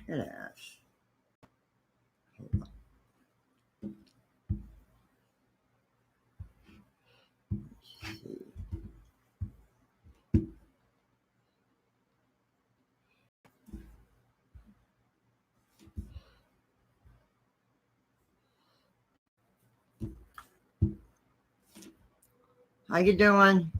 It has. Hold on. Let's see. How you doing?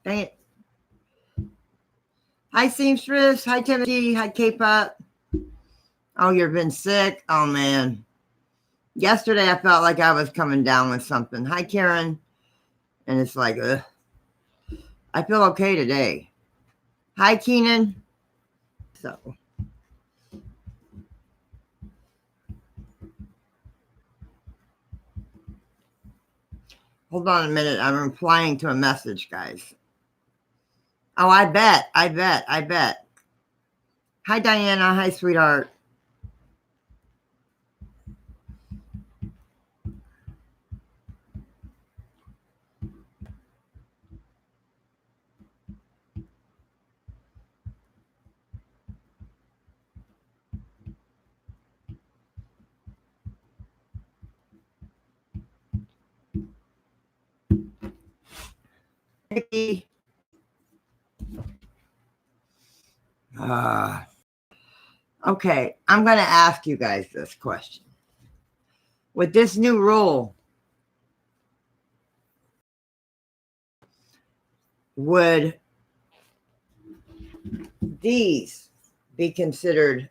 Dang it. Hi, Seamstress. Hi, Timothy. Hi, K-Pop. Oh, you've been sick? Oh, man. Yesterday, I felt like I was coming down with something. Hi, Karen. And it's like, ugh. I feel okay today. Hi, Keenan. So. Hold on a minute. I'm replying to a message, guys. Oh, I bet. Hi, Diana. Hi, sweetheart. Nikki. Okay, I'm going to ask you guys this question. With this new rule, would these be considered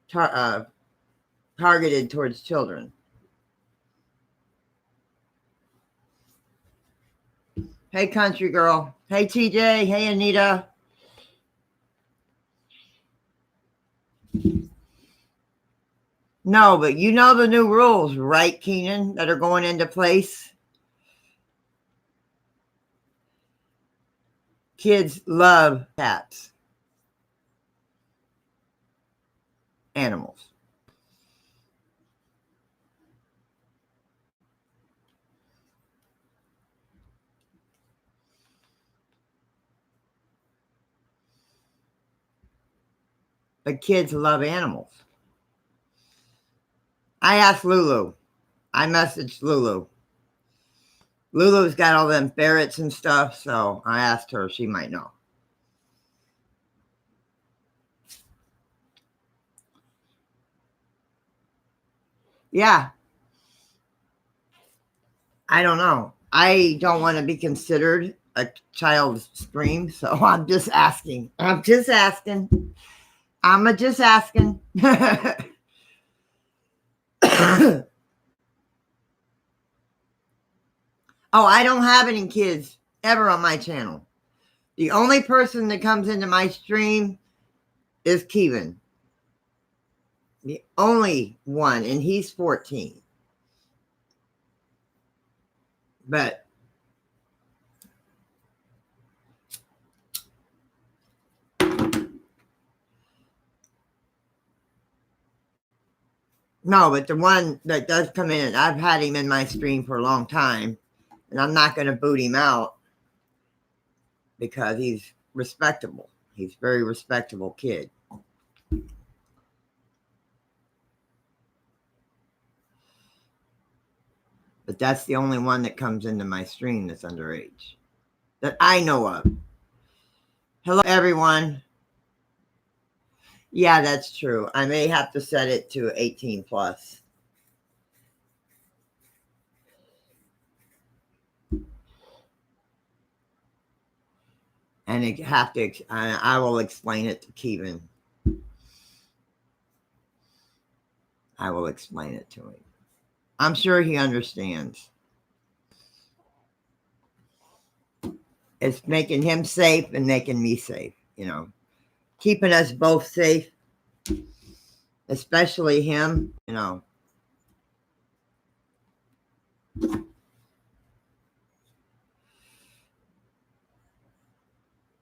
targeted towards children? Hey, country girl. Hey, TJ. Hey, Anita. No, but you know the new rules, right, Keenan, that are going into place? Kids love cats, animals. But kids love animals. I asked Lulu. I messaged Lulu. Lulu's got all them ferrets and stuff, so I asked her. She might know. Yeah. I don't know. I don't want to be considered a child's scream, so I'm just asking. I'm just asking. Oh, I don't have any kids ever on my channel. The only person that comes into my stream is Kevin. The only one, and he's 14. But no, but the one that does come in, I've had him in my stream for a long time, and I'm not going to boot him out because he's respectable. He's a very respectable kid. But that's the only one that comes into my stream that's underage that I know of. Hello, everyone. Yeah, that's true. I may have to set it to 18 plus. And I will explain it to Kevin. I will explain it to him. I'm sure he understands. It's making him safe and making me safe, keeping us both safe, especially him,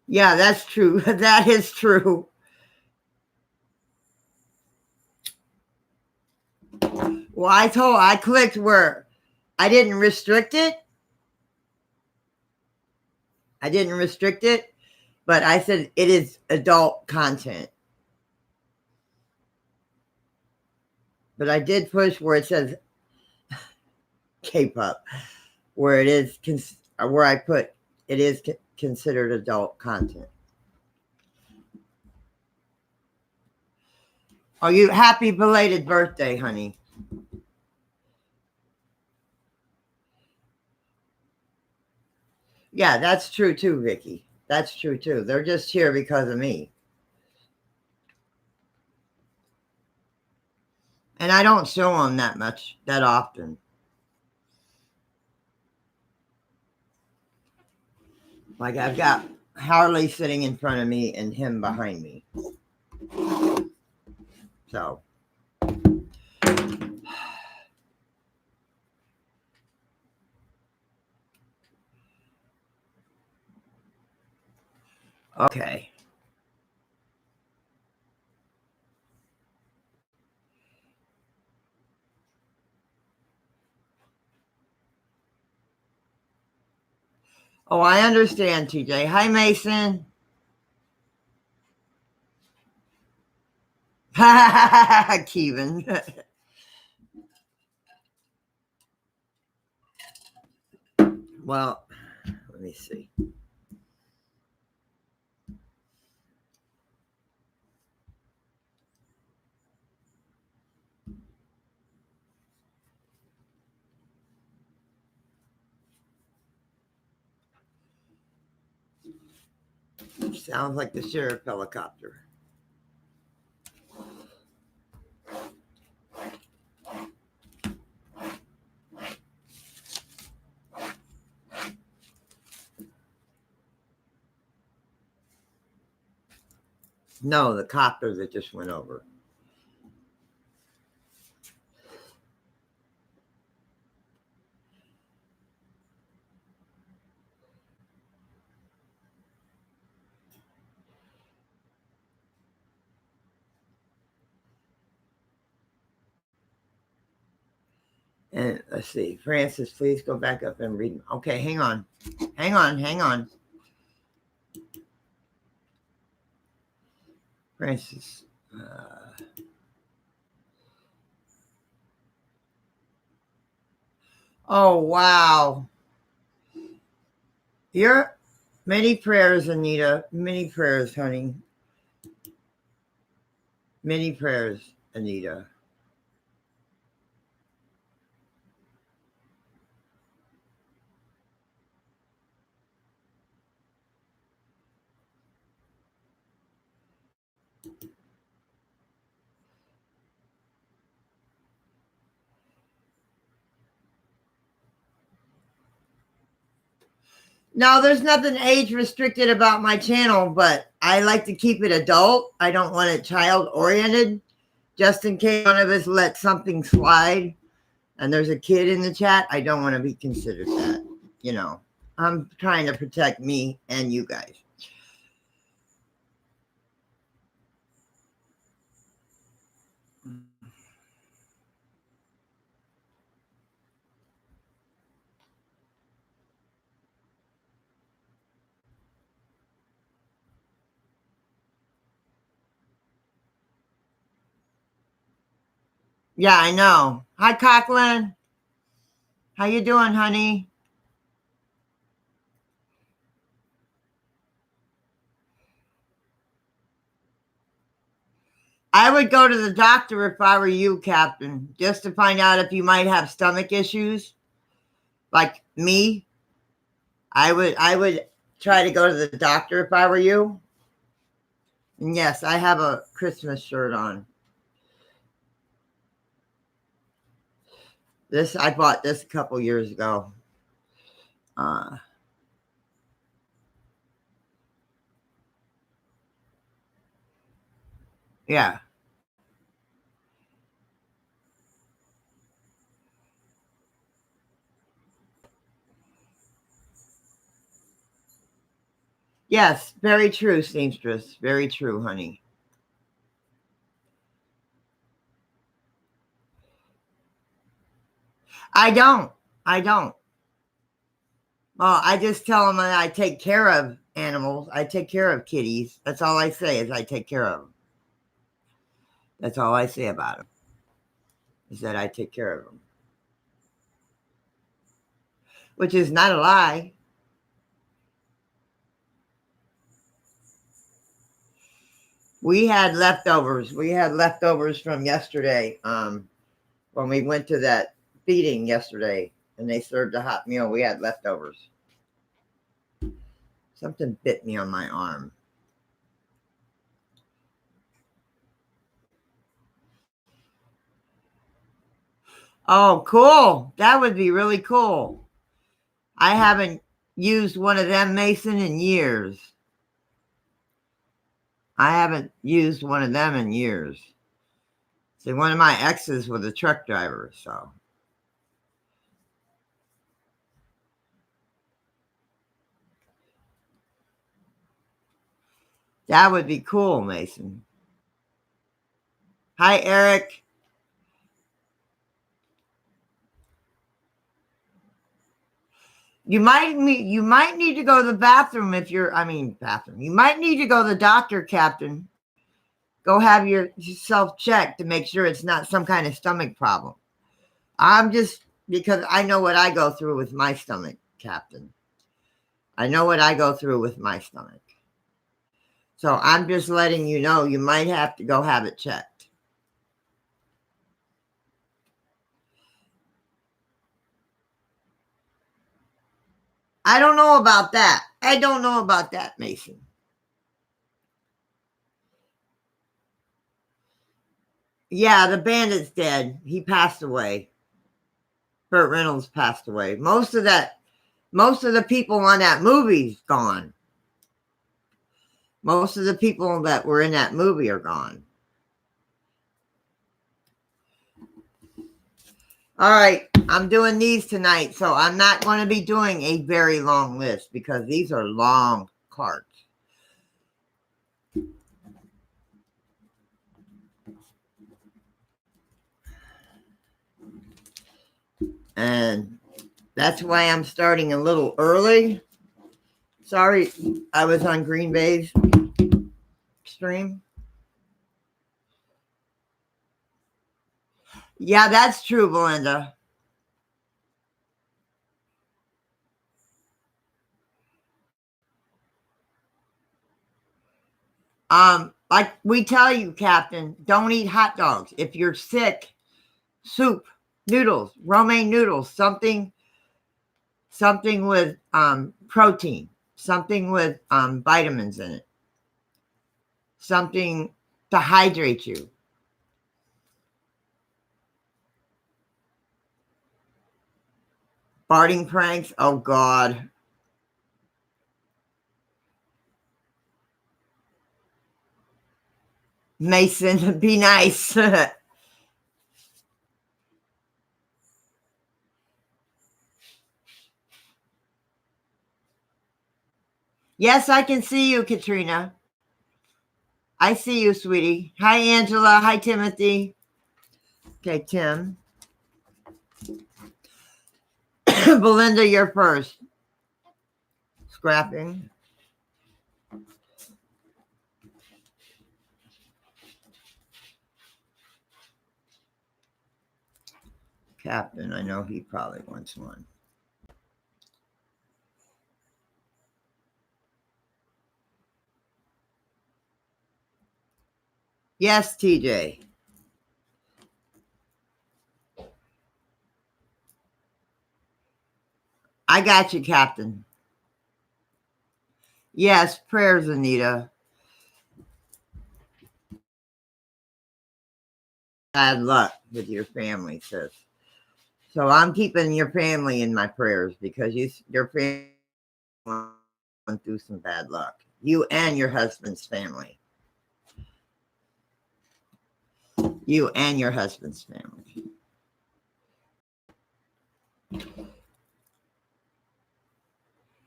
Yeah, that's true. That is true. Well, I clicked where I didn't restrict it. I didn't restrict it, but I said it is adult content. But I did push where it says K-pop, where it is, where I put it is considered adult content. Are you happy belated birthday, honey? Yeah, that's true too, Vicky. That's true too. They're just here because of me. And I don't show them that often. Like I've got Harley sitting in front of me and him behind me. So. Okay. Oh, I understand, TJ. Hi, Mason. Kevin. Well, let me see. Sounds like the sheriff helicopter. No, the copter that just went over. And let's see. Francis, please go back up and read. Okay, hang on. Hang on. Francis. Oh, wow. You're many prayers, Anita. Many prayers, honey. Many prayers, Anita. No, there's nothing age restricted about my channel, but I like to keep it adult. I don't want it child oriented, just in case one of us let something slide and there's a kid in the chat. I don't want to be considered that. You know, I'm trying to protect me and you guys. Yeah, I know. Hi, Coughlin. How you doing, honey? I would go to the doctor if I were you, Captain, just to find out if you might have stomach issues. Like me, I would try to go to the doctor if I were you. And yes, I have a Christmas shirt on. I bought this a couple years ago. Yeah. Yes, very true, seamstress. Very true, honey. I don't. I don't. Well, I just tell them that I take care of animals. I take care of kitties. That's all I say is I take care of them. That's all I say about them, is that I take care of them. Which is not a lie. We had leftovers. We had leftovers from yesterday. When we went to that feeding yesterday and they served a hot meal, we had leftovers. Something bit me on my arm. Oh, cool. That would be really cool. I haven't used one of them, Mason, in years. I haven't used one of them in years. See, one of my exes was a truck driver, so. That would be cool, Mason. Hi, Eric. You might need to go to the bathroom if you're, bathroom. You might need to go to the doctor, Captain. Go have yourself checked to make sure it's not some kind of stomach problem. Because I know what I go through with my stomach, Captain. I know what I go through with my stomach. So I'm just letting you know you might have to go have it checked. I don't know about that. I don't know about that, Mason. Yeah, the bandit's dead. He passed away. Burt Reynolds passed away. Most of the people on that movie's gone. Most of the people that were in that movie are gone. All right, I'm doing these tonight, so I'm not going to be doing a very long list because these are long cards. And that's why I'm starting a little early. Sorry, I was on Green Bay's stream. Yeah, that's true, Belinda. Like we tell you, Captain, don't eat hot dogs. If you're sick, soup, noodles, romaine noodles, something with protein, something with vitamins in it, something to hydrate you. Farting pranks, oh God. Mason, be nice. Yes, I can see you, Katrina. I see you, sweetie. Hi, Angela. Hi, Timothy. Okay, Tim. Belinda, you're first. Scrapping. Captain, I know he probably wants one. Yes, TJ. I got you, Captain. Yes, prayers, Anita. Bad luck with your family, sis. So I'm keeping your family in my prayers because your family went through some bad luck. You and your husband's family. You and your husband's family.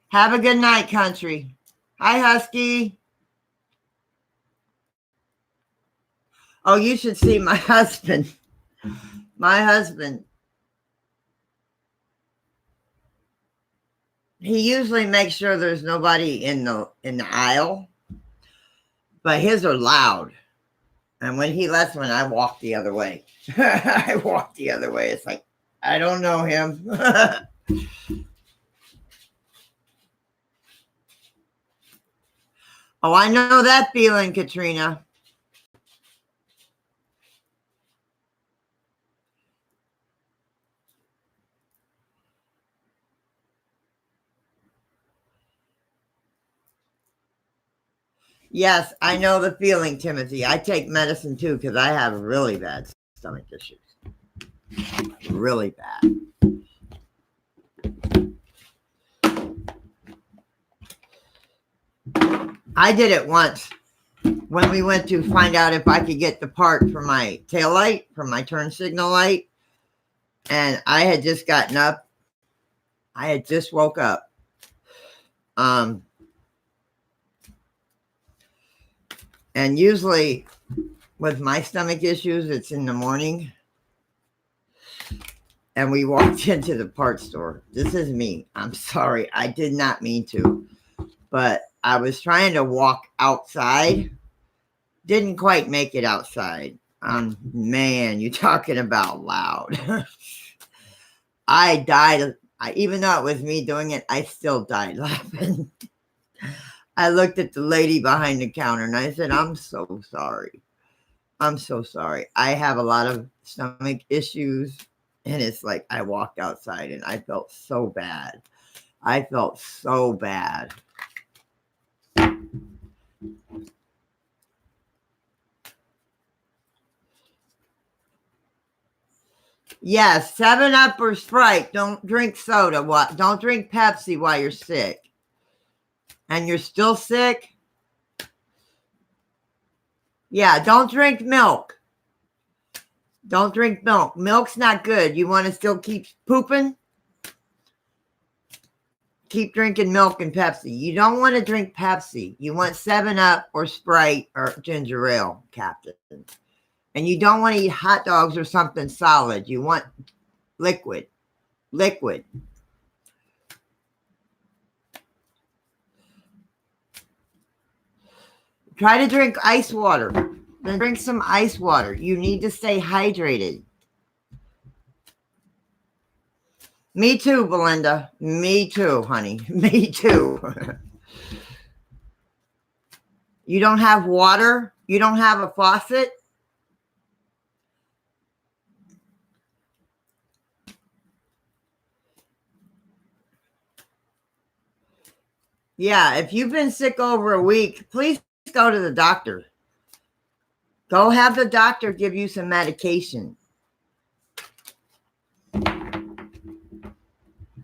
Have a good night, country. Hi, Husky. Oh, you should see my husband. My husband. he usually makes sure there's nobody in the aisle, but his are loud. And when he lets one, I walk the other way. I walk the other way. It's like, I don't know him. Oh, I know that feeling, Katrina. Yes, I know the feeling, Timothy. I take medicine too because I have really bad stomach issues. Really bad. I did it once when we went to find out if I could get the part for my tail light, for my turn signal light. And I had just gotten up. I had just woke up. And usually with my stomach issues, it's in the morning. And we walked into the part store. This is me. I'm sorry. I did not mean to. But I was trying to walk outside. Didn't quite make it outside. Man, you're talking about loud. I died. Even though it was me doing it, I still died laughing. I looked at the lady behind the counter and I said, I'm so sorry. I'm so sorry. I have a lot of stomach issues. And it's like I walked outside and I felt so bad. I felt so bad. Yes, 7-Up or Sprite. Don't drink soda. Don't drink Pepsi while you're sick. And you're still sick? Yeah, don't drink milk. Don't drink milk. Milk's not good. You want to still keep pooping? Keep drinking milk and Pepsi. You don't want to drink Pepsi. You want 7-Up or Sprite or ginger ale, Captain. And you don't want to eat hot dogs or something solid. You want liquid. Liquid. Try to drink ice water. Then drink some ice water. You need to stay hydrated. Me too, Belinda. Me too, honey. Me too. You don't have water? You don't have a faucet? Yeah, if you've been sick over a week, please go to the doctor. Go have the doctor give you some medication.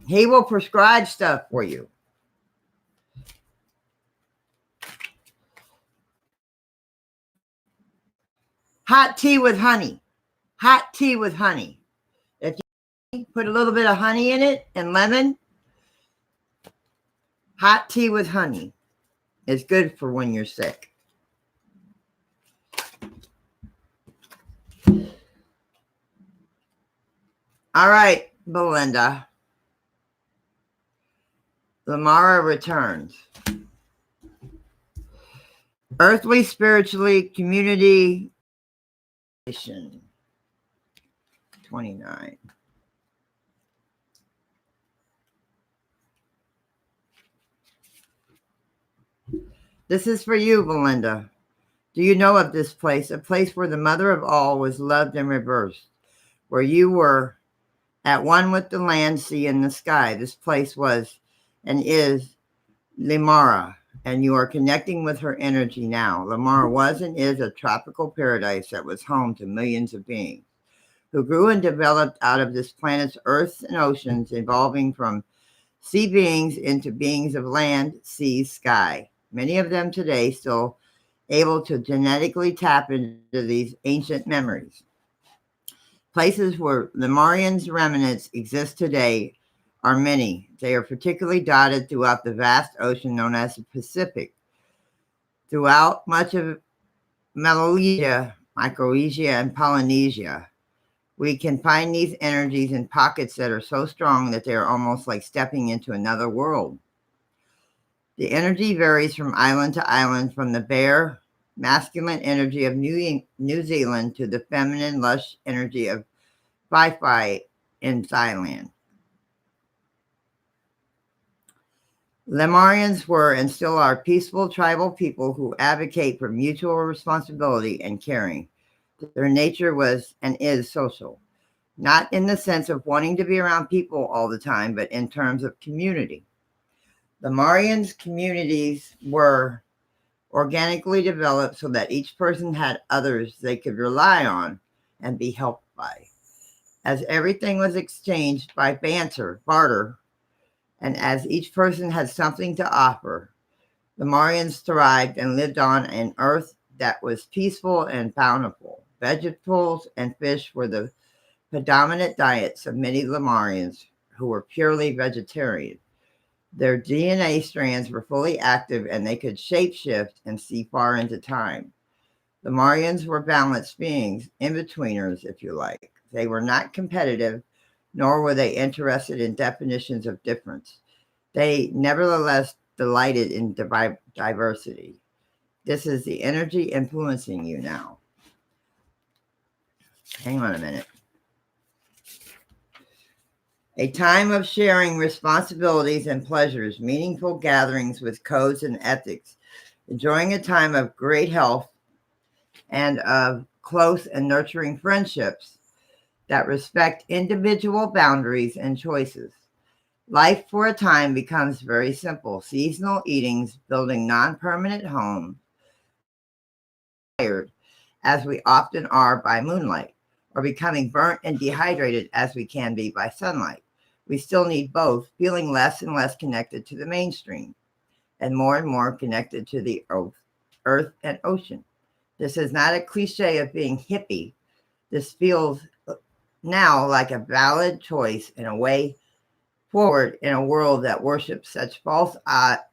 He will prescribe stuff for you. Hot tea with honey. Hot tea with honey. If you put a little bit of honey in it and lemon, hot tea with honey is good for when you're sick. All right, Belinda. Lamara returns. Earthly, spiritually, community. 29. This is for you, Belinda. Do you know of this place? A place where the mother of all was loved and reversed, where you were at one with the land, sea, and the sky. This place was and is Lemura, and you are connecting with her energy now. Lemura was and is a tropical paradise that was home to millions of beings who grew and developed out of this planet's earths and oceans, evolving from sea beings into beings of land, sea, sky. Many of them today still able to genetically tap into these ancient memories. Places where Lemurian's remnants exist today are many. They are particularly dotted throughout the vast ocean known as the Pacific. Throughout much of Melanesia, Micronesia, and Polynesia, We can find these energies in pockets that are so strong that they are almost like stepping into another world. The energy varies from island to island, from the bare, masculine energy of New Zealand to the feminine, lush energy of Phi in Thailand. Lemurians were and still are peaceful tribal people who advocate for mutual responsibility and caring. Their nature was and is social, not in the sense of wanting to be around people all the time, but in terms of community. Lemurians' communities were organically developed so that each person had others they could rely on and be helped by. As everything was exchanged by barter, and as each person had something to offer, the Lemurians thrived and lived on an earth that was peaceful and bountiful. Vegetables and fish were the predominant diets of many Lemurians who were purely vegetarian. Their DNA strands were fully active and they could shapeshift and see far into time. The Lemurians were balanced beings, in-betweeners, if you like. They were not competitive, nor were they interested in definitions of difference. They nevertheless delighted in diversity. This is the energy influencing you now. Hang on a minute. A time of sharing responsibilities and pleasures, meaningful gatherings with codes and ethics, enjoying a time of great health and of close and nurturing friendships that respect individual boundaries and choices. Life for a time becomes very simple. Seasonal eatings, building non-permanent homes, tired, as we often are by moonlight, or becoming burnt and dehydrated as we can be by sunlight. We still need both, feeling less and less connected to the mainstream and more connected to the earth and ocean. This is not a cliche of being hippie. This feels now like a valid choice and a way forward in a world that worships such false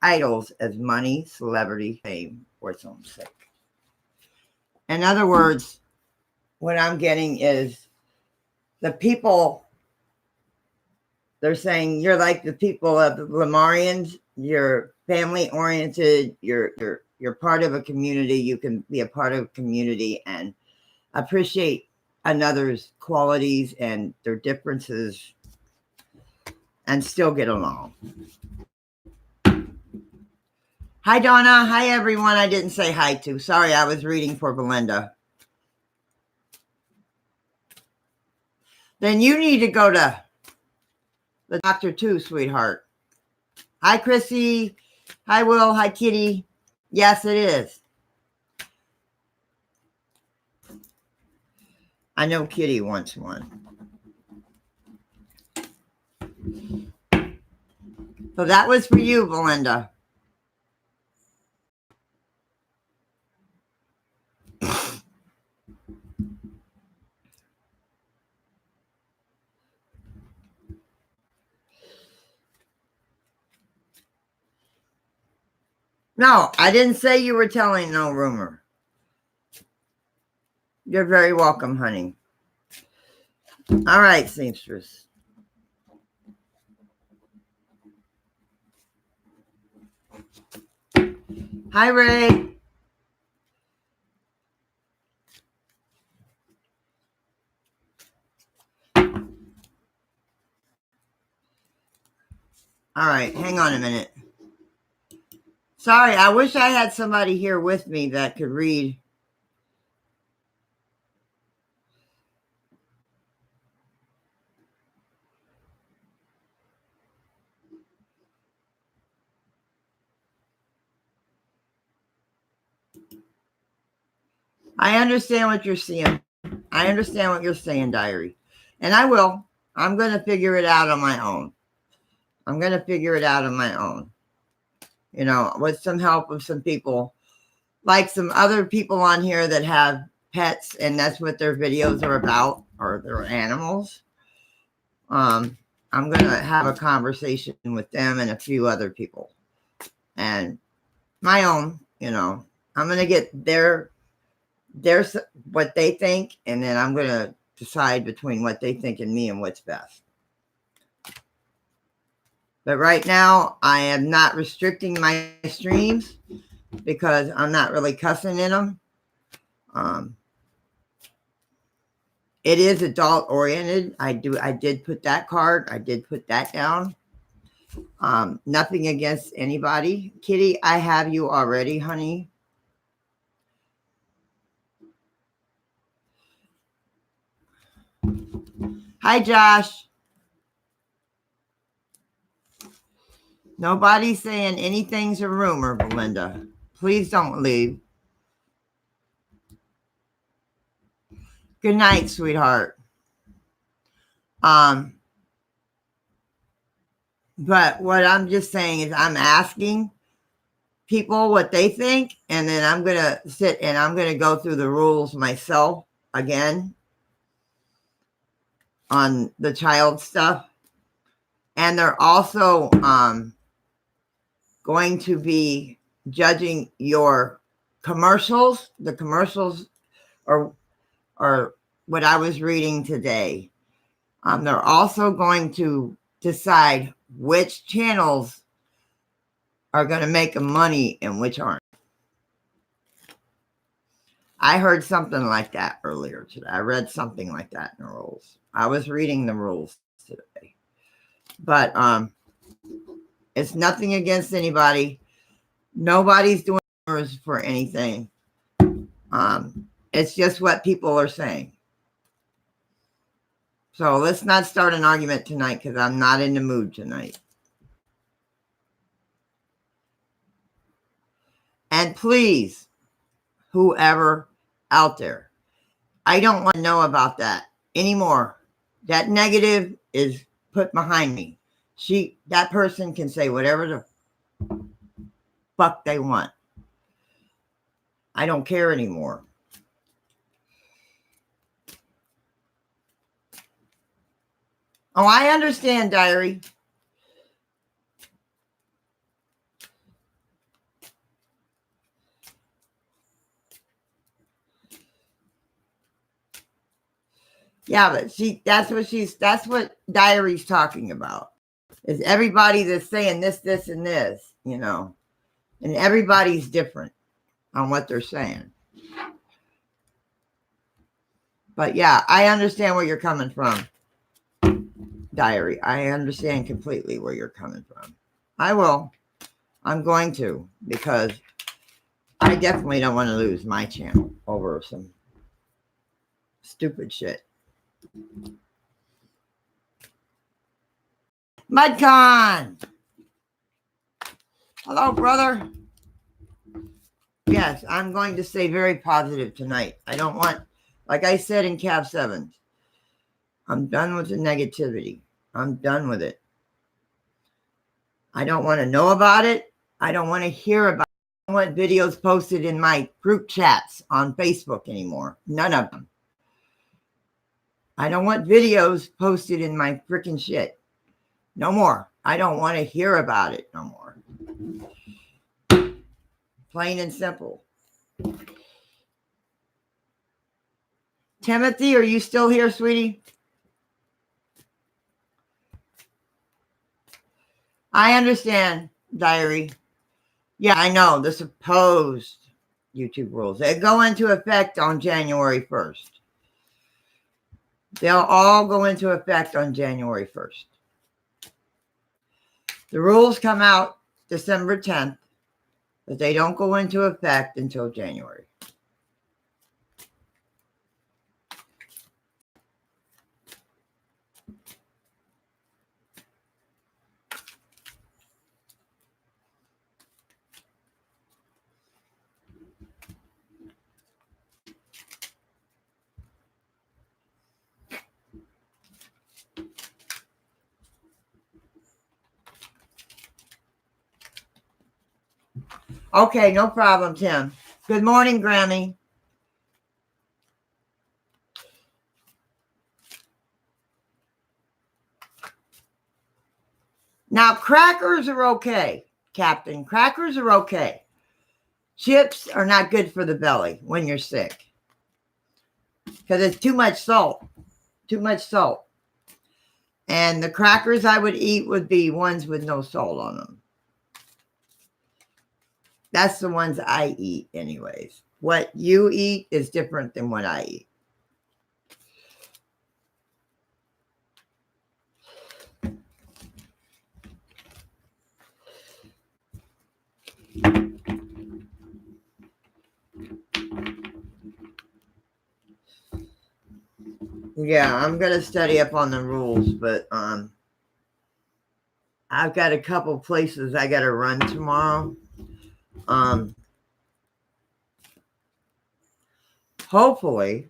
idols as money, celebrity, fame, or its own sake. In other words, what I'm getting is the people, they're saying you're like the people of the Lemurians, you're family oriented, you're part of a community, you can be a part of a community and appreciate another's qualities and their differences and still get along. Hi, Donna. Hi, everyone. I didn't say hi to. Sorry, I was reading for Belinda. Then you need to go to the doctor too, sweetheart. Hi, Chrissy. Hi, Will. Hi, Kitty. Yes, it is. I know Kitty wants one. So that was for you, Belinda. No, I didn't say you were telling no rumor. You're very welcome, honey. All right, seamstress. Hi, Ray. All right, hang on a minute. Sorry, I wish I had somebody here with me that could read. I understand what you're saying. I understand what you're saying, Diary. And I will. I'm going to figure it out on my own. You know, with some help of some people, like some other people on here that have pets, and that's what their videos are about, or their animals. I'm going to have a conversation with them and a few other people. And my own, you know, I'm going to get their what they think, and then I'm going to decide between what they think and me and what's best. But right now, I am not restricting my streams because I'm not really cussing in them. It is adult oriented. I did put that card. I did put that down. Nothing against anybody. Kitty, I have you already, honey. Hi, Josh. Nobody's saying anything's a rumor, Belinda. Please don't leave. Good night, sweetheart. But what I'm just saying is I'm asking people what they think, and then I'm going to sit and I'm going to go through the rules myself again on the child stuff. And they're also going to be judging your commercials. The commercials are what I was reading today. They're also going to decide which channels are going to make money and which aren't. I heard something like that earlier today. I read something like that in the rules. I was reading the rules today. But it's nothing against anybody. Nobody's doing rumors for anything. It's just what people are saying. So let's not start an argument tonight because I'm not in the mood tonight. And please, whoever out there, I don't want to know about that anymore. That negative is put behind me. That person can say whatever the fuck they want. I don't care anymore. Oh, I understand, Diary. Yeah, but that's what Diary's talking about. Is everybody that's saying this, and this, and everybody's different on what they're saying. But yeah, I understand where you're coming from, Diary. I understand completely where you're coming from. I will. I'm going to, because I definitely don't want to lose my channel over some stupid shit. Mudcon! Hello, brother. Yes, I'm going to stay very positive tonight. I don't want, like I said in Cav 7, I'm done with the negativity. I'm done with it. I don't want to know about it. I don't want to hear about it. I don't want videos posted in my group chats on Facebook anymore. None of them. I don't want videos posted in my freaking shit. No more. I don't want to hear about it no more. Plain and simple. Timothy, are you still here, sweetie? I understand, Diary. Yeah, I know the supposed YouTube rules. They go into effect on January 1st. They'll all go into effect on January 1st. The rules come out December 10th, but they don't go into effect until January. Okay, no problem, Tim. Good morning, Grammy. Now, crackers are okay, Captain. Crackers are okay. Chips are not good for the belly when you're sick because it's too much salt. too much salt. And the crackers I would eat would be ones with no salt on them. That's the ones I eat anyways. What you eat is different than what I eat. Yeah, I'm going to study up on the rules, but I've got a couple places I got to run tomorrow. Hopefully,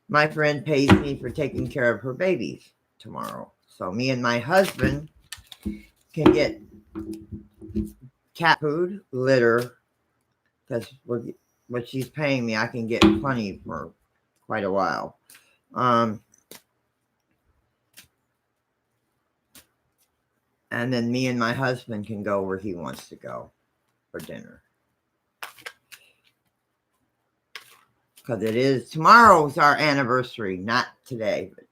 my friend pays me for taking care of her babies tomorrow. So me and my husband can get cat food, litter, because what she's paying me, I can get plenty for quite a while. And then me and my husband can go where he wants to go for dinner. Because tomorrow's our anniversary, not today, but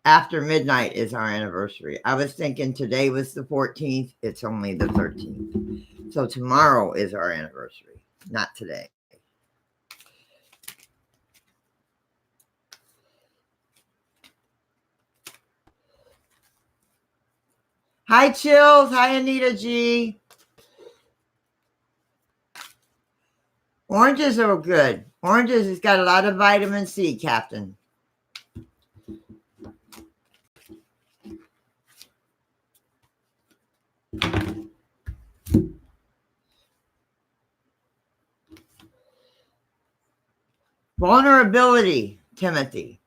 after midnight is our anniversary. I was thinking today was the 14th. It's only the 13th. So tomorrow is our anniversary, not today. Hi, Chills. Hi, Anita G. Oranges are good. Oranges has got a lot of vitamin C, Captain. Vulnerability, Timothy.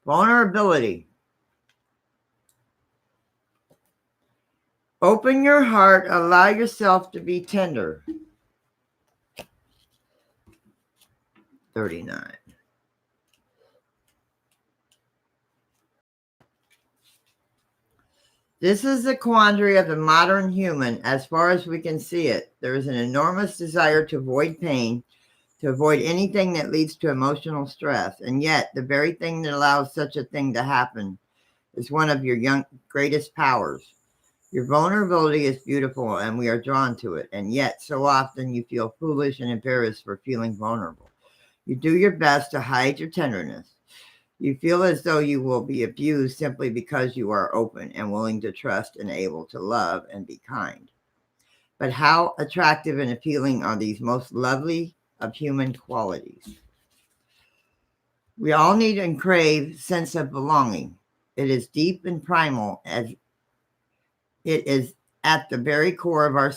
Vulnerability. Open your heart. Allow yourself to be tender. 39. This is the quandary of the modern human as far as we can see it. There is an enormous desire to avoid pain, to avoid anything that leads to emotional stress. And yet, the very thing that allows such a thing to happen is one of your greatest powers. Your vulnerability is beautiful, and we are drawn to it. And yet, so often you feel foolish and embarrassed for feeling vulnerable. You do your best to hide your tenderness. You feel as though you will be abused simply because you are open and willing to trust and able to love and be kind. But how attractive and appealing are these most lovely of human qualities? We all need and crave sense of belonging. It is deep and primal, as it is at the very core of our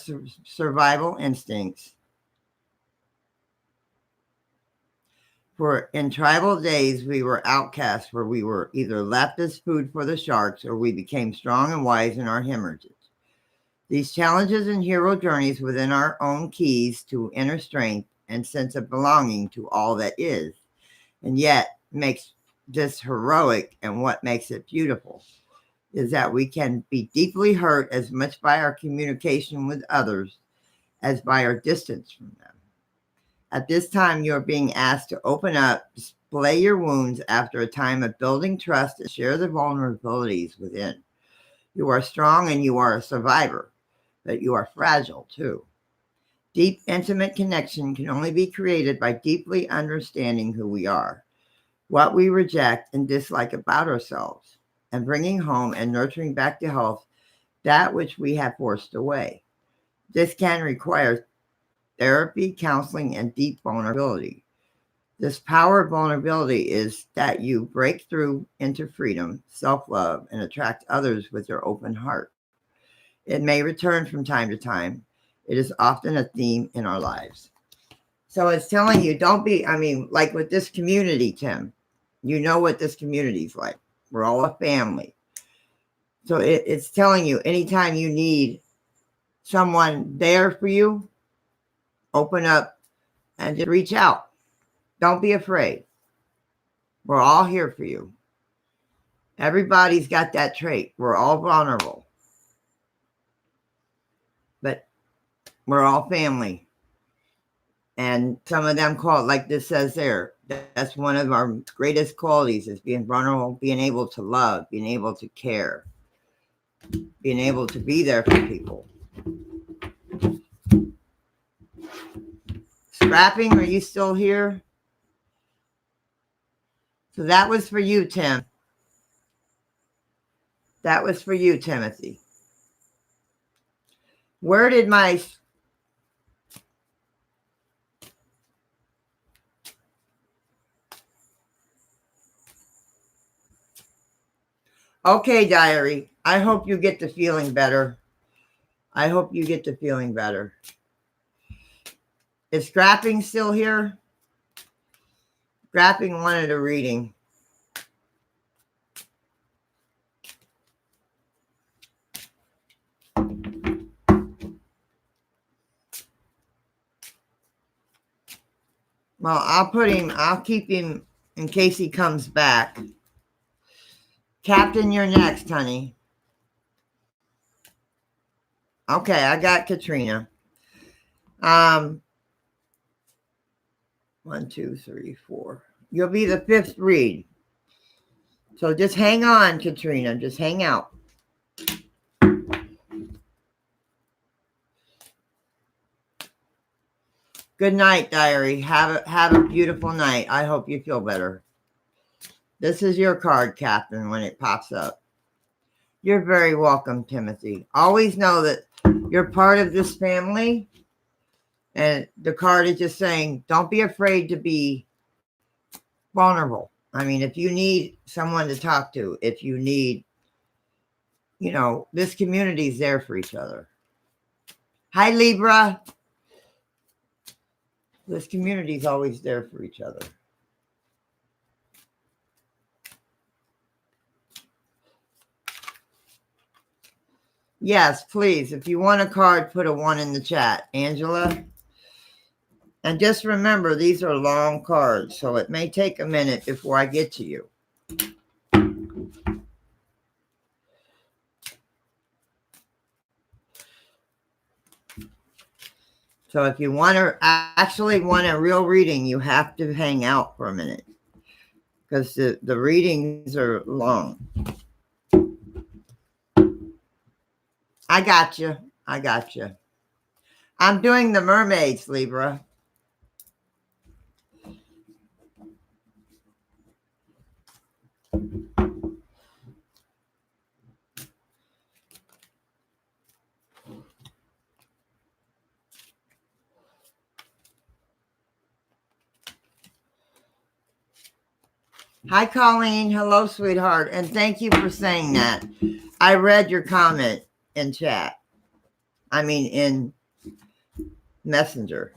survival instincts. For in tribal days, we were outcasts, where we were either left as food for the sharks or we became strong and wise in our hemorrhages. These challenges and hero journeys within our own keys to inner strength and sense of belonging to all that is, and yet makes this heroic, and what makes it beautiful is that we can be deeply hurt as much by our communication with others as by our distance from them. At this time, you're being asked to open up, display your wounds after a time of building trust, and share the vulnerabilities within. You are strong and you are a survivor, but you are fragile too. Deep, intimate connection can only be created by deeply understanding who we are, what we reject and dislike about ourselves, and bringing home and nurturing back to health that which we have forced away. This can require therapy, counseling, and deep vulnerability. This power of vulnerability is that you break through into freedom, self-love, and attract others with your open heart. It may return from time to time. It is often a theme in our lives. So it's telling you, like with this community, Tim, you know what this community is like. We're all a family. So it's telling you, anytime you need someone there for you, open up and just reach out. Don't be afraid. We're all here for you. Everybody's got that trait. We're all vulnerable. But we're all family. And some of them call it, like this says there, that's one of our greatest qualities is being vulnerable, being able to love, being able to care, being able to be there for people. Scrapping, are you still here? So that was for you, Tim. That was for you, Timothy. Where did my... Okay, diary. I hope you get to feeling better. I hope you get to feeling better. Is Scrapping still here? Scrapping wanted a reading. Well, I'll keep him in case he comes back. Captain, you're next, honey. Okay, I got Katrina. 1, 2, 3, 4. You'll be the 5th read. So just hang on, Katrina. Just hang out. Good night, diary. Have a beautiful night. I hope you feel better. This is your card, Captain, when it pops up. You're very welcome, Timothy. Always know that you're part of this family. And the card is just saying, don't be afraid to be vulnerable. I mean, if you need someone to talk to, if you need, this community is there for each other. Hi, Libra. This community is always there for each other. Yes, please. If you want a card, put a 1 in the chat. Angela. And just remember, these are long cards, so it may take a minute before I get to you. So if you actually want a real reading, you have to hang out for a minute because the readings are long. I got you. I'm doing the mermaids, Libra. Hi, Colleen. Hello, sweetheart. And thank you for saying that. I read your comment in chat. I mean, in Messenger.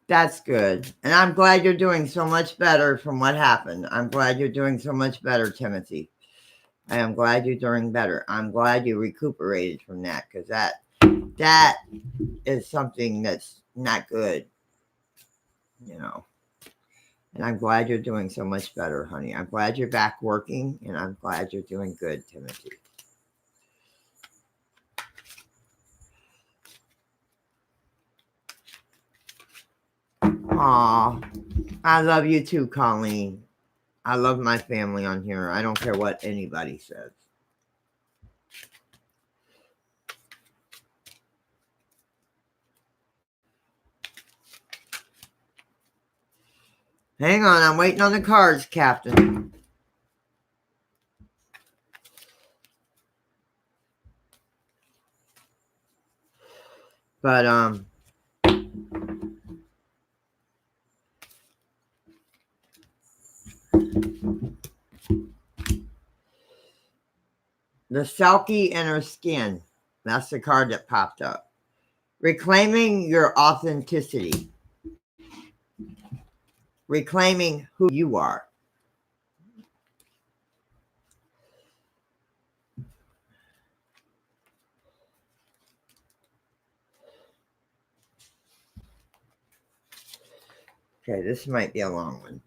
That's good. And I'm glad you're doing so much better from what happened. I'm glad you're doing so much better, Timothy. I am glad you're doing better. I'm glad you recuperated from that because that is something that's not good, And I'm glad you're doing so much better, honey. I'm glad you're back working, and I'm glad you're doing good, Timothy. Aw, I love you too, Colleen. I love my family on here. I don't care what anybody says. Hang on, I'm waiting on the cards, Captain. But, the Selkie inner skin. That's the card that popped up. Reclaiming your authenticity. Reclaiming who you are. Okay, this might be a long one.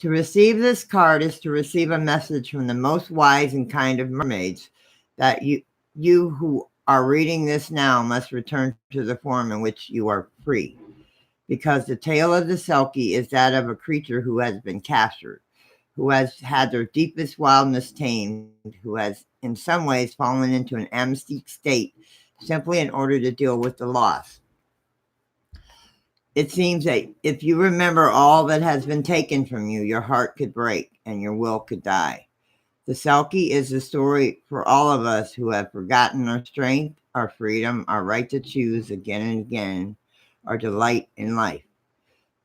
To receive this card is to receive a message from the most wise and kind of mermaids that you who are reading this now must return to the form in which you are free. Because the tale of the Selkie is that of a creature who has been captured, who has had their deepest wildness tamed, who has in some ways fallen into an amnestic state simply in order to deal with the loss. It seems that if you remember all that has been taken from you, your heart could break and your will could die. The Selkie is the story for all of us who have forgotten our strength, our freedom, our right to choose again and again, our delight in life.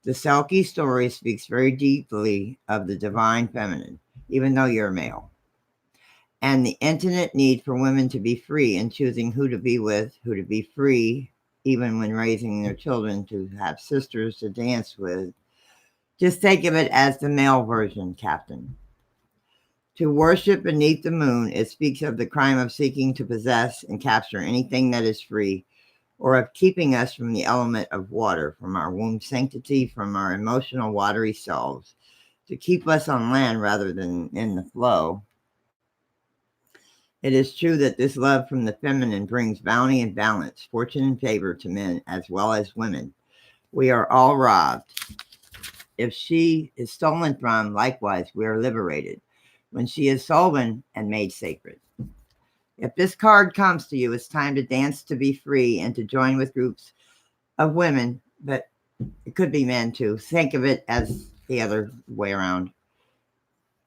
The Selkie story speaks very deeply of the divine feminine, even though you're a male, and the intimate need for women to be free in choosing who to be with, who to be free, even when raising their children, to have sisters to dance with. Just think of it as the male version, Captain. To worship beneath the moon, it speaks of the crime of seeking to possess and capture anything that is free, or of keeping us from the element of water, from our womb sanctity, from our emotional watery selves, to keep us on land rather than in the flow. It is true that this love from the feminine brings bounty and balance, fortune and favor to men as well as women. We are all robbed. If she is stolen from, likewise, we are liberated when she is stolen and made sacred. If this card comes to you, it's time to dance to be free and to join with groups of women, but it could be men too. Think of it as the other way around.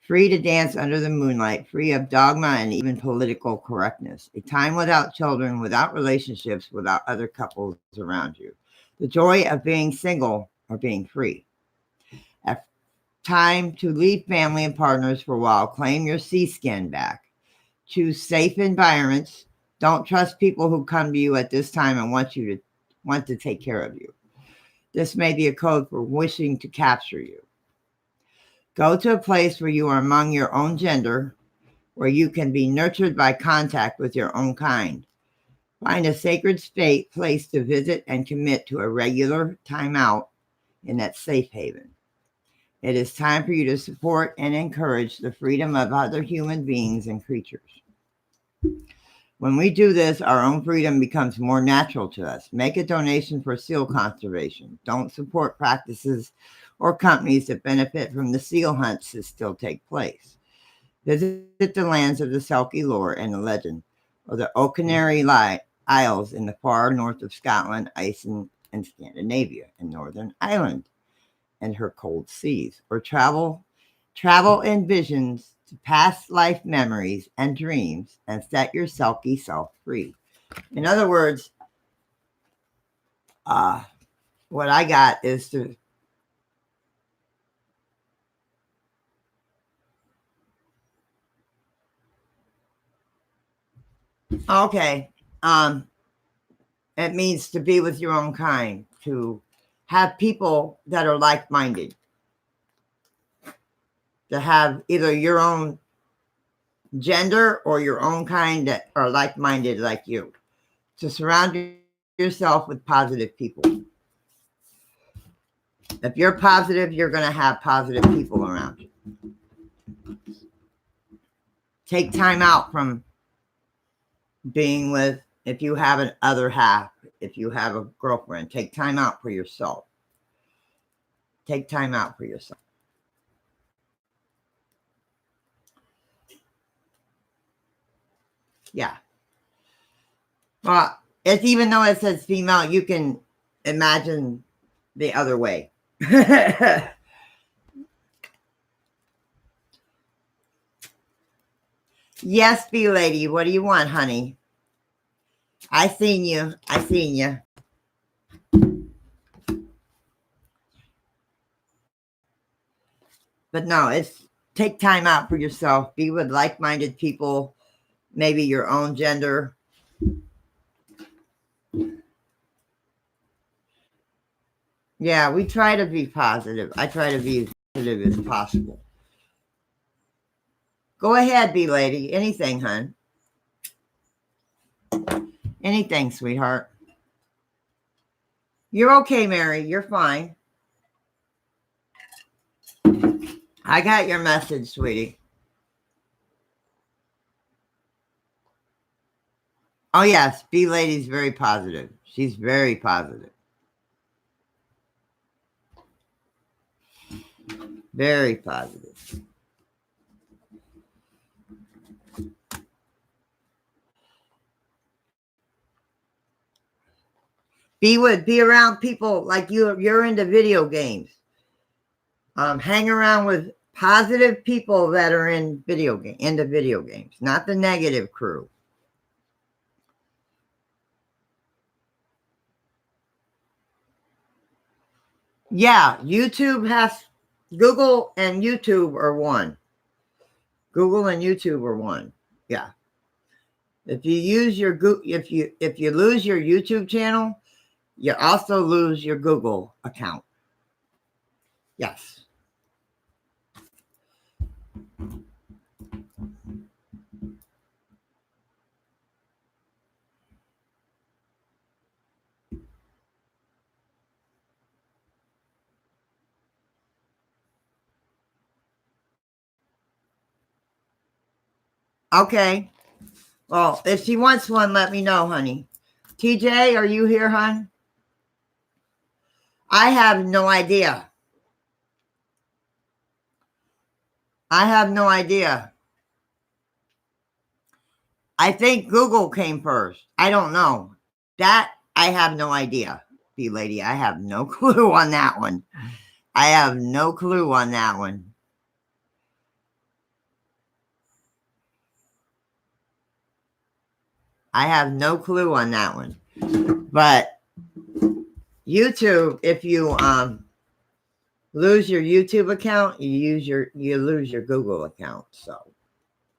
Free to dance under the moonlight, free of dogma and even political correctness. A time without children, without relationships, without other couples around you. The joy of being single or being free. A time to leave family and partners for a while. Claim your sea skin back. Choose safe environments. Don't trust people who come to you at this time and want to take care of you. This may be a code for wishing to capture you. Go to a place where you are among your own gender, where you can be nurtured by contact with your own kind. Find a sacred place to visit and commit to a regular time out in that safe haven. It is time for you to support and encourage the freedom of other human beings and creatures. When we do this, our own freedom becomes more natural to us. Make a donation for seal conservation. Don't support practices or companies that benefit from the seal hunts that still take place. Visit the lands of the Selkie lore and the legend, or the O'Canary Isles in the far north of Scotland, Iceland, and Scandinavia, and Northern Ireland and her cold seas, or travel in visions to past life memories and dreams and set your Selkie self free. In other words, what I got is to it means to be with your own kind, to have people that are like-minded, to have either your own gender or your own kind that are like-minded like you, to surround yourself with positive people. If you're positive, you're going to have positive people around you. Take time out from being with, if you have an other half, if you have a girlfriend, take time out for yourself. Take time out for yourself. Yeah. Well, it's, even though it says female, you can imagine the other way. Yes, B lady, what do you want, honey? I seen you. But no, it's take time out for yourself. Be with like-minded people, maybe your own gender. Yeah, we try to be positive. I try to be as positive as possible. Go ahead, B lady. Anything, hon. Anything, sweetheart. You're okay, Mary. You're fine. I got your message, sweetie. Oh, yes. B Lady's very positive. She's very positive. Very positive. Be around people like you're into video games. Hang around with positive people that are into video games, not the negative crew. Yeah, Google and YouTube are one. Google and YouTube are one. Yeah. If you use your if you lose your YouTube channel, you also lose your Google account. Yes. Okay. Well, if she wants one, let me know, honey. TJ, are you here, hon? I have no idea. I have no idea. I think Google came first. I don't know. That I have no idea, B Lady. I have no clue on that one. I have no clue on that one. I have no clue on that one. But YouTube, if you lose your YouTube account, you lose your Google account. So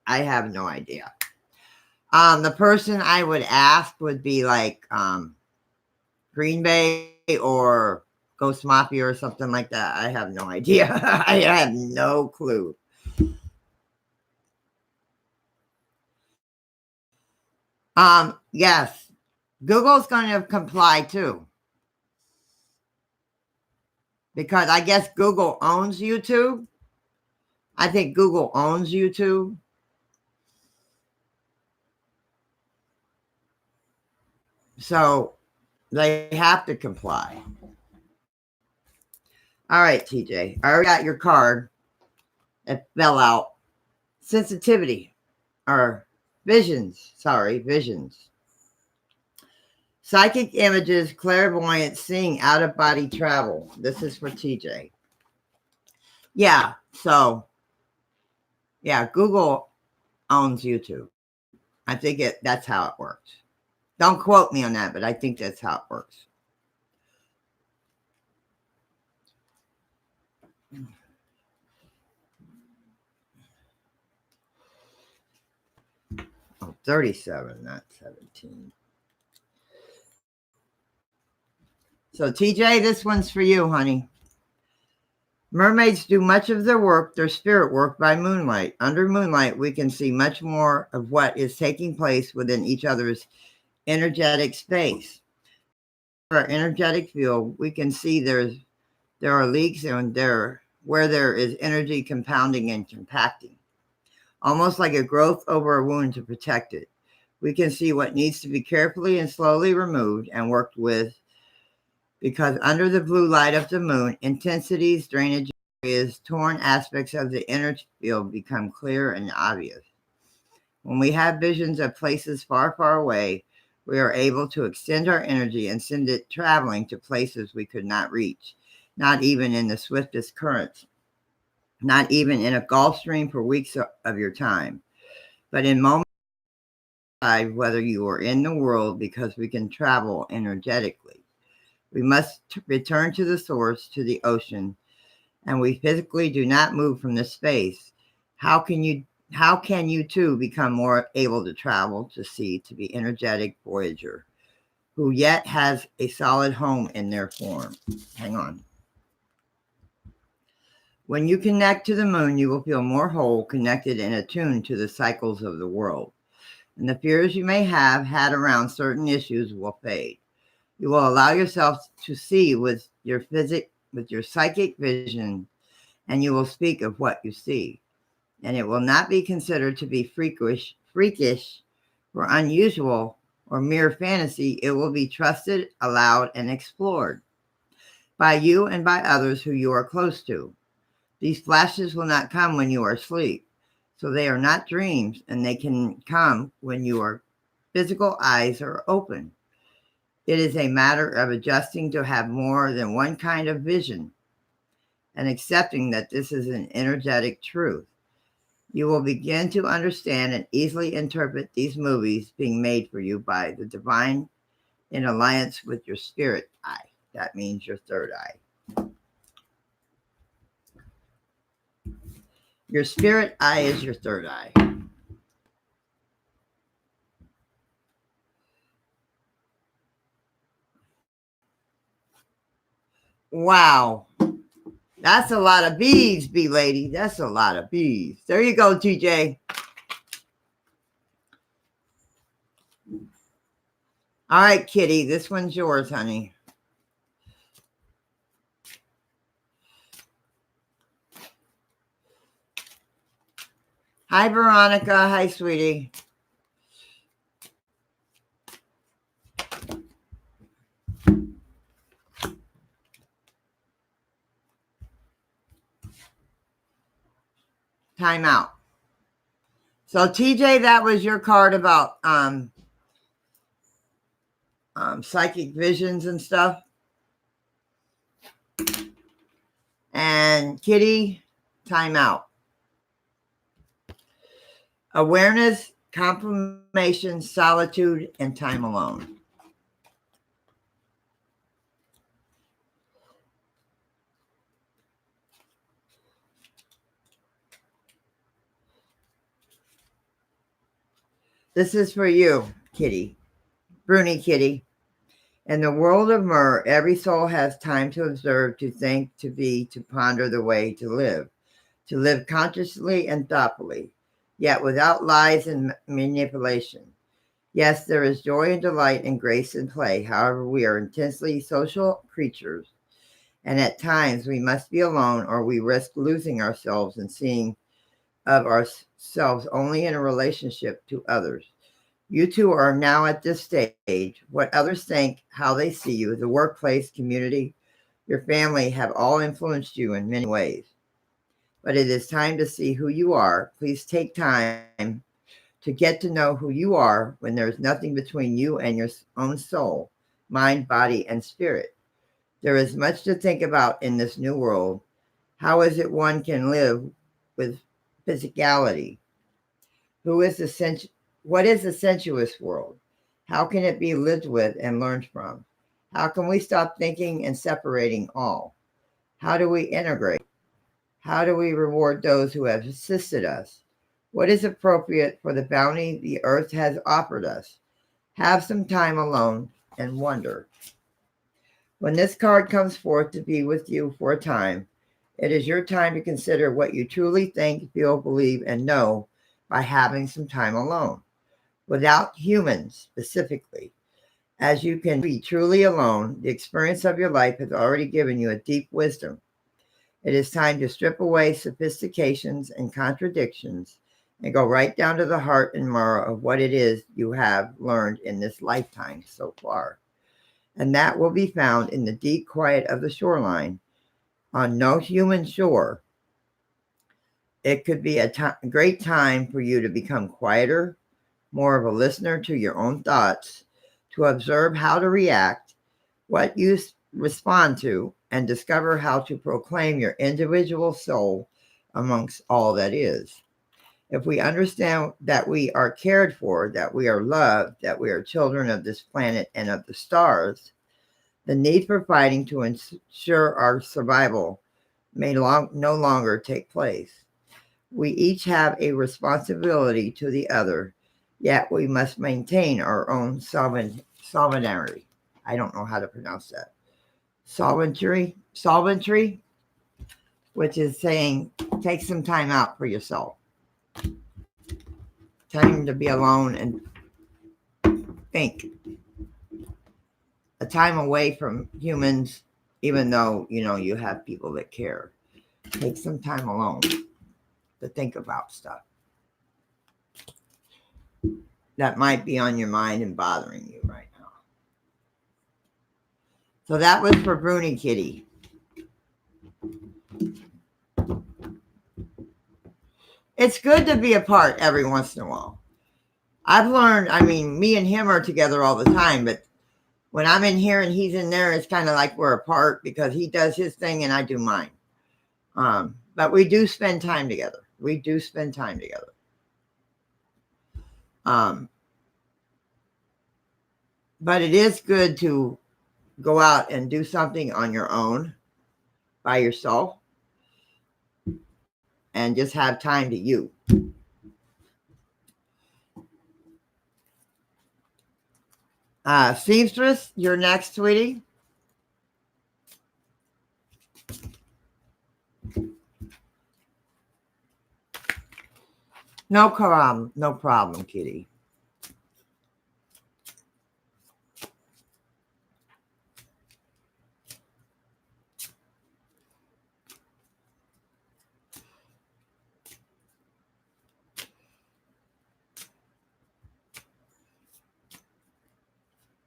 I have no idea. The person I would ask would be like Green Bay or Ghost Mafia or something like that. I have no idea. I have no clue. Yes, Google's going to comply too. Because I guess Google owns YouTube. I think Google owns YouTube. So they have to comply. All right, TJ. I already got your card. It fell out. Sensitivity or visions. Sorry, visions. Psychic images, clairvoyance, seeing out of body travel. This is for TJ. Yeah. So, yeah, Google owns YouTube. I think that's how it works. Don't quote me on that, but I think that's how it works. Oh, 37, not 17. So, TJ, this one's for you, honey. Mermaids do much of their spirit work, by moonlight. Under moonlight, we can see much more of what is taking place within each other's energetic space. Our energetic field, we can see there are leaks and where there is energy compounding and compacting, almost like a growth over a wound to protect it. We can see what needs to be carefully and slowly removed and worked with, because under the blue light of the moon, intensities, drainage areas, torn aspects of the energy field become clear and obvious. When we have visions of places far, far away, we are able to extend our energy and send it traveling to places we could not reach, not even in the swiftest currents, not even in a Gulf Stream for weeks of your time, but in moments, whether you are in the world, because we can travel energetically. We must return to the source, to the ocean, and we physically do not move from this space. How can you too become more able to travel, to see, to be energetic voyager, who yet has a solid home in their form? Hang on. When you connect to the moon, you will feel more whole, connected, and attuned to the cycles of the world. And the fears you may have had around certain issues will fade. You will allow yourself to see with your psychic vision and you will speak of what you see. And it will not be considered to be freakish or unusual or mere fantasy. It will be trusted, allowed, and explored by you and by others who you are close to. These flashes will not come when you are asleep, so they are not dreams, and they can come when your physical eyes are open. It is a matter of adjusting to have more than one kind of vision and accepting that this is an energetic truth. You will begin to understand and easily interpret these movies being made for you by the divine in alliance with your spirit eye. That means your third eye. Your spirit eye is your third eye. Wow. That's a lot of bees, bee lady. That's a lot of bees. There you go, TJ. All right, kitty. This one's yours, honey. Hi, Veronica. Hi, sweetie. Time out. So, TJ, that was your card about psychic visions and stuff. And Kitty, time out. Awareness, confirmation, solitude, and time alone. This is for you, Kitty. Bruni Kitty. In the world of Myrrh, every soul has time to observe, to think, to be, to ponder the way to live consciously and thoughtfully, yet without lies and manipulation. Yes, there is joy and delight and grace in play. However, we are intensely social creatures, and at times we must be alone or we risk losing ourselves and seeing of ourselves only in a relationship to others. You two are now at this stage. What others think, how they see you, the workplace, community, your family have all influenced you in many ways. But it is time to see who you are. Please take time to get to know who you are when there's nothing between you and your own soul, mind, body, and spirit. There is much to think about in this new world. How is it one can live with physicality? What is the sensuous world? How can it be lived with and learned from? How can we stop thinking and separating all? How do we integrate? How do we reward those who have assisted us? What is appropriate for the bounty the earth has offered us? Have some time alone and wonder. When this card comes forth to be with you for a time, it is your time to consider what you truly think, feel, believe, and know by having some time alone, without humans specifically. As you can be truly alone, the experience of your life has already given you a deep wisdom. It is time to strip away sophistications and contradictions and go right down to the heart and marrow of what it is you have learned in this lifetime so far. And that will be found in the deep quiet of the shoreline on no human shore. It could be a great time for you to become quieter, more of a listener to your own thoughts, to observe how to react, what you respond to, and discover how to proclaim your individual soul amongst all that is. If we understand that we are cared for, that we are loved, that we are children of this planet and of the stars, the need for fighting to ensure our survival may no longer take place. We each have a responsibility to the other, yet we must maintain our own sovereignty. I don't know how to pronounce that. Sovereignty, which is saying take some time out for yourself. Time to be alone and think. A time away from humans, even though, you have people that care. Take some time alone to think about stuff that might be on your mind and bothering you right now. So that was for Bruni Kitty. It's good to be apart every once in a while. I've learned, I mean, me and him are together all the time, but when I'm in here and he's in there, it's kind of like we're apart because he does his thing and I do mine. But we do spend time together. We do spend time together. But it is good to go out and do something on your own, by yourself, and just have time to you. Seamstress, you're next, sweetie. No problem, kitty.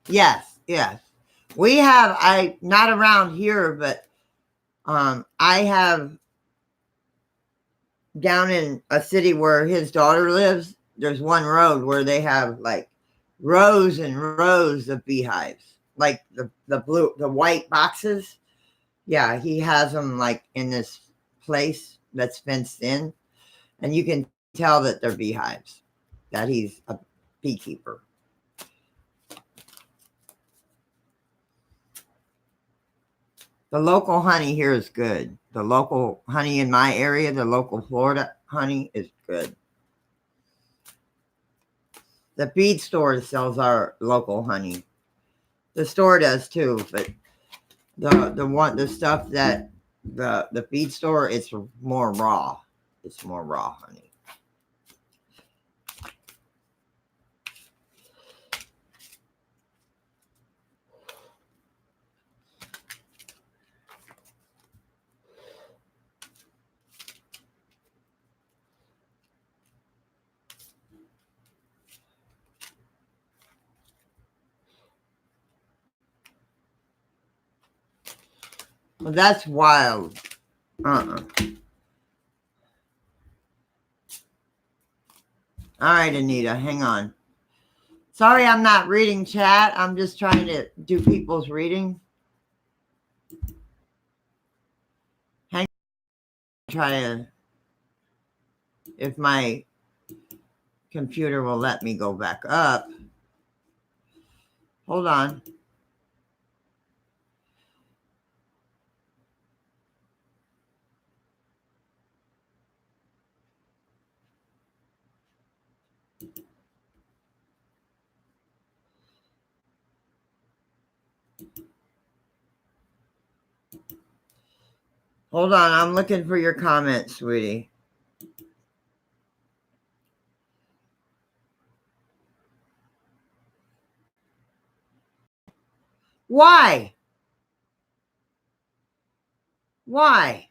Yes. We have, not around here, but I have down in a city where his daughter lives, there's one road where they have like rows and rows of beehives, like the white boxes. Yeah, he has them like in this place that's fenced in, and you can tell that they're beehives, that he's a beekeeper. The local honey here is good. The local honey in my area, the local Florida honey is good. The bead store sells our local honey. The store does too, but the stuff that the bead store, it's more raw. It's more raw honey. Well, that's wild. All right, Anita, hang on. Sorry, I'm not reading chat. I'm just trying to do people's reading. Hang on, try to, if my computer will let me go back up. Hold on. Hold on, I'm looking for your comments, sweetie. Why? Why?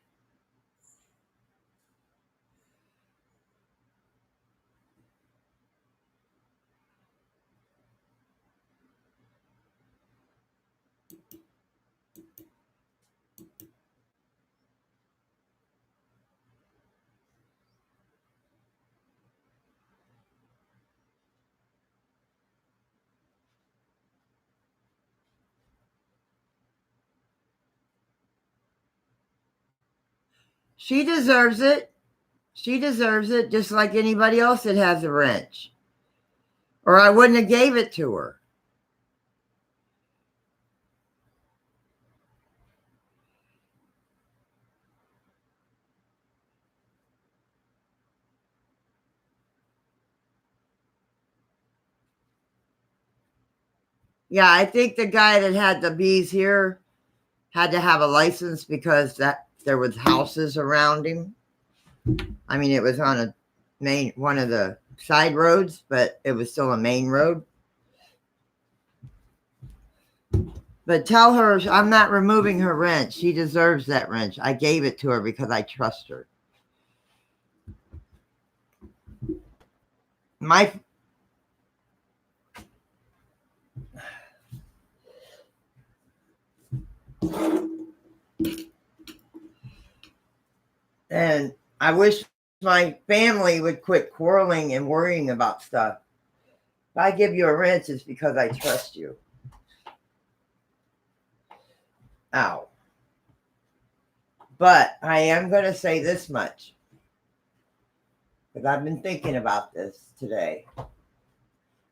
She deserves it. She deserves it just like anybody else that has a wrench. Or I wouldn't have gave it to her. Yeah, I think the guy that had the bees here had to have a license because that there was houses around him. I mean, it was on one of the side roads, but it was still a main road. But tell her I'm not removing her wrench. She deserves that wrench. I gave it to her because I trust her. And I wish my family would quit quarreling and worrying about stuff. If I give you a wrench, it's because I trust you. Ow. But I am going to say this much, because I've been thinking about this today.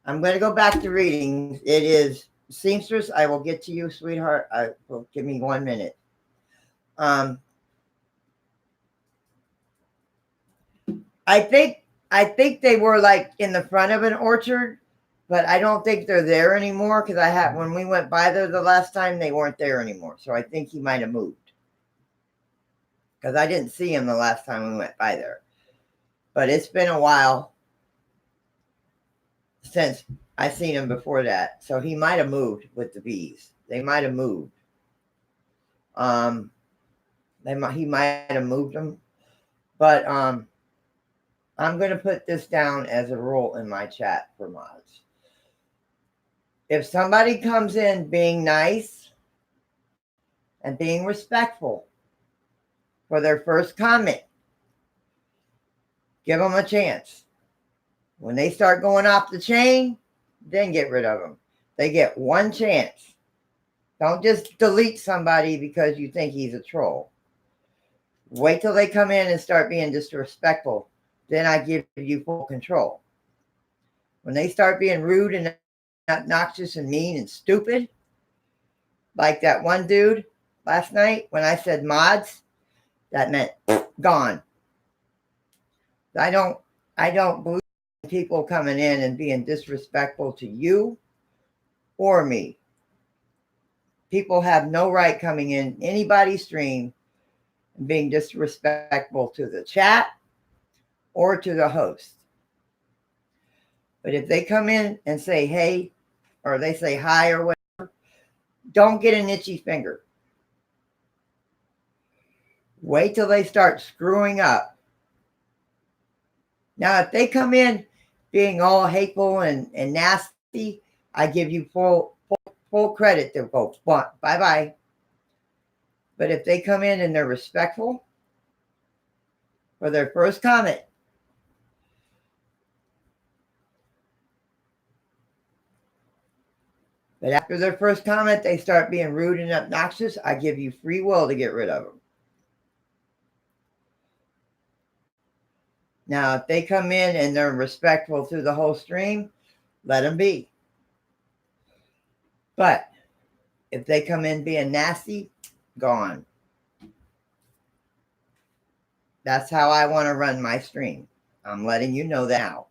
I'm going to go back to reading. It is Seamstress. I will get to you, sweetheart. Give me 1 minute. I think they were like in the front of an orchard, but I don't think they're there anymore because when we went by there the last time, they weren't there anymore. So I think he might have moved because I didn't see him the last time we went by there. But it's been a while since I seen him before that. So he might have moved with the bees. They might have moved. He might have moved them. But I'm going to put this down as a rule in my chat for mods. If somebody comes in being nice and being respectful for their first comment, give them a chance. When they start going off the chain, then get rid of them. They get one chance. Don't just delete somebody because you think he's a troll. Wait till they come in and start being disrespectful. Then I give you full control. When they start being rude and obnoxious and mean and stupid, like that one dude last night when I said mods, that meant gone. I don't believe in people coming in and being disrespectful to you or me. People have no right coming in anybody's stream and being disrespectful to the chat or to the host. But if they come in and say, hey, or they say hi or whatever, don't get an itchy finger. Wait till they start screwing up. Now, if they come in being all hateful and nasty, I give you full credit to go bye-bye. But if they come in and they're respectful for their first comment, but after their first comment, they start being rude and obnoxious, I give you free will to get rid of them. Now, if they come in and they're respectful through the whole stream, let them be. But if they come in being nasty, gone. That's how I want to run my stream. I'm letting you know that now.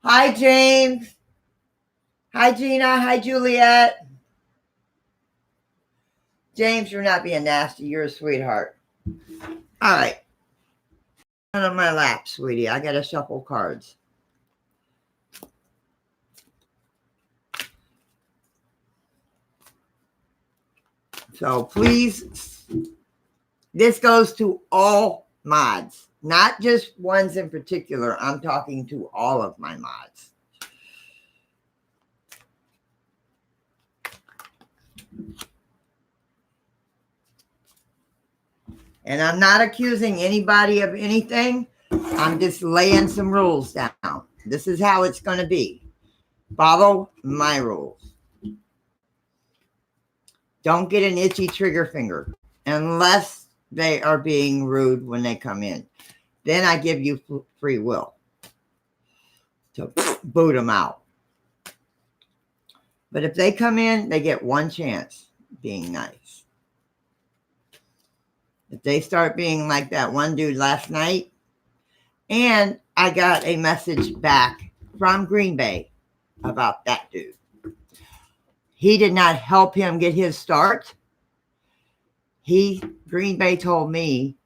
Hi, James. Hi, Gina. Hi, Juliet. James, you're not being nasty. You're a sweetheart. All right. On my lap, sweetie. I got to shuffle cards. So please, this goes to all mods, not just ones in particular. I'm talking to all of my mods. And I'm not accusing anybody of anything. I'm just laying some rules down. This is how it's going to be. Follow my rules. Don't get an itchy trigger finger unless they are being rude when they come in. Then I give you free will to boot them out. But if they come in, they get one chance being nice. If they start being like that one dude last night, and I got a message back from Green Bay about that dude. He did not help him get his start. Green Bay told me,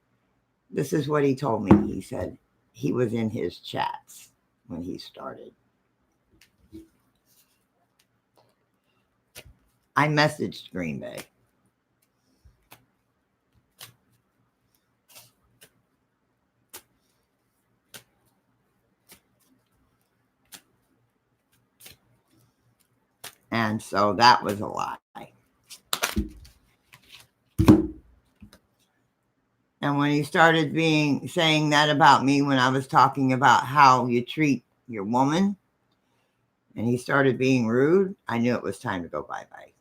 this is what he told me. He said he was in his chats when he started. I messaged Green Bay. And so that was a lie. And when he started saying that about me when I was talking about how you treat your woman, and he started being rude, I knew it was time to go bye-bye.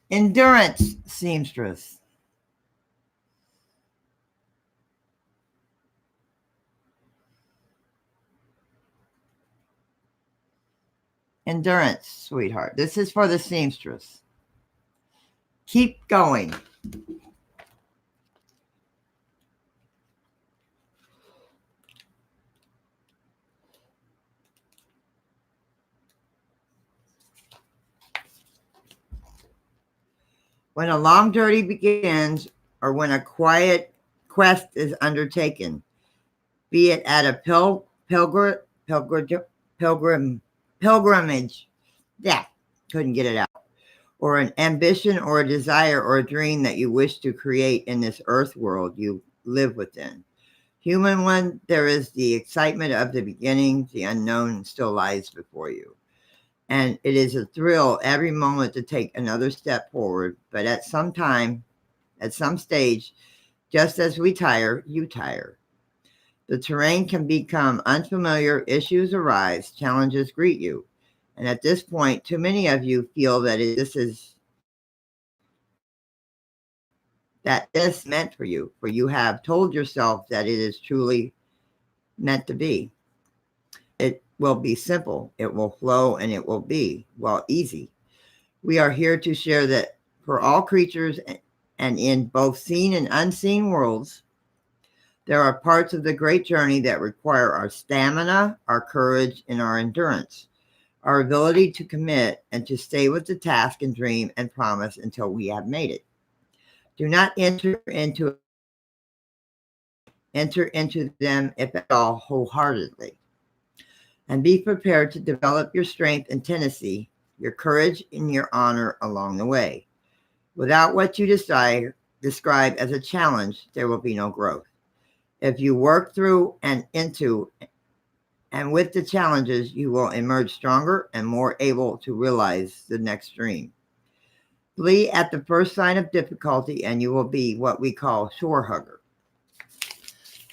Endurance seamstress. Endurance, sweetheart. This is for the seamstress. Keep going. When a long journey begins, or when a quiet quest is undertaken, be it at a pilgrimage, yeah, couldn't get it out, or an ambition or a desire or a dream that you wish to create in this earth world you live within. Human one, there is the excitement of the beginning, the unknown still lies before you. And it is a thrill every moment to take another step forward. But at some time, at some stage, just as we tire, you tire. The terrain can become unfamiliar, issues arise, challenges greet you. And at this point, too many of you feel that this meant for you have told yourself that it is truly meant to be. It will be simple, it will flow, and it will be, well, easy. We are here to share that for all creatures and in both seen and unseen worlds, there are parts of the great journey that require our stamina, our courage, and our endurance, our ability to commit and to stay with the task and dream and promise until we have made it. Do not enter into them, if at all, wholeheartedly. And be prepared to develop your strength and tenacity, your courage and your honor along the way. Without what you describe as a challenge, there will be no growth. If you work through and with the challenges, you will emerge stronger and more able to realize the next dream. Flee at the first sign of difficulty, and you will be what we call shore hugger.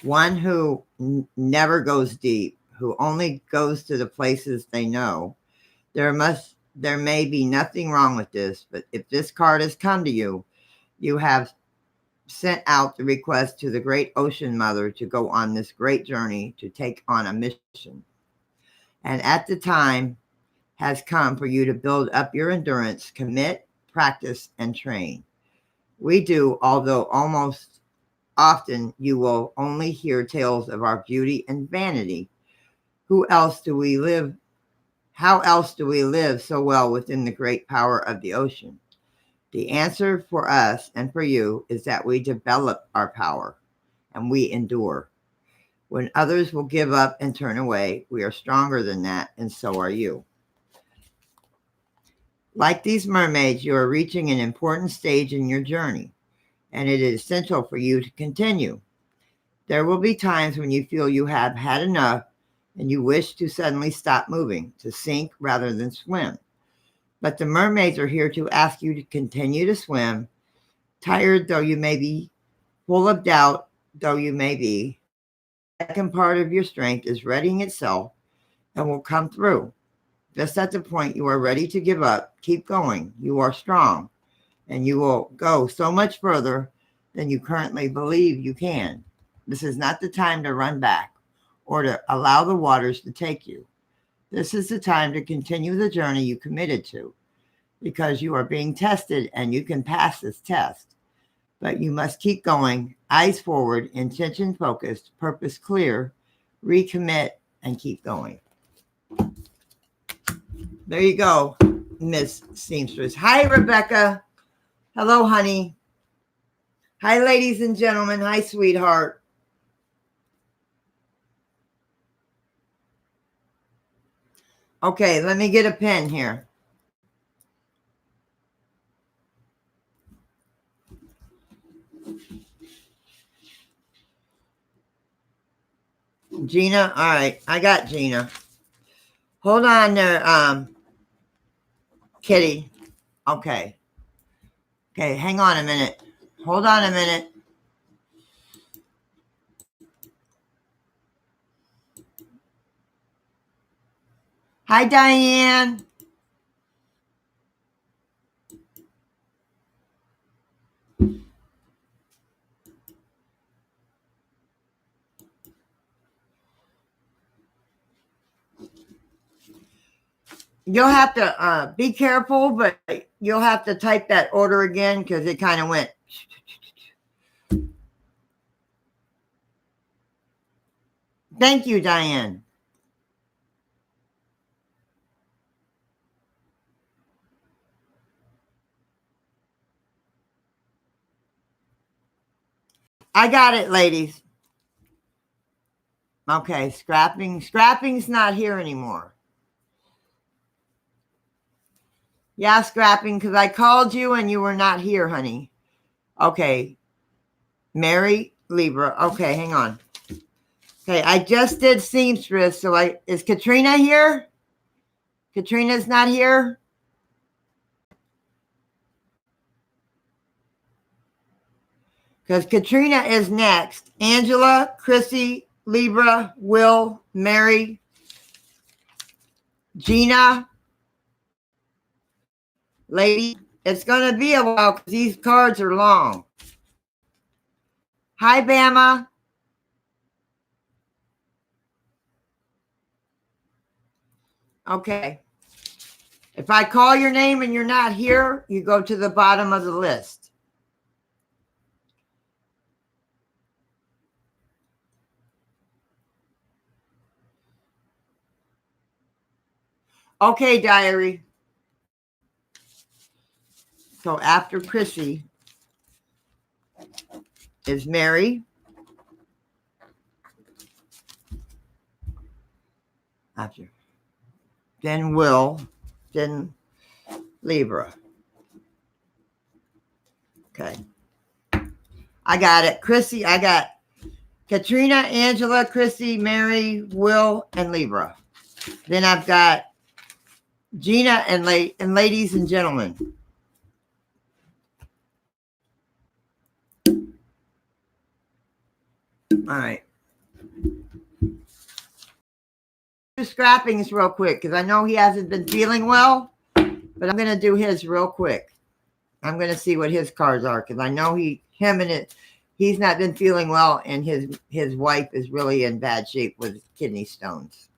One who never goes deep, who only goes to the places they know. There may be nothing wrong with this, but if this card has come to you, you have sent out the request to the great ocean mother to go on this great journey, to take on a mission. And at the time has come for you to build up your endurance, commit, practice, and train. We do, although almost often you will only hear tales of our beauty and vanity. How else do we live so well within the great power of the ocean? The answer for us and for you is that we develop our power and we endure. When others will give up and turn away, we are stronger than that, and so are you. Like these mermaids, you are reaching an important stage in your journey, and it is essential for you to continue. There will be times when you feel you have had enough and you wish to suddenly stop moving, to sink rather than swim. But the mermaids are here to ask you to continue to swim, tired though you may be, full of doubt though you may be. The second part of your strength is readying itself and will come through. Just at the point you are ready to give up, keep going. You are strong, and you will go so much further than you currently believe you can. This is not the time to run back or to allow the waters to take you. This is the time to continue the journey you committed to, because you are being tested and you can pass this test. But you must keep going, eyes forward, intention focused, purpose clear, recommit, and keep going. There you go, Miss Seamstress. Hi, Rebecca. Hello, honey. Hi, ladies and gentlemen. Hi, sweetheart. Okay, let me get a pen here. Gina, all right, I got Gina. Hold on there, Kitty. Okay. Okay, hang on a minute. Hold on a minute. Hi, Diane. You'll have to be careful, but you'll have to type that order again because it kind of went. Thank you, Diane. I got it, ladies. Okay, scrapping. Scrapping's not here anymore. Yeah, scrapping, because I called you and you were not here, honey. Okay. Mary, Libra. Okay, hang on. Okay, I just did seamstress, so is Katrina here? Katrina's not here? Because Katrina is next. Angela, Chrissy, Libra, Will, Mary, Gina, lady. It's going to be a while because these cards are long. Hi, Bama. Okay. If I call your name and you're not here, you go to the bottom of the list. Okay, diary. So after Chrissy is Mary. After. Then Will. Then Libra. Okay. I got it. Chrissy, I got Katrina, Angela, Chrissy, Mary, Will, and Libra. Then I've got Gina and ladies and gentlemen. All right. Do scrappings real quick because I know he hasn't been feeling well, but I'm going to do his real quick. I'm going to see what his cards are because I know he's not been feeling well, and his wife is really in bad shape with kidney stones.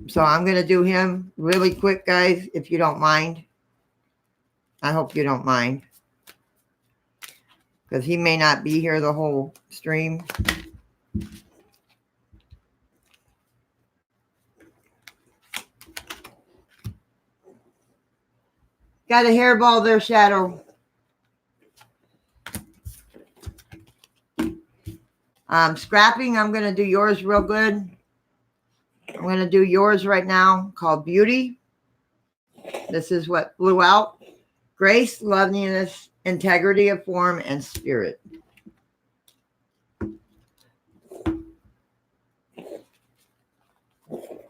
So I'm going to do him really quick, guys, if you don't mind. I hope you don't mind because he may not be here the whole stream. Got a hairball there, Shadow. Scrapping, I'm going to do yours real good. I'm going to do yours right now, called Beauty. This is what blew out. Grace, loveliness, integrity of form, and spirit.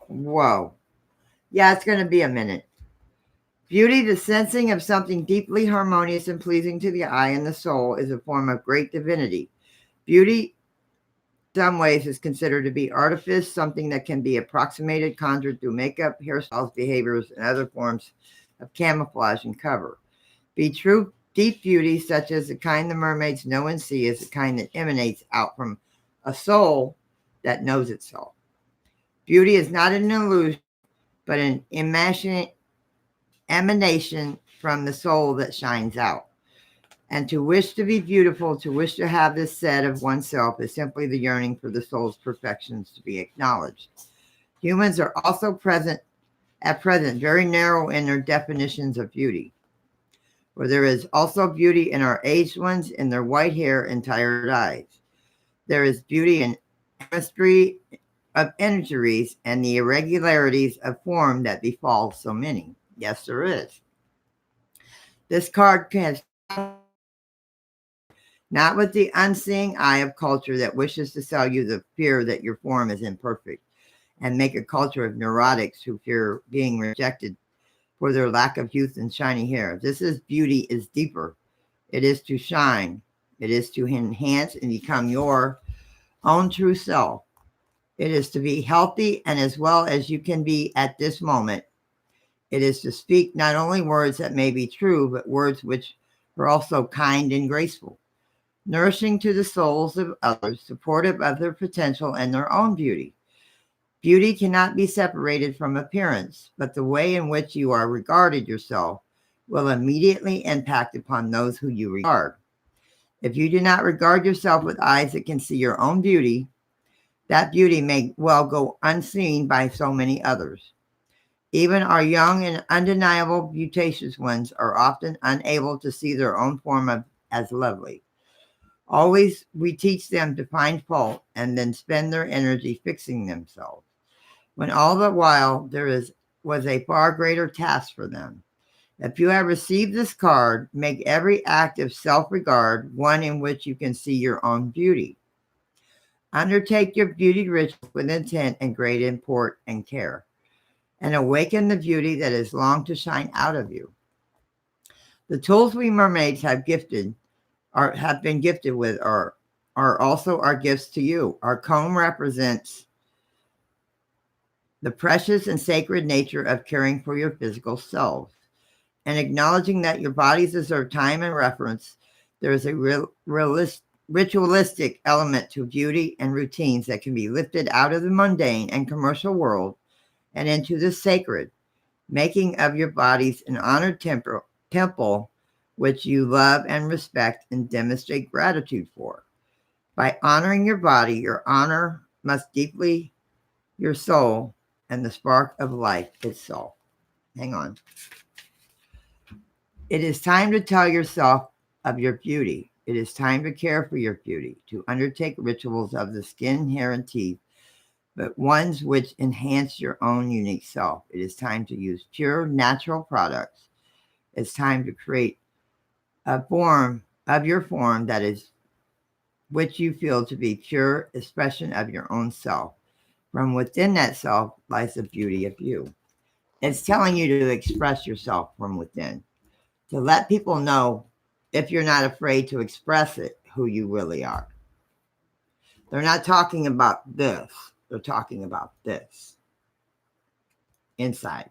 Whoa. Yeah, it's going to be a minute. Beauty, the sensing of something deeply harmonious and pleasing to the eye and the soul, is a form of great divinity. Beauty, in some ways, is considered to be artifice, something that can be approximated, conjured through makeup, hairstyles, behaviors, and other forms of camouflage and cover. Be true, deep beauty, such as the kind the mermaids know and see, is the kind that emanates out from a soul that knows itself. Beauty is not an illusion, but an emanation from the soul that shines out. And to wish to be beautiful, to wish to have this said of oneself, is simply the yearning for the soul's perfections to be acknowledged. Humans are also at present very narrow in their definitions of beauty. For there is also beauty in our aged ones, in their white hair and tired eyes. There is beauty in chemistry of injuries and the irregularities of form that befall so many. Yes, there is. This card has not with the unseeing eye of culture that wishes to sell you the fear that your form is imperfect and make a culture of neurotics who fear being rejected for their lack of youth and shiny hair. This is beauty is deeper. It is to shine. It is to enhance and become your own true self. It is to be healthy and as well as you can be at this moment. It is to speak not only words that may be true, but words which are also kind and graceful, nourishing to the souls of others, supportive of their potential and their own beauty. Beauty cannot be separated from appearance, but the way in which you are regarded yourself will immediately impact upon those who you regard. If you do not regard yourself with eyes that can see your own beauty, that beauty may well go unseen by so many others. Even our young and undeniable beauteous ones are often unable to see their own form as lovely. Always we teach them to find fault and then spend their energy fixing themselves, when all the while was a far greater task for them. If you have received this card, make every act of self-regard one in which you can see your own beauty. Undertake your beauty ritual with intent and great import and care, and awaken the beauty that is longed to shine out of you. The tools we mermaids have been gifted with are also our gifts to you. Our comb represents the precious and sacred nature of caring for your physical selves. And acknowledging that your bodies deserve time and reference, there is a ritualistic element to beauty and routines that can be lifted out of the mundane and commercial world and into the sacred, making of your bodies an honored temple which you love and respect and demonstrate gratitude for. By honoring your body, your honor must deeply your soul and the spark of life itself. Hang on. It is time to tell yourself of your beauty. It is time to care for your beauty, to undertake rituals of the skin, hair, and teeth, but ones which enhance your own unique self. It is time to use pure, natural products. It's time to create a form of your form that is which you feel to be pure expression of your own self. From within that self lies the beauty of you. It's telling you to express yourself from within, to let people know, if you're not afraid to express it, who you really are. They're not talking about this. They're talking about this inside.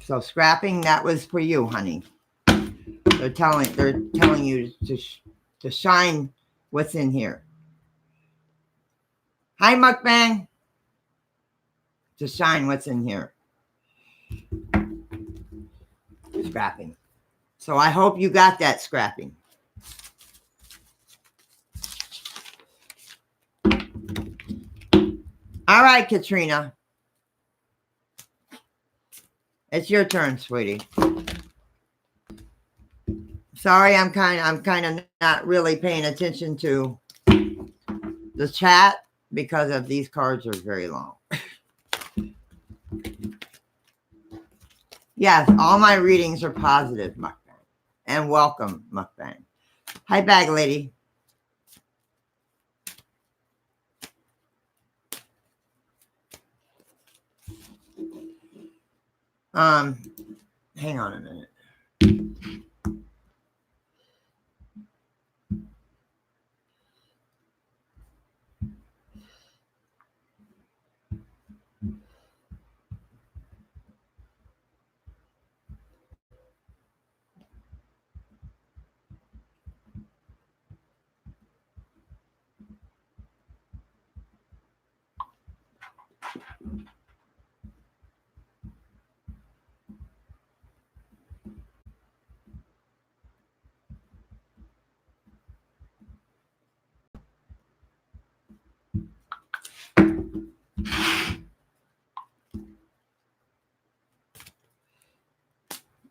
So scrapping, that was for you, honey. They're telling you to shine what's in here. Hi, mukbang. To shine what's in here. Scrapping. So I hope you got that scrapping. All right, Katrina. It's your turn, sweetie. Sorry, I'm kind of not really paying attention to the chat because of these cards are very long. Yes, all my readings are positive, mukbang. And welcome, mukbang. Hi, bag lady. Hang on a minute.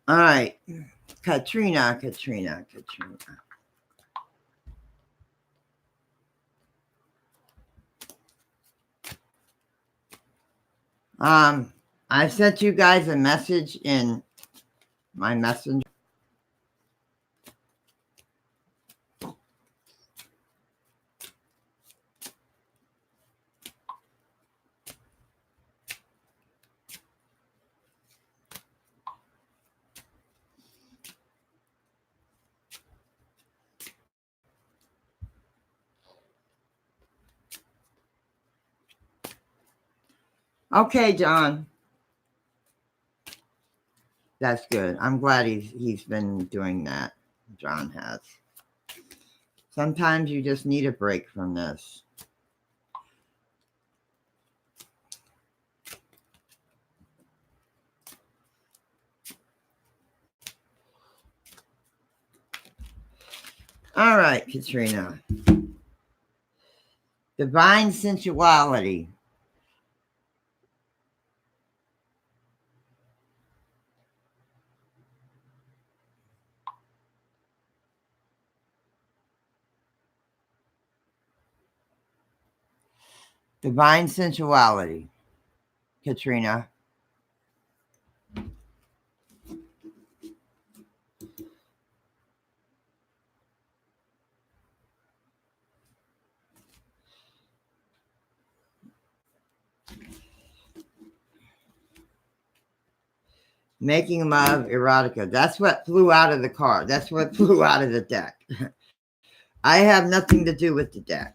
All right. Katrina. I sent you guys a message in my messenger. Okay, John. That's good. I'm glad he's been doing that. John has. Sometimes you just need a break from this. All right, Katrina. Divine sensuality. Divine sensuality, Katrina. Making love erotica. That's what flew out of the card. That's what flew out of the deck. I have nothing to do with the deck.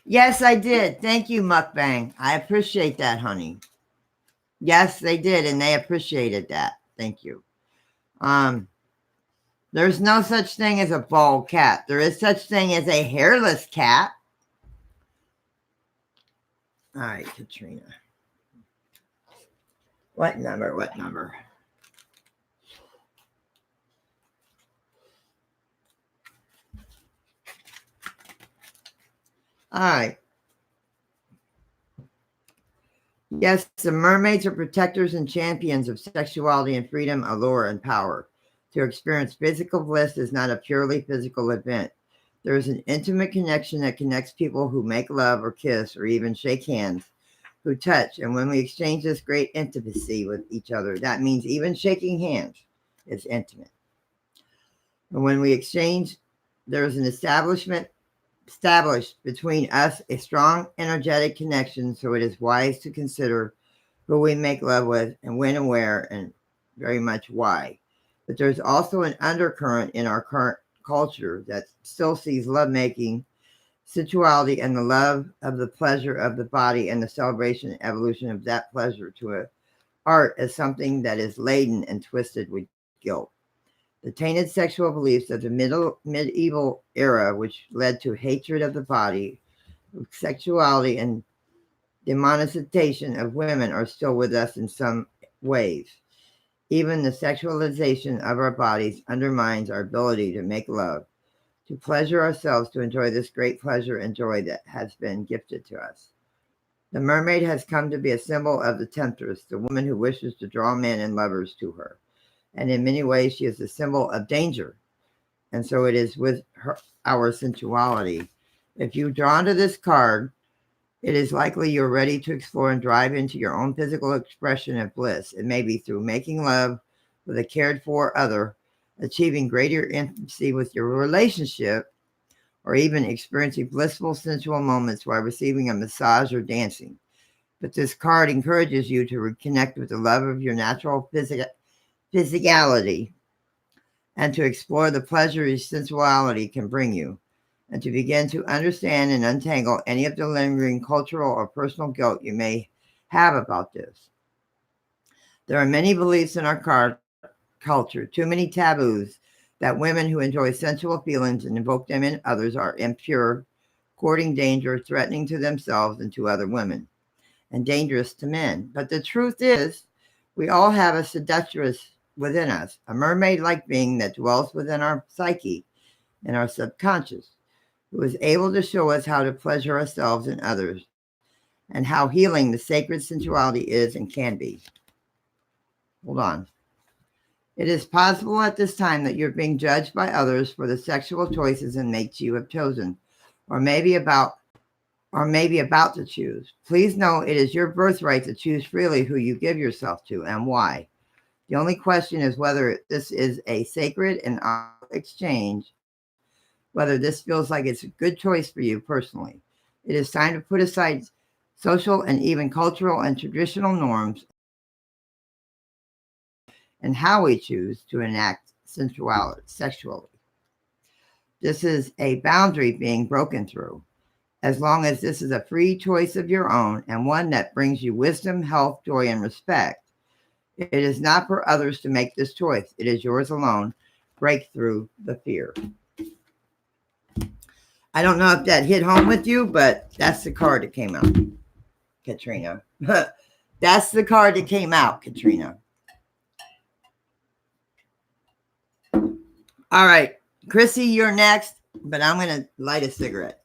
Yes, I did. Thank you, Mukbang. I appreciate that, honey. Yes, they did, and they appreciated that. Thank you. There's no such thing as a bald cat. There is such thing as a hairless cat. All right, Katrina. What number? All right. Yes, the mermaids are protectors and champions of sexuality and freedom, allure, and power. To experience physical bliss is not a purely physical event. There is an intimate connection that connects people who make love or kiss or even shake hands, who touch. And when we exchange this great intimacy with each other, that means even shaking hands is intimate. And when we exchange, there is an established between us a strong energetic connection, so it is wise to consider who we make love with and when and where and very much why. But there's also an undercurrent in our current culture that still sees lovemaking, sensuality, and the love of the pleasure of the body and the celebration and evolution of that pleasure to an art as something that is laden and twisted with guilt. The tainted sexual beliefs of the medieval era, which led to hatred of the body, sexuality, and demonization of women, are still with us in some ways. Even the sexualization of our bodies undermines our ability to make love, to pleasure ourselves, to enjoy this great pleasure and joy that has been gifted to us. The mermaid has come to be a symbol of the temptress, the woman who wishes to draw men and lovers to her. And in many ways, she is a symbol of danger. And so it is with our sensuality. If you're drawn to this card, it is likely you're ready to explore and drive into your own physical expression of bliss. It may be through making love with a cared for other, achieving greater intimacy with your relationship, or even experiencing blissful sensual moments while receiving a massage or dancing. But this card encourages you to reconnect with the love of your natural physicality and to explore the pleasure your sensuality can bring you, and to begin to understand and untangle any of the lingering cultural or personal guilt you may have about this. There are many beliefs in our culture, too many taboos, that women who enjoy sensual feelings and invoke them in others are impure, courting danger, threatening to themselves and to other women, and dangerous to men. But the truth is, we all have a seductress within us, a mermaid-like being that dwells within our psyche and our subconscious. who is able to show us how to pleasure ourselves and others, and how healing the sacred sensuality is and can be. Hold on. It is possible at this time that you're being judged by others for the sexual choices and mates you have chosen, or maybe about to choose. Please know it is your birthright to choose freely who you give yourself to and why. The only question is whether this is a sacred and exchange, whether this feels like it's a good choice for you personally. It is time to put aside social and even cultural and traditional norms and how we choose to enact sensuality sexually. This is a boundary being broken through. As long as this is a free choice of your own and one that brings you wisdom, health, joy, and respect, it is not for others to make this choice. It is yours alone. Break through the fear. I don't know if that hit home with you, but that's the card that came out, Katrina. That's the card that came out, Katrina. All right, Chrissy, you're next, but I'm going to light a cigarette.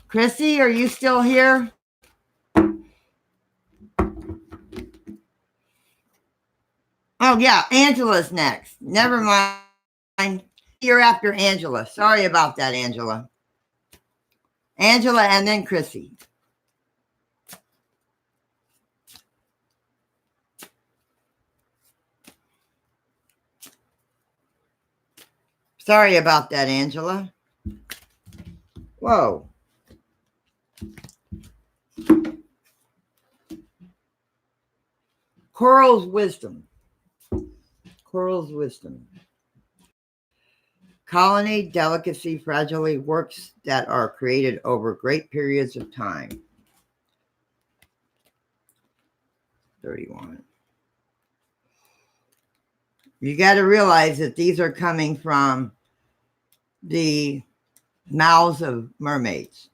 Chrissy, are you still here? Oh, yeah, Angela's next. Never mind. You're after Angela. Sorry about that, Angela. Angela and then Chrissy. Sorry about that, Angela. Whoa. Coral's wisdom. Coral's wisdom. Colony, delicacy, fragility, works that are created over great periods of time. 31. You got to realize that these are coming from the mouths of mermaids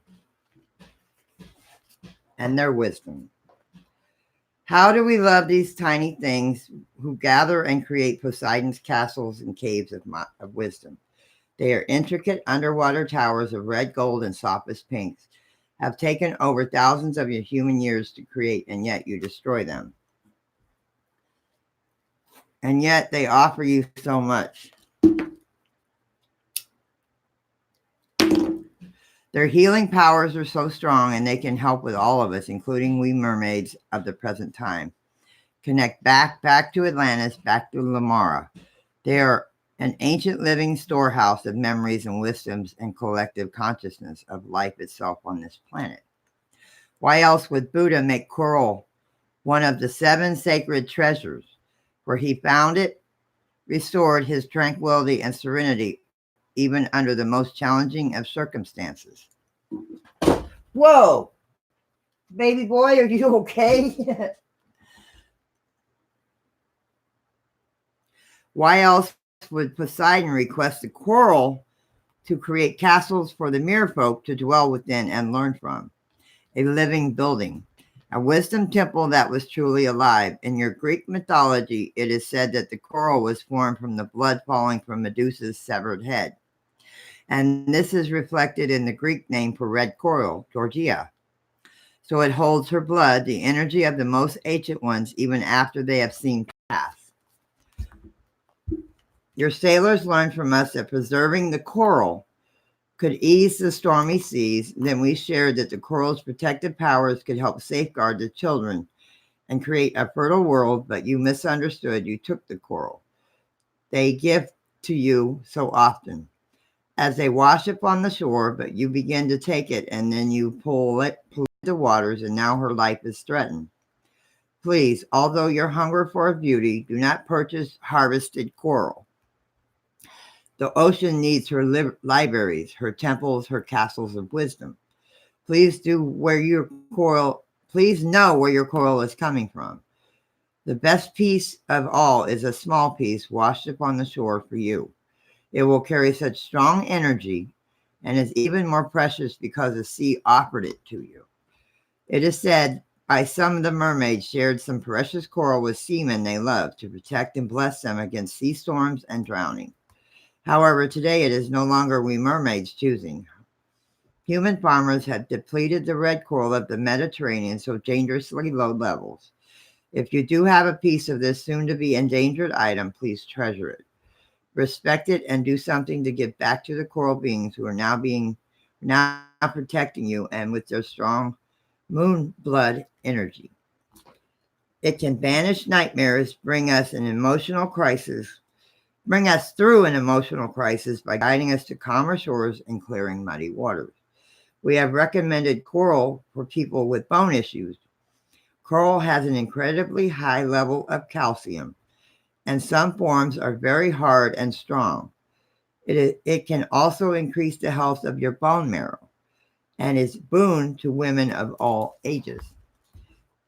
and their wisdom. How do we love these tiny things who gather and create Poseidon's castles and caves of wisdom? They are intricate underwater towers of red gold and softest pinks, have taken over thousands of your human years to create, and yet you destroy them. And yet they offer you so much. Their healing powers are so strong, and they can help with all of us, including we mermaids of the present time. Connect back to Atlantis, back to Lemura. They are an ancient living storehouse of memories and wisdoms and collective consciousness of life itself on this planet. Why else would Buddha make coral one of the 7 sacred treasures, where he found it, restored his tranquility and serenity, even under the most challenging of circumstances? Whoa! Baby boy, are you okay? Why else would Poseidon request a coral to create castles for the merfolk to dwell within and learn from? A living building, a wisdom temple that was truly alive. In your Greek mythology, it is said that the coral was formed from the blood falling from Medusa's severed head. And this is reflected in the Greek name for red coral, Georgia. So it holds her blood, the energy of the most ancient ones, even after they have seen pass. Your sailors learned from us that preserving the coral could ease the stormy seas. Then we shared that the coral's protective powers could help safeguard the children and create a fertile world, but you misunderstood. You took the coral. They give to you so often as they wash upon the shore, but you begin to take it, and then you pollute the waters, and now her life is threatened. Please, although your hunger for beauty, do not purchase harvested coral. The ocean needs her libraries, her temples, her castles of wisdom. Please know where your coral is coming from. The best piece of all is a small piece washed upon the shore for you. It will carry such strong energy and is even more precious because the sea offered it to you. It is said by some of the mermaids shared some precious coral with seamen they loved to protect and bless them against sea storms and drowning. However, today it is no longer we mermaids choosing. Human farmers have depleted the red coral of the Mediterranean so dangerously low levels. If you do have a piece of this soon-to-be endangered item, please treasure it. Respect it and do something to give back to the coral beings who are now protecting you and with their strong moon blood energy. It can banish nightmares, bring us through an emotional crisis by guiding us to calmer shores and clearing muddy waters. We have recommended coral for people with bone issues. Coral has an incredibly high level of calcium, and some forms are very hard and strong. It can also increase the health of your bone marrow and is boon to women of all ages.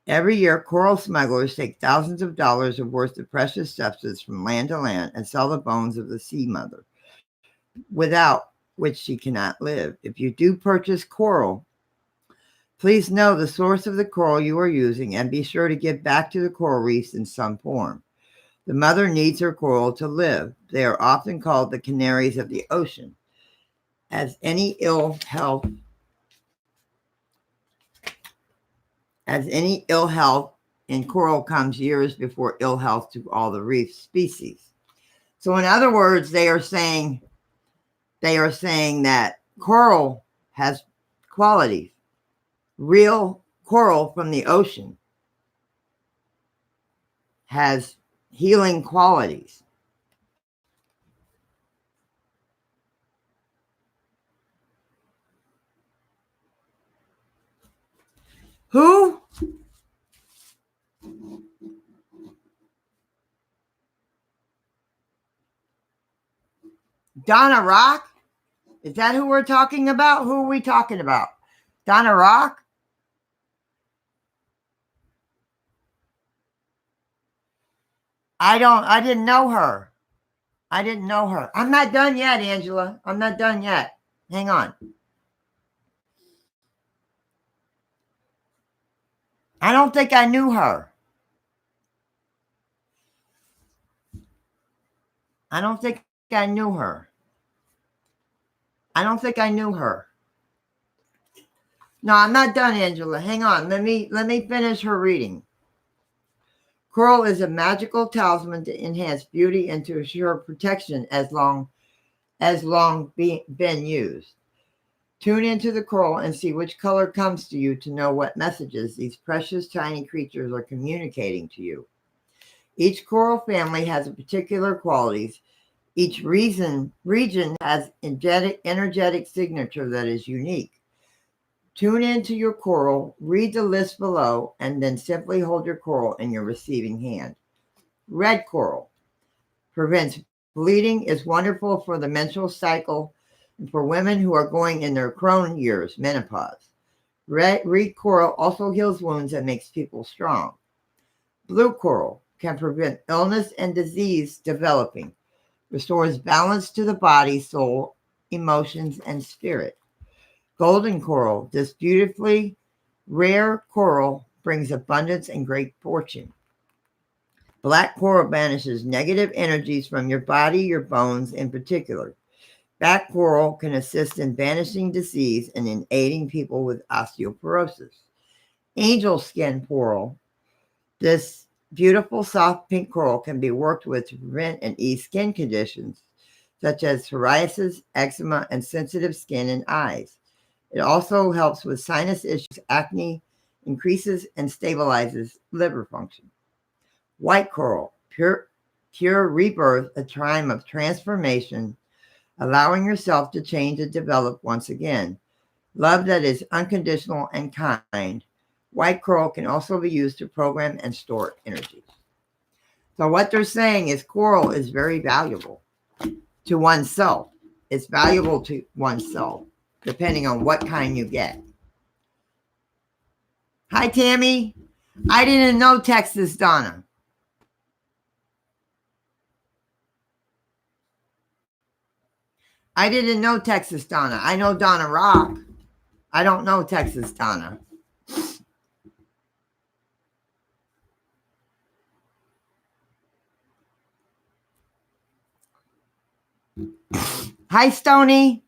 Every year, coral smugglers take thousands of dollars worth of precious substance from land to land and sell the bones of the sea mother, without which she cannot live. If you do purchase coral, please know the source of the coral you are using and be sure to give back to the coral reefs in some form. The mother needs her coral to live. They are often called the canaries of the ocean. As any ill health in coral comes years before ill health to all the reef species. So in other words, they are saying that coral has qualities. Real coral from the ocean has healing qualities. Who? Donna Rock? Is that who we're talking about? Who are we talking about? Donna Rock? I didn't know her. I'm not done yet, Angela. I'm not done yet. Hang on. I don't think I knew her. I don't think I knew her. No, I'm not done, Angela. Hang on. Let me finish her reading. Coral is a magical talisman to enhance beauty and to assure protection as long been used. Tune into the coral and see which color comes to you to know what messages these precious tiny creatures are communicating to you. Each coral family has particular qualities. Each region has energetic signature that is unique. Tune into your coral, read the list below, and then simply hold your coral in your receiving hand. Red coral prevents bleeding, is wonderful for the menstrual cycle, and for women who are going in their crone years, menopause. Red coral also heals wounds and makes people strong. Blue coral can prevent illness and disease developing, restores balance to the body, soul, emotions, and spirit. Golden coral, this beautifully rare coral, brings abundance and great fortune. Black coral banishes negative energies from your body, your bones in particular. Black coral can assist in banishing disease and in aiding people with osteoporosis. Angel skin coral, this beautiful soft pink coral can be worked with to prevent and ease skin conditions such as psoriasis, eczema, and sensitive skin and eyes. It also helps with sinus issues, acne, increases and stabilizes liver function. White coral, pure rebirth, a time of transformation, allowing yourself to change and develop once again. Love that is unconditional and kind. White coral can also be used to program and store energy. So what they're saying is coral is very valuable to oneself. It's valuable to oneself, depending on what kind you get. Hi, Tammy. I didn't know Texas, Donna. I didn't know Texas Donna. I know Donna Rock. I don't know Texas Donna. Hi, Stony.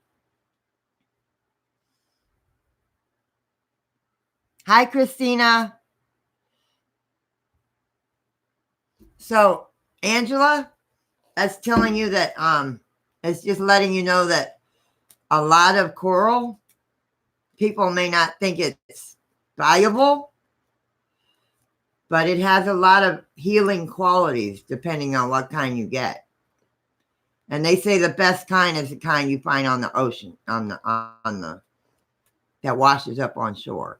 Hi, Christina. So, Angela, that's telling you that it's just letting you know that a lot of coral, people may not think it's valuable, but it has a lot of healing qualities depending on what kind you get. And they say the best kind is the kind you find on the ocean, on the that washes up on shore.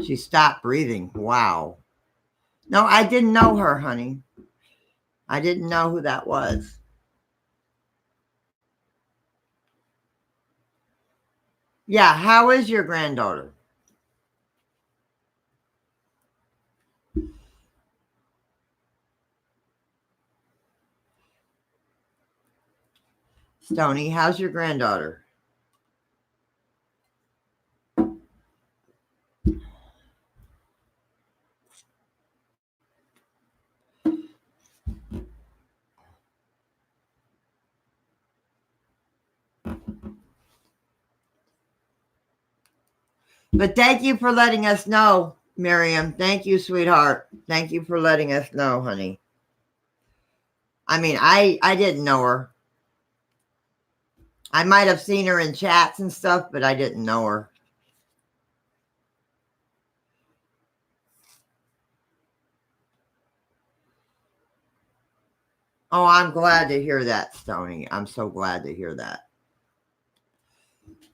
She stopped breathing. Wow. No, I didn't know her, honey. I didn't know who that was. Yeah, how is your granddaughter? Stony, how's your granddaughter? But thank you for letting us know, Miriam. Thank you, sweetheart. Thank you for letting us know, honey. I mean, I didn't know her. I might have seen her in chats and stuff, but I didn't know her. Oh, I'm glad to hear that, Stony. I'm so glad to hear that.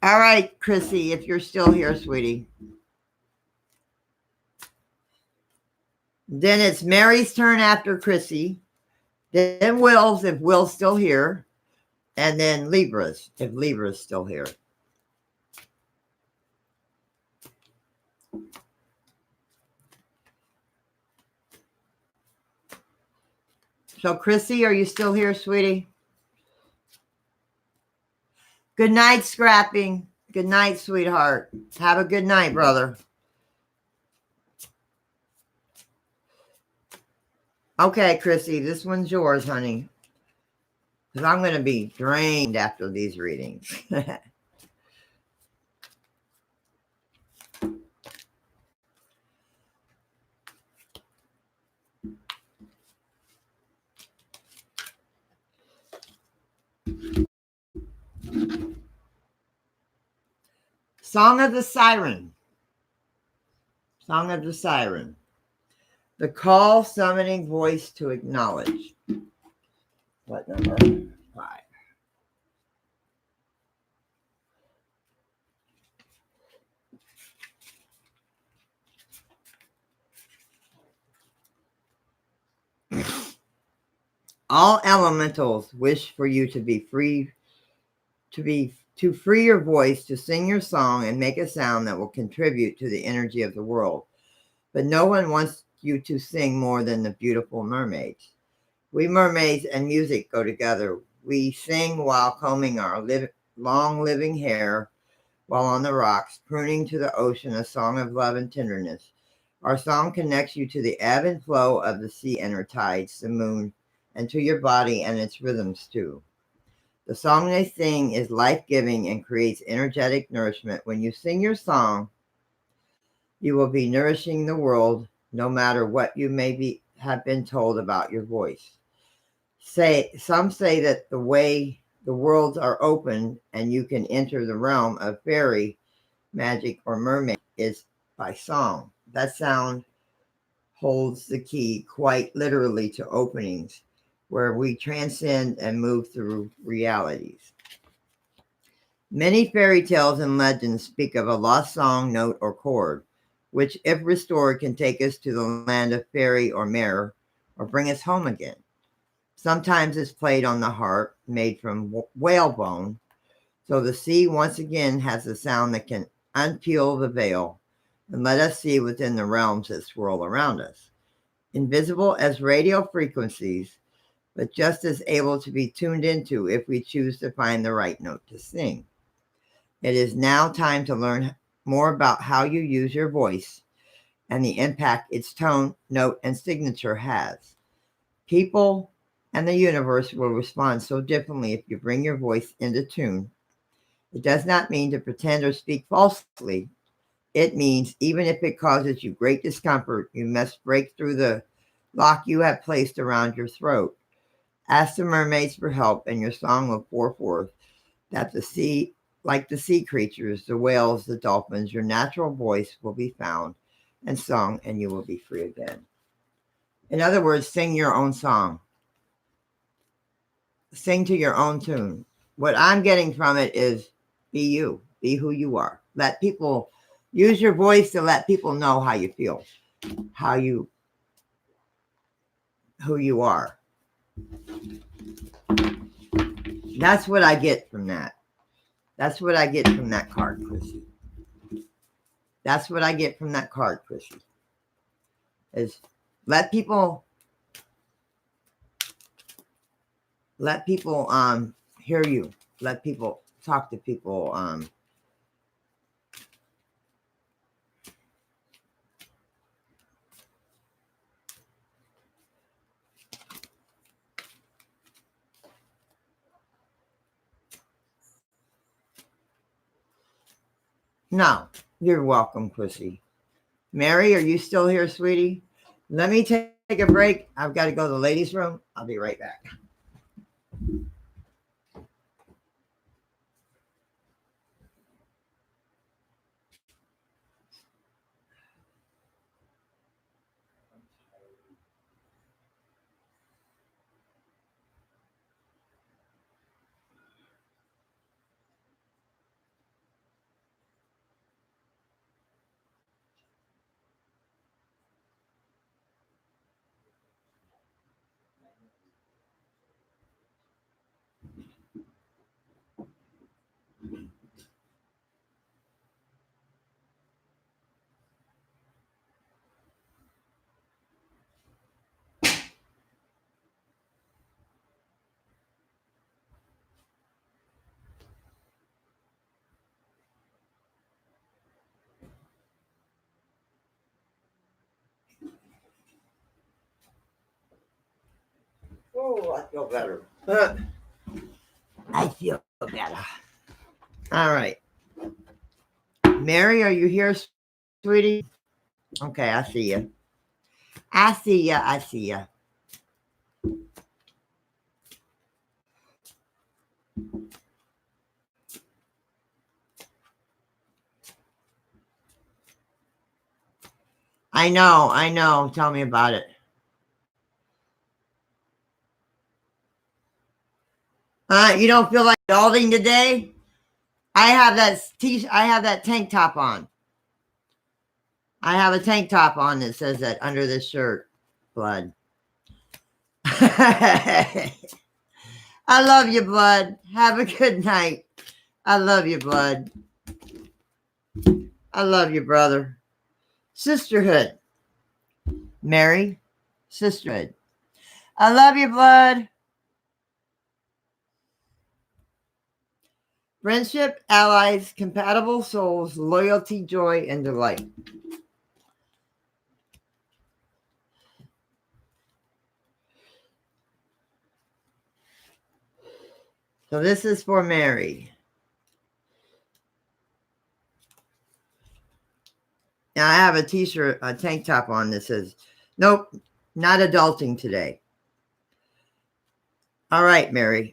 All right, Chrissy, if you're still here, sweetie. Then it's Mary's turn after Chrissy. Then Will's, if Will's still here. And then Libra's, if Libra's still here. So, Chrissy, are you still here, sweetie? Good night, Scrapping. Good night, sweetheart. Have a good night, brother. Okay, Chrissy, this one's yours, honey. Because I'm going to be drained after these readings. Song of the Siren. Song of the Siren. The call summoning voice to acknowledge. What number? 5. All elementals wish for you to be free, to free your voice, to sing your song and make a sound that will contribute to the energy of the world. But no one wants you to sing more than the beautiful mermaids. We mermaids and music go together. We sing while combing our long living hair, while on the rocks, crooning to the ocean a song of love and tenderness. Our song connects you to the ebb and flow of the sea and her tides, the moon, and to your body and its rhythms too. The song they sing is life-giving and creates energetic nourishment. When you sing your song, you will be nourishing the world, no matter what you have been told about your voice. Some say that the way the worlds are open and you can enter the realm of fairy, magic, or mermaid is by song. That sound holds the key quite literally to openings where we transcend and move through realities. Many fairy tales and legends speak of a lost song, note, or chord, which, if restored, can take us to the land of fairy or mare, or bring us home again. Sometimes it's played on the harp, made from whalebone, so the sea once again has a sound that can unpeel the veil, and let us see within the realms that swirl around us. Invisible as radio frequencies, but just as able to be tuned into if we choose to find the right note to sing. It is now time to learn more about how you use your voice and the impact its tone, note, and signature has. People and the universe will respond so differently if you bring your voice into tune. It does not mean to pretend or speak falsely. It means even if it causes you great discomfort, you must break through the lock you have placed around your throat. Ask the mermaids for help, and your song will pour forth. That the sea, like the sea creatures, the whales, the dolphins, your natural voice will be found and sung, and you will be free again. In other words, sing your own song. Sing to your own tune. What I'm getting from it is be you, be who you are. Let people use your voice to let people know how you feel, who you are. That's what I get from that. That's what I get from that card, Chrissy. That's what I get from that card, Chrissy. Is let people hear you. Let people talk to people. No, you're welcome, Chrissy. Mary, are you still here, sweetie? Let me take a break. I've got to go to the ladies' room. I'll be right back. Oh, I feel better. I feel better. All right. Mary, are you here, sweetie? Okay, I see you. I see you. I see you. I know. I know. Tell me about it. You don't feel like adulting today? I have that tank top on. I have a tank top on that says that under this shirt. Blood. I love you, Blood. Have a good night. I love you, Blood. I love you, brother. Sisterhood. Mary, sisterhood. I love you, Blood. Friendship, allies, compatible souls, loyalty, joy, and delight. So this is for Mary. Now I have a t-shirt, a tank top on that says, nope, not adulting today. All right, Mary.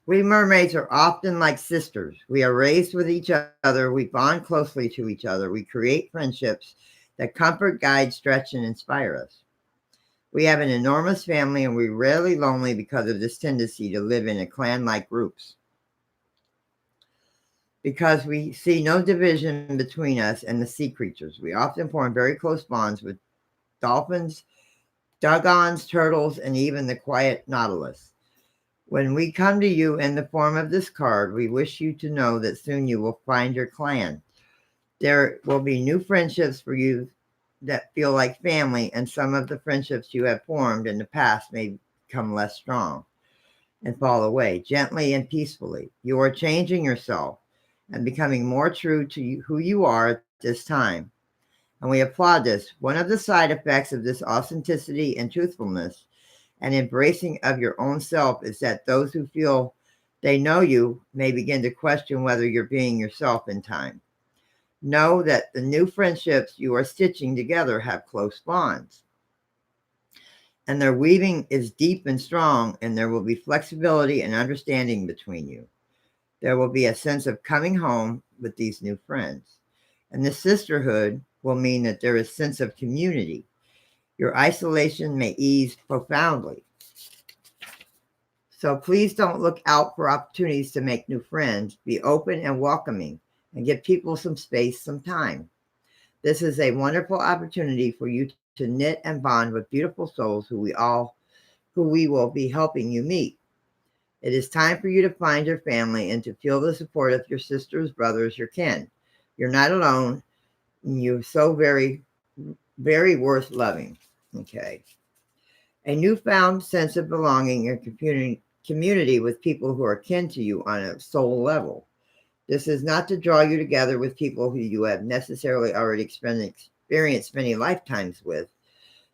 We mermaids are often like sisters. We are raised with each other. We bond closely to each other. We create friendships that comfort, guide, stretch, and inspire us. We have an enormous family, and we're rarely lonely because of this tendency to live in a clan-like groups. Because we see no division between us and the sea creatures. We often form very close bonds with dolphins, dugongs, turtles, and even the quiet nautilus. When we come to you in the form of this card, we wish you to know that soon you will find your clan. There will be new friendships for you that feel like family, and some of the friendships you have formed in the past may become less strong and fall away gently and peacefully. You are changing yourself and becoming more true to who you are at this time. And we applaud this. One of the side effects of this authenticity and truthfulness and embracing of your own self is that those who feel they know you may begin to question whether you're being yourself in time. Know that the new friendships you are stitching together have close bonds, and their weaving is deep and strong, and there will be flexibility and understanding between you. There will be a sense of coming home with these new friends. And the sisterhood will mean that there is a sense of community. Your isolation may ease profoundly. So please don't look out for opportunities to make new friends. Be open and welcoming and give people some space, some time. This is a wonderful opportunity for you to knit and bond with beautiful souls who we will be helping you meet. It is time for you to find your family and to feel the support of your sisters, brothers, your kin. You're not alone. You're so very, very worth loving. Okay. A newfound sense of belonging and community with people who are kin to you on a soul level. This is not to draw you together with people who you have necessarily already experienced many lifetimes with,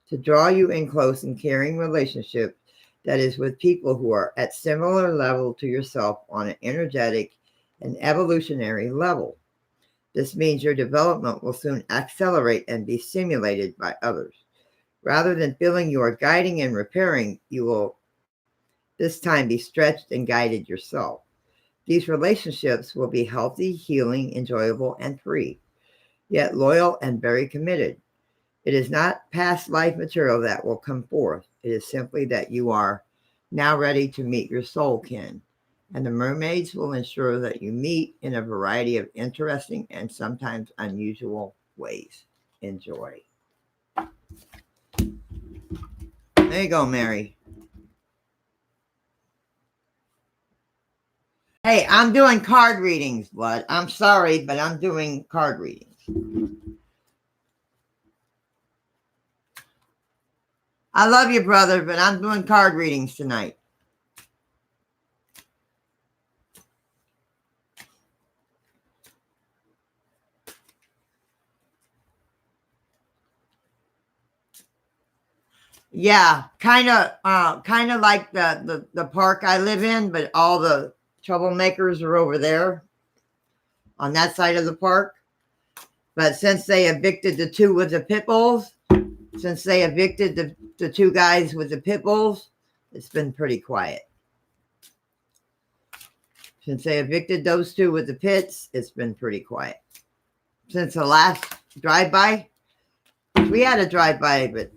to draw you in close and caring relationship that is with people who are at similar level to yourself on an energetic and evolutionary level. This means your development will soon accelerate and be stimulated by others. Rather than feeling you are guiding and repairing, you will this time be stretched and guided yourself. These relationships will be healthy, healing, enjoyable, and free, yet loyal and very committed. It is not past life material that will come forth. It is simply that you are now ready to meet your soul kin, and the mermaids will ensure that you meet in a variety of interesting and sometimes unusual ways. Enjoy. There you go, Mary. Hey, I'm doing card readings, Blood. I'm sorry, but I'm doing card readings. I love you, brother, but I'm doing card readings tonight. Yeah, kind of like the park I live in, but all the troublemakers are over there on that side of the park. But since they evicted the two with the pit bulls, since they evicted the two guys with the pit bulls, it's been pretty quiet. Since they evicted those two with the pits, it's been pretty quiet. Since the last drive-by, we had a drive-by, but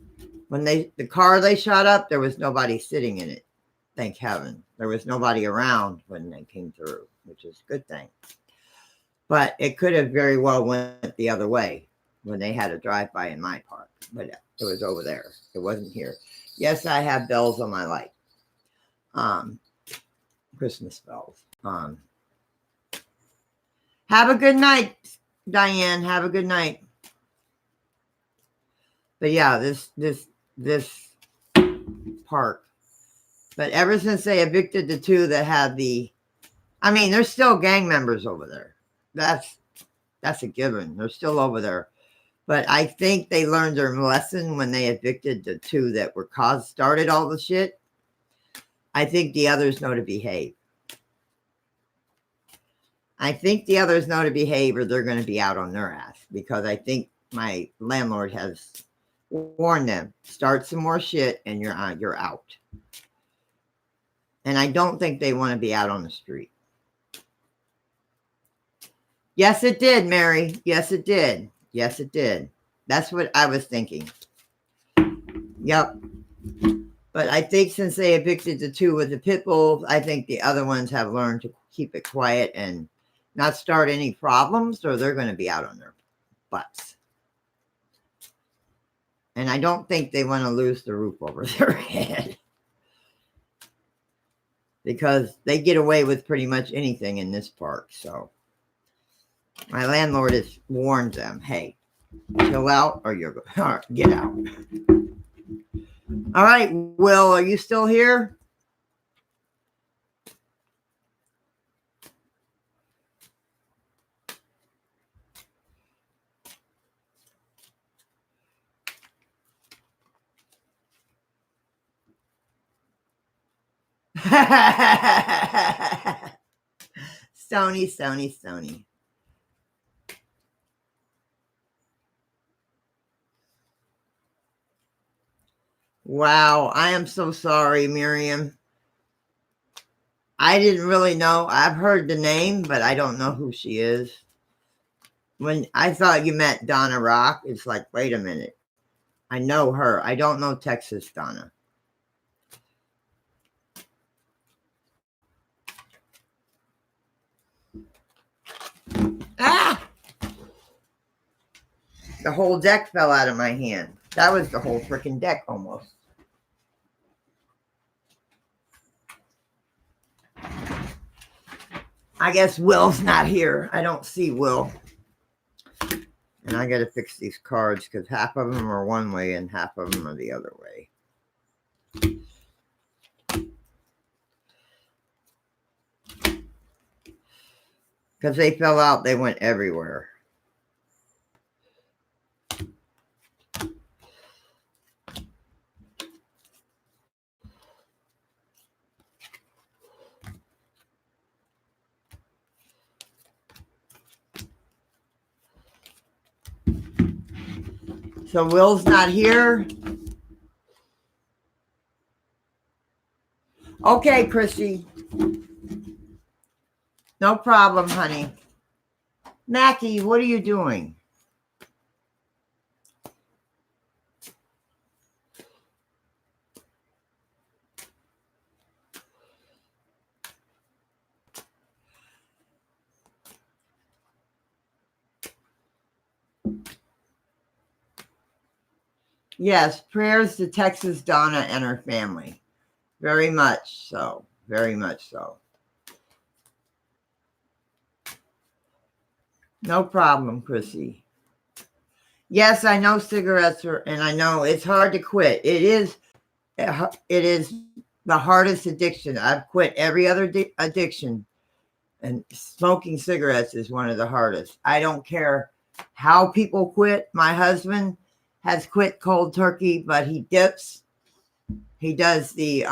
when the car they shot up, there was nobody sitting in it. Thank heaven. There was nobody around when they came through, which is a good thing. But it could have very well went the other way when they had a drive-by in my park. But it was over there. It wasn't here. Yes, I have bells on my light. Christmas bells. Have a good night, Diane. Have a good night. But yeah, this park. But ever since they evicted the two that had there's still gang members over there. That's a given. They're still over there. But I think they learned their lesson when they evicted the two that started all the shit. I think the others know to behave. I think the others know to behave or they're going to be out on their ass, because I think my landlord has warned them, start some more shit and you're out. And I don't think they want to be out on the street. Yes, it did, Mary. Yes, it did. Yes, it did. That's what I was thinking. Yep. But I think since they evicted the two with the pit bulls, I think the other ones have learned to keep it quiet and not start any problems, or they're going to be out on their butts. And I don't think they want to lose the roof over their head, because they get away with pretty much anything in this park. So My landlord has warned them, hey, chill out or you're or get out. All right, Will, are you still here? Stony, Stony, Stony. Wow, I am so sorry, Miriam. I didn't really know. I've heard the name, but I don't know who she is. When I thought you met Donna Rock, it's like, wait a minute. I know her. I don't know Texas Donna. Ah! The whole deck fell out of my hand. That was the whole freaking deck almost. I guess Will's not here. I don't see Will. And I got to fix these cards because half of them are one way and half of them are the other way. Because they fell out, they went everywhere. So Will's not here. Okay, Chrissy. No problem, honey. Mackie, what are you doing? Yes, prayers to Texas Donna and her family. Very much so. Very much so. No problem, Chrissy. Yes, I know cigarettes are, and I know it's hard to quit. It is the hardest addiction. I've quit every other addiction, and smoking cigarettes is one of the hardest. I don't care how people quit. My husband has quit cold turkey, but he dips. He does the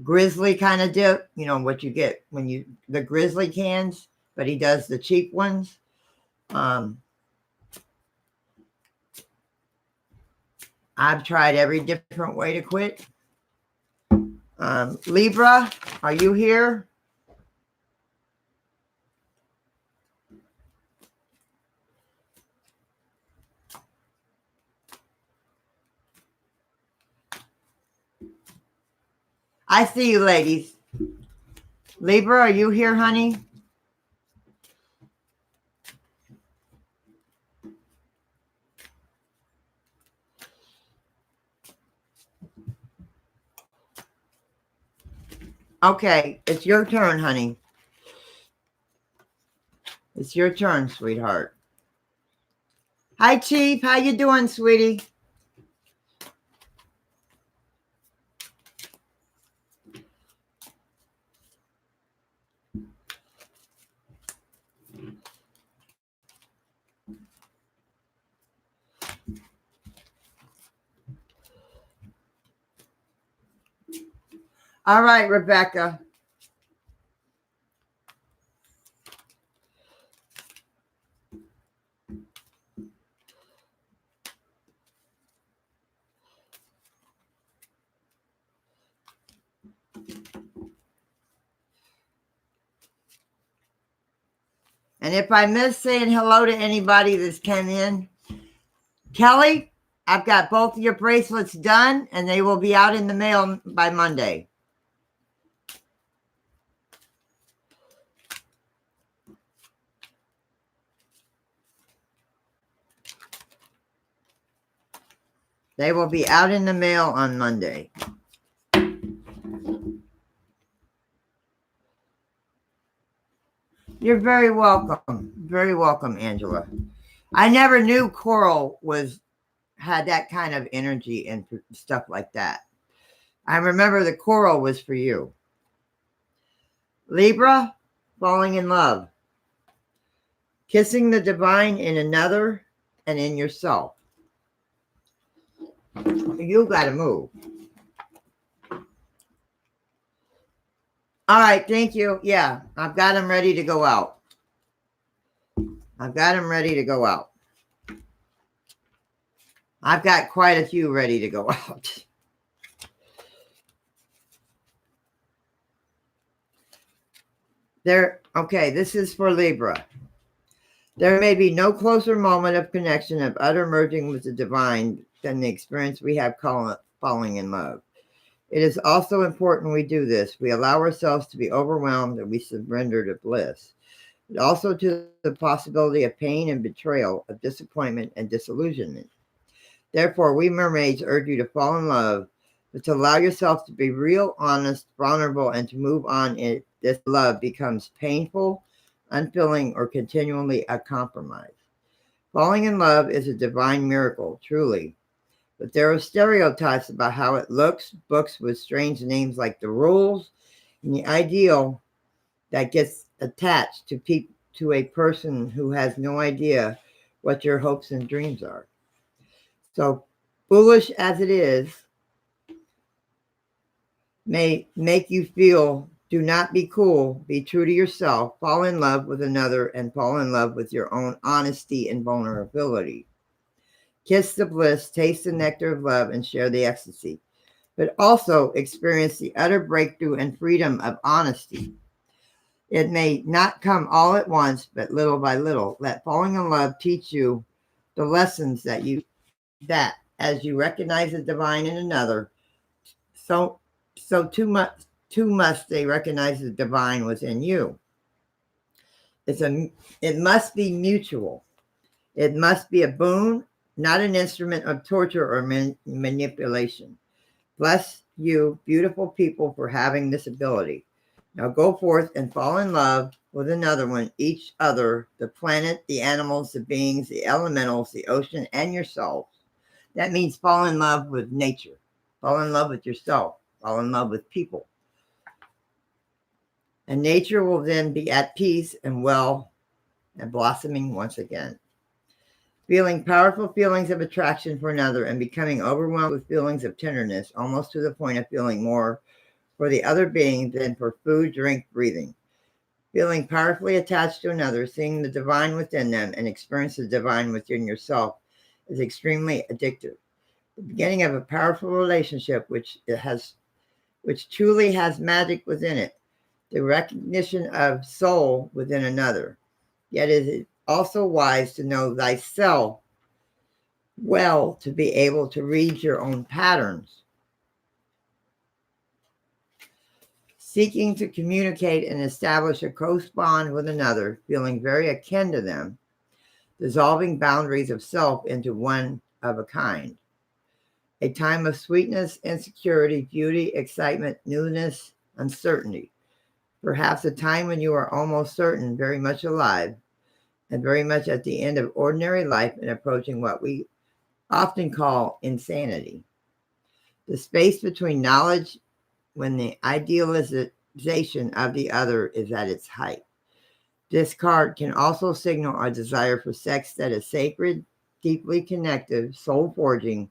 grizzly kind of dip, you know, what you get when you, the grizzly cans, but he does the cheap ones. I've tried every different way to quit. Libra, are you here? I see you, ladies. Libra, are you here, honey? Okay, it's your turn, honey. It's your turn, sweetheart. Hi, Chief. How you doing, sweetie? All right, Rebecca. And if I miss saying hello to anybody that's come in, Kelly, I've got both of your bracelets done, and they will be out in the mail by Monday. They will be out in the mail on Monday. You're very welcome. Very welcome, Angela. I never knew coral had that kind of energy and stuff like that. I remember the coral was for you. Libra, falling in love. Kissing the divine in another and in yourself. You got to move. All right, thank you. Yeah, I've got them ready to go out. I've got them ready to go out. I've got quite a few ready to go out. Okay, this is for Libra. There may be no closer moment of connection of utter merging with the divine than the experience we have falling in love. It is also important we do this. We allow ourselves to be overwhelmed and we surrender to bliss, but also to the possibility of pain and betrayal, of disappointment and disillusionment. Therefore, we mermaids urge you to fall in love, but to allow yourself to be real, honest, vulnerable, and to move on if this love becomes painful, unfilling, or continually a compromise. Falling in love is a divine miracle, truly. But there are stereotypes about how it looks, books with strange names like the rules, and the ideal that gets attached to a person who has no idea what your hopes and dreams are. So foolish as it is, may make you feel, do not be cool, be true to yourself, fall in love with another, and fall in love with your own honesty and vulnerability. Kiss the bliss, taste the nectar of love, and share the ecstasy, but also experience the utter breakthrough and freedom of honesty. It may not come all at once, but little by little. Let falling in love teach you the lessons that as you recognize the divine in another, so too must they recognize the divine within you. It must be mutual. It must be a boon, not an instrument of torture or manipulation. Bless you, beautiful people, for having this ability. Now go forth and fall in love with another one, each other, the planet, the animals, the beings, the elementals, the ocean, and yourselves. That means fall in love with nature, fall in love with yourself, fall in love with people. And nature will then be at peace and well and blossoming once again. Feeling powerful feelings of attraction for another and becoming overwhelmed with feelings of tenderness, almost to the point of feeling more for the other being than for food, drink, breathing. Feeling powerfully attached to another, seeing the divine within them, and experience the divine within yourself is extremely addictive. The beginning of a powerful relationship which truly has magic within it, the recognition of soul within another. Yet it is also wise to know thyself well to be able to read your own patterns. Seeking to communicate and establish a close bond with another, feeling very akin to them, dissolving boundaries of self into one of a kind. A time of sweetness, insecurity, beauty, excitement, newness, uncertainty. Perhaps a time when you are almost certain, very much alive, and very much at the end of ordinary life and approaching what we often call insanity. The space between knowledge when the idealization of the other is at its height. This card can also signal a desire for sex that is sacred, deeply connective, soul forging,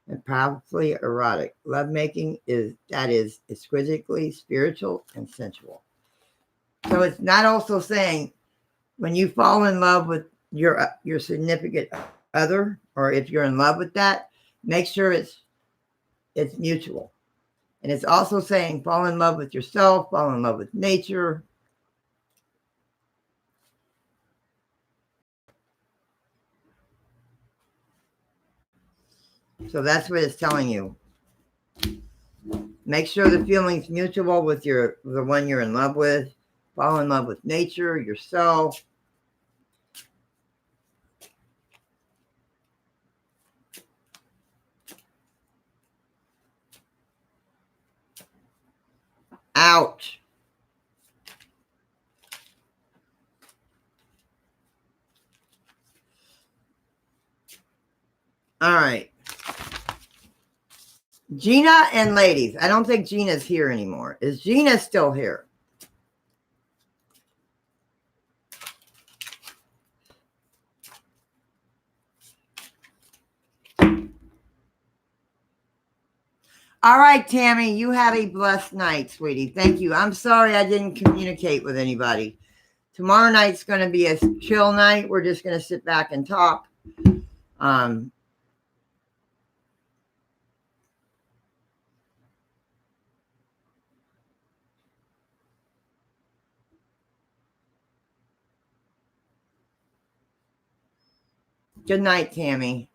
and powerfully erotic. Lovemaking is exquisitely spiritual and sensual. So it's not also saying when you fall in love with your significant other, or if you're in love with that, make sure it's mutual. And it's also saying fall in love with yourself, fall in love with nature. So that's what it's telling you. Make sure the feeling's mutual with the one you're in love with. Fall in love with nature, yourself. Ouch. All right. Gina and ladies. I don't think Gina's here anymore. Is Gina still here? All right, Tammy, you have a blessed night, sweetie. Thank you. I'm sorry I didn't communicate with anybody. Tomorrow night's going to be a chill night. We're just going to sit back and talk. Good night, Tammy.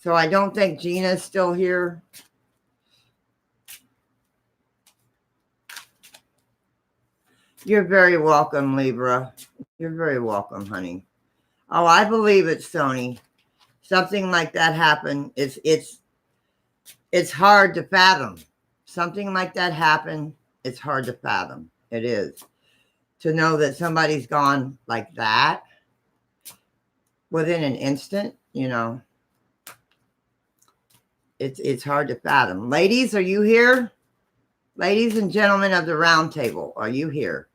So I don't think Gina's still here. You're very welcome, Libra. You're very welcome, honey. Oh, I believe it, Sony. Something like that happened. It's hard to fathom. Something like that happened. It's hard to fathom. It is. To know that somebody's gone like that within an instant, you know, it's hard to fathom. Ladies, are you here? Ladies and gentlemen of the round table, are you here?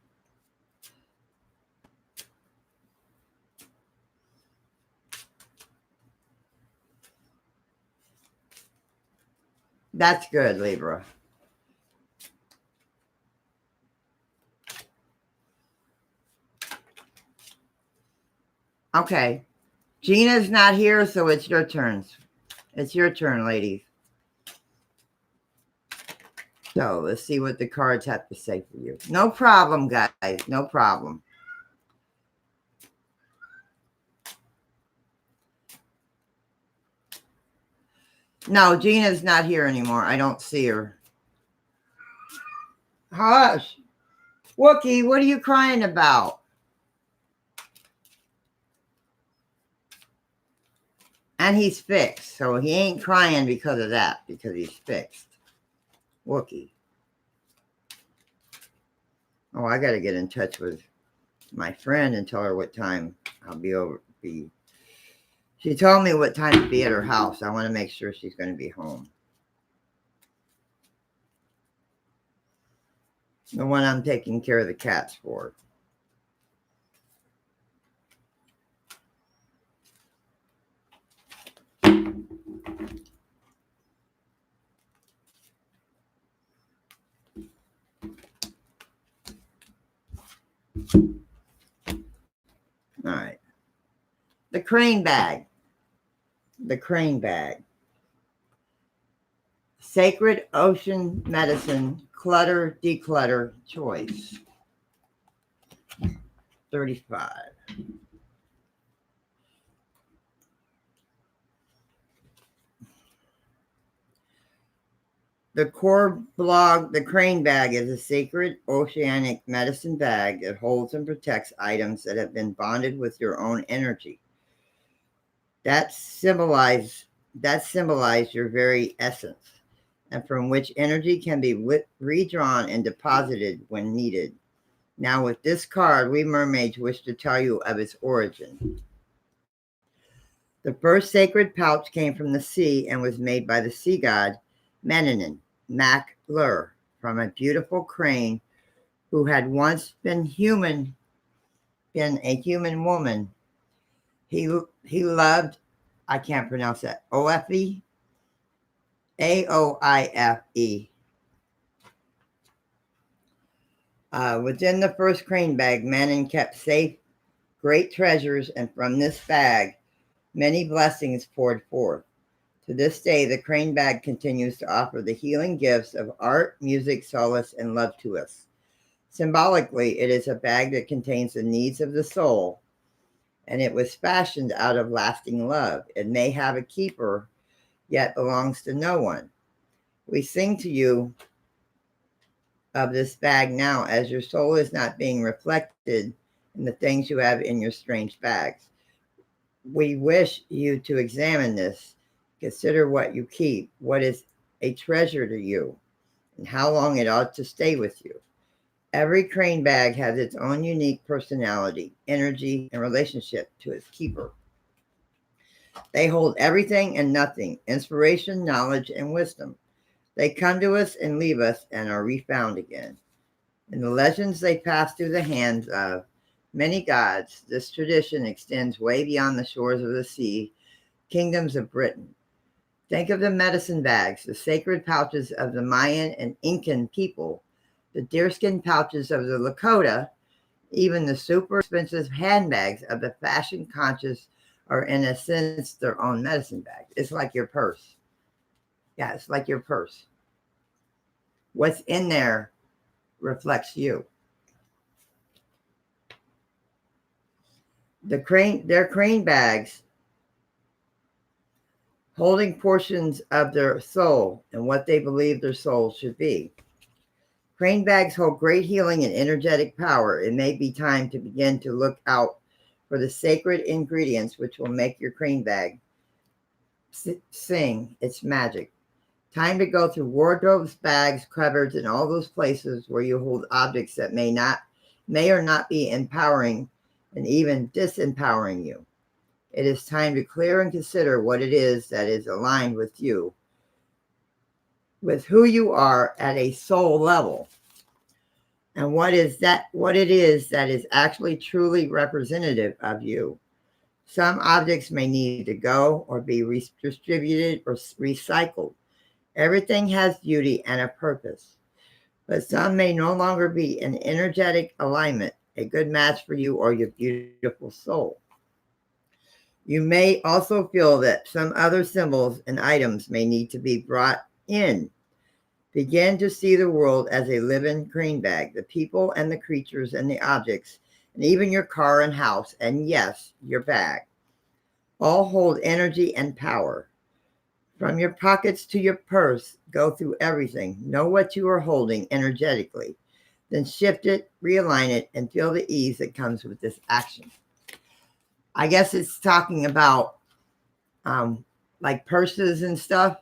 That's good, Libra. Okay. Gina's not here, so it's your turns. It's your turn, ladies. So let's see what the cards have to say for you. No problem, guys. No problem. No, Gina's not here anymore. I don't see her. Hush. Wookie, what are you crying about? And he's fixed. So he ain't crying because of that, because he's fixed. Wookie. Oh, I got to get in touch with my friend and tell her what time I'll be. She told me what time to be at her house. I want to make sure she's going to be home. The one I'm taking care of the cats for. All right. The crane bag. The crane bag. Sacred ocean medicine, clutter, declutter, choice. 35. The core blog, the crane bag, is a sacred oceanic medicine bag that holds and protects items that have been bonded with your own energy. That symbolize your very essence, and from which energy can be redrawn and deposited when needed. Now, with this card, we mermaids wish to tell you of its origin. The first sacred pouch came from the sea and was made by the sea god Menanin Mac Lur from a beautiful crane who had once been a human woman. He loved, I can't pronounce that, Oife, Aoife. Within the first crane bag, Menanin kept safe great treasures, and from this bag, many blessings poured forth. To this day, the crane bag continues to offer the healing gifts of art, music, solace, and love to us. Symbolically, it is a bag that contains the needs of the soul, and it was fashioned out of lasting love. It may have a keeper, yet belongs to no one. We sing to you of this bag now, as your soul is not being reflected in the things you have in your strange bags. We wish you to examine this. Consider what you keep, what is a treasure to you, and how long it ought to stay with you. Every crane bag has its own unique personality, energy, and relationship to its keeper. They hold everything and nothing, inspiration, knowledge, and wisdom. They come to us and leave us and are refound again. In the legends they pass through the hands of many gods, this tradition extends way beyond the shores of the sea, kingdoms of Britain. Think of the medicine bags, the sacred pouches of the Mayan and Incan people, the deerskin pouches of the Lakota, even the super expensive handbags of the fashion conscious are in a sense their own medicine bag. It's like your purse. Yeah, it's like your purse. What's in there reflects you. Their crane bags holding portions of their soul and what they believe their soul should be. Crane bags hold great healing and energetic power. It may be time to begin to look out for the sacred ingredients which will make your crane bag sing its magic. Time to go through wardrobes, bags, cupboards, and all those places where you hold objects that may or not be empowering and even disempowering you. It is time to clear and consider what it is that is aligned with you, with who you are at a soul level, and what it is that is actually truly representative of you. Some objects may need to go or be distributed or recycled. Everything has beauty and a purpose, but some may no longer be in energetic alignment, a good match for you or your beautiful soul. You may also feel that some other symbols and items may need to be brought in. Begin to see the world as a living crane bag, the people and the creatures and the objects, and even your car and house, and yes, your bag, all hold energy and power. From your pockets to your purse, go through everything. Know what you are holding energetically. Then shift it, realign it, and feel the ease that comes with this action. I guess it's talking about like purses and stuff,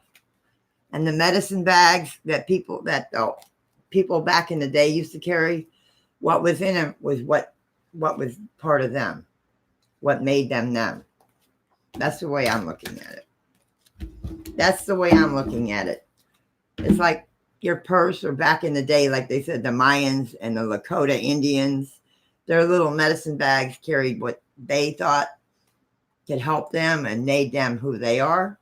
and the medicine bags that people back in the day used to carry. What was in them was what was part of them, what made them them. That's the way I'm looking at it. That's the way I'm looking at it. It's like your purse, or back in the day, like they said, the Mayans and the Lakota Indians, their little medicine bags carried what they thought could help them and made them who they are.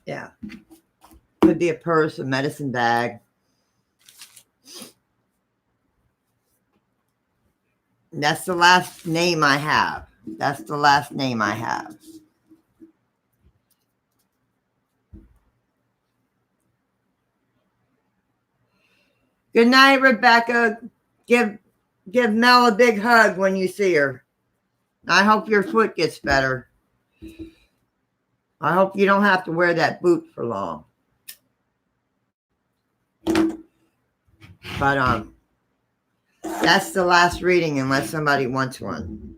Yeah. Could be a purse, a medicine bag. That's the last name I have. That's the last name I have. Good night, Rebecca. Give Mel a big hug when you see her. I hope your foot gets better. I hope you don't have to wear that boot for long. But that's the last reading unless somebody wants one.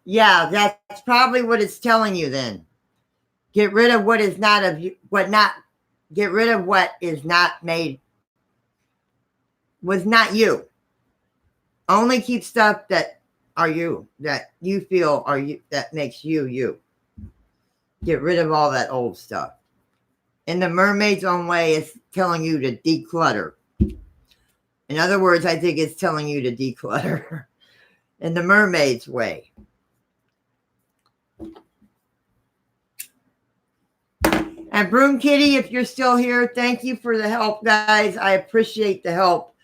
Yeah, that's probably what it's telling you then. Get rid of what is not of you, get rid of what is not made, was not you. Only keep stuff that are you, that you feel are you, that makes you you. Get rid of all that old stuff. In the mermaid's own way, it's telling you to declutter. In other words, I think it's telling you to declutter in the mermaid's way. And My broom kitty, if you're still here, thank you for the help, guys. I appreciate the help,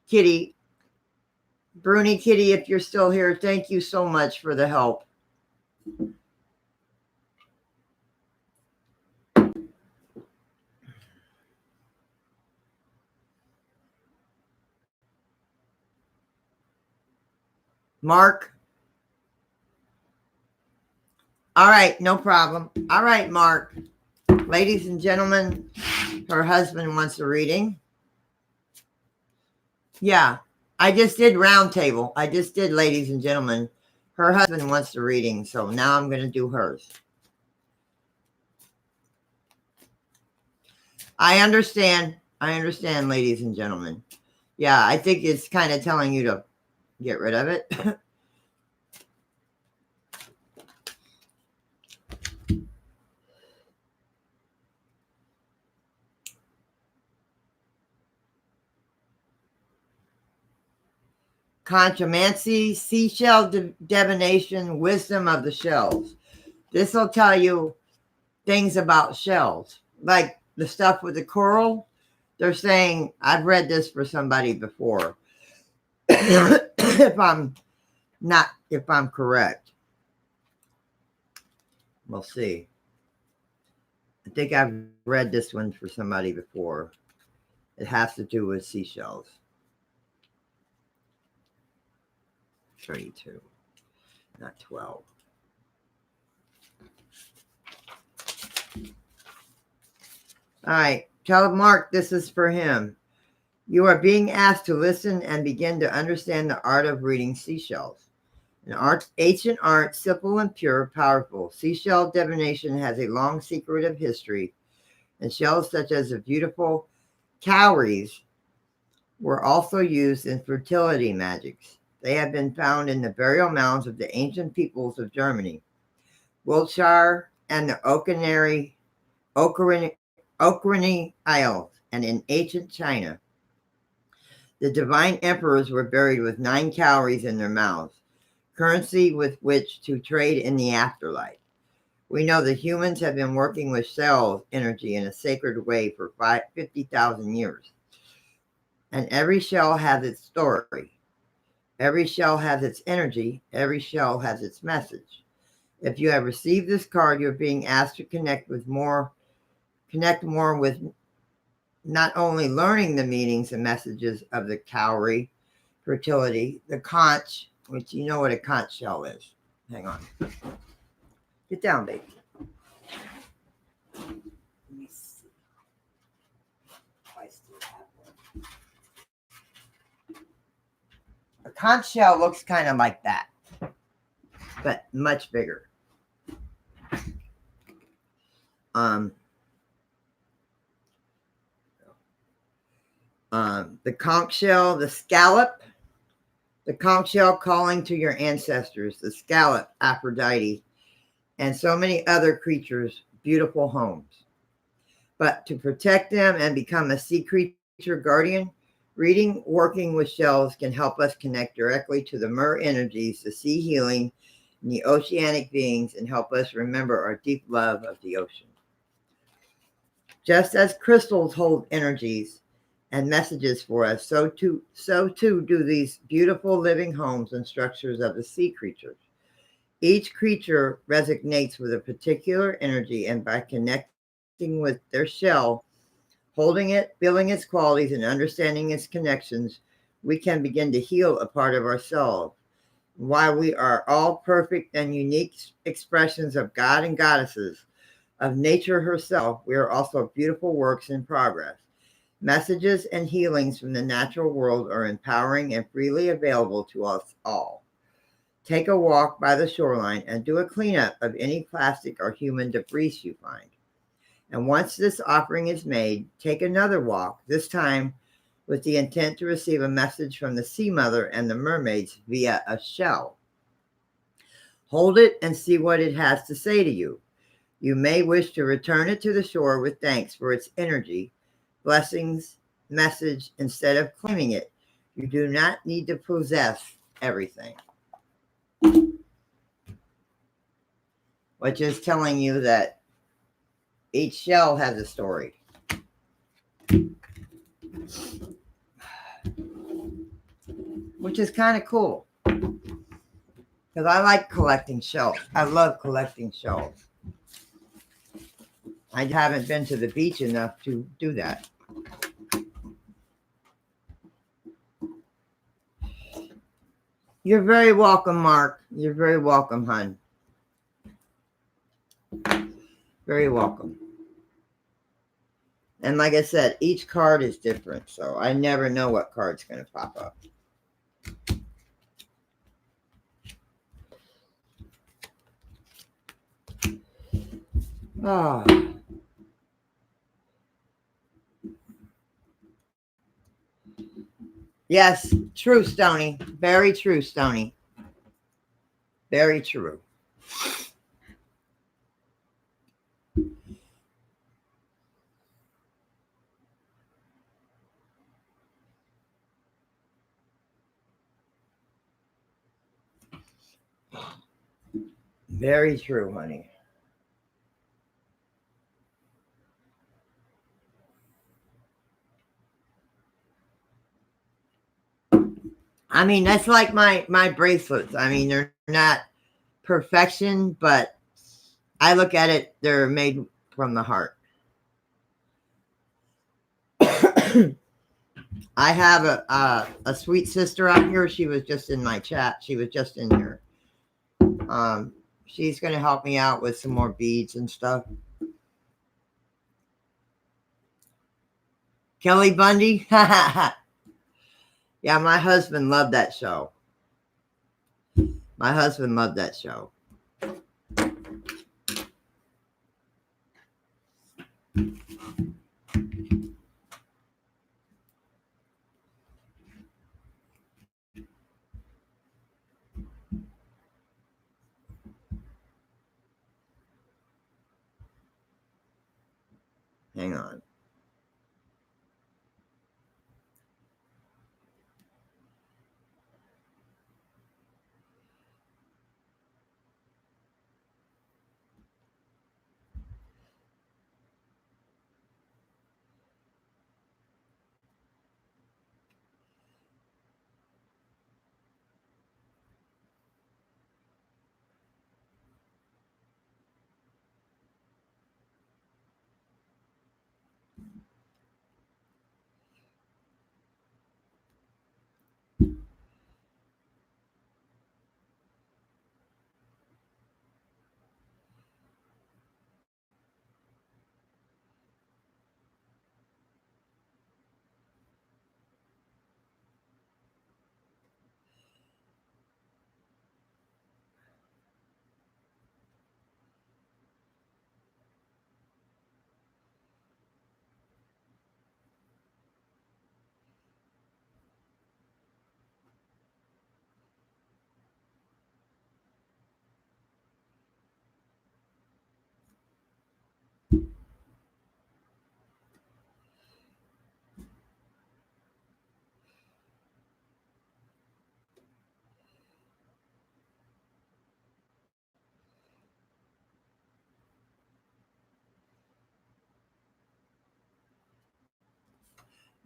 kitty. Bruni kitty, if you're still here, thank you so much for the help. Mark. All right, no problem. All right, Mark. Ladies and gentlemen, her husband wants a reading. Yeah, I just did round table. I just did ladies and gentlemen. Her husband wants a reading, so now I'm going to do hers. I understand, ladies and gentlemen. Yeah, I think it's kind of telling you to get rid of it. Contromancy, seashell divination, wisdom of the shells. This will tell you things about shells, like the stuff with the coral. They're saying, I've read this for somebody before. if I'm correct. We'll see. I think I've read this one for somebody before. It has to do with seashells. 32, not 12. All right, tell Mark this is for him. You are being asked to listen and begin to understand the art of reading seashells. An ancient art, simple and pure, powerful. Seashell divination has a long secretive history, and shells such as the beautiful cowries were also used in fertility magics. They have been found in the burial mounds of the ancient peoples of Germany, Wiltshire, and the Orkney Isles, and in ancient China. The divine emperors were buried with 9 cowries in their mouths, currency with which to trade in the afterlife. We know that humans have been working with shell energy in a sacred way for 50,000 years. And every shell has its story. Every shell has its energy. Every shell has its message. If you have received this card, you're being asked to connect more with not only learning the meanings and messages of the cowrie, fertility, the conch, which you know what a conch shell is. Hang on. Get down, baby. Let me see. I still have one. A conch shell looks kind of like that, but much bigger. The conch shell, the scallop, the conch shell calling to your ancestors, the scallop, Aphrodite, and so many other creatures, beautiful homes. But to protect them and become a sea creature guardian, working with shells can help us connect directly to the mer energies, the sea healing, and the oceanic beings, and help us remember our deep love of the ocean. Just as crystals hold energies and messages for us, so too do these beautiful living homes and structures of the sea creatures. Each creature resonates with a particular energy, and by connecting with their shell, holding it, feeling its qualities, and understanding its connections, we can begin to heal a part of ourselves. While we are all perfect and unique expressions of God and goddesses, of nature herself, we are also beautiful works in progress. Messages and healings from the natural world are empowering and freely available to us all. Take a walk by the shoreline and do a cleanup of any plastic or human debris you find. And once this offering is made, take another walk, this time with the intent to receive a message from the sea mother and the mermaids via a shell. Hold it and see what it has to say to you. You may wish to return it to the shore with thanks for its energy, blessings, message, instead of claiming it. You do not need to possess everything. Which is telling you that Each shell has a story. Which is kind of cool. Because I like collecting shells. I love collecting shells. I haven't been to the beach enough to do that. You're very welcome, Mark. You're very welcome, hon. Very welcome. And like I said, each card is different, so I never know what card's going to pop up. Oh. Yes, true, Stony. Very true, Stony. Very true. Very true, honey. I mean, that's like my bracelets. I mean, they're not perfection, but I look at it, they're made from the heart. I have a sweet sister out here. She was just in my chat. She was just in here. She's going to help me out with some more beads and stuff. Kelly Bundy. Yeah, my husband loved that show. My husband loved that show. Hang on.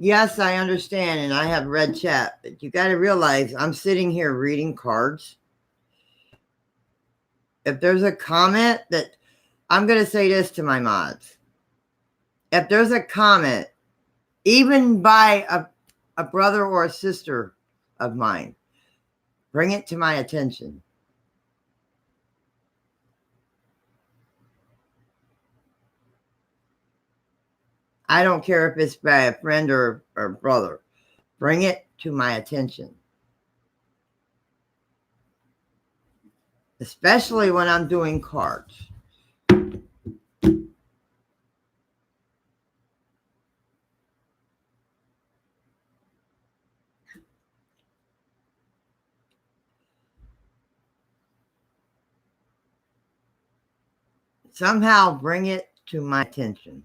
Yes, I understand, and I have read chat, but you got to realize I'm sitting here reading cards. If there's a comment that I'm going to say this to my mods. If there's a comment, even by a brother or a sister of mine, bring it to my attention. I don't care if it's by a friend or brother. Bring it to my attention. Especially when I'm doing cards. Somehow bring it to my attention.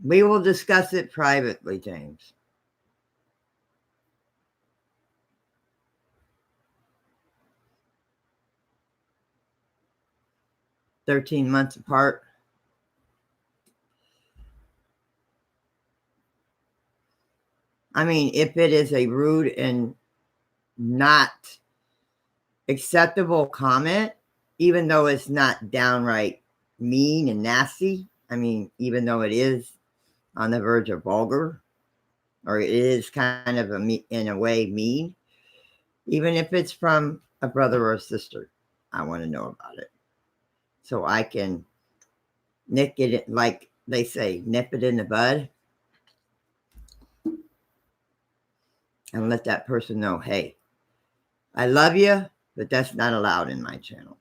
We will discuss it privately, James. "13 months apart." I mean, if it is a rude and not acceptable comment, even though it's not downright mean and nasty, I mean, even though it is on the verge of vulgar, or it is kind of in a way mean, even if it's from a brother or a sister, I want to know about it. So I can nip it, like they say, nip it in the bud and let that person know, hey, I love you, but that's not allowed in my channel.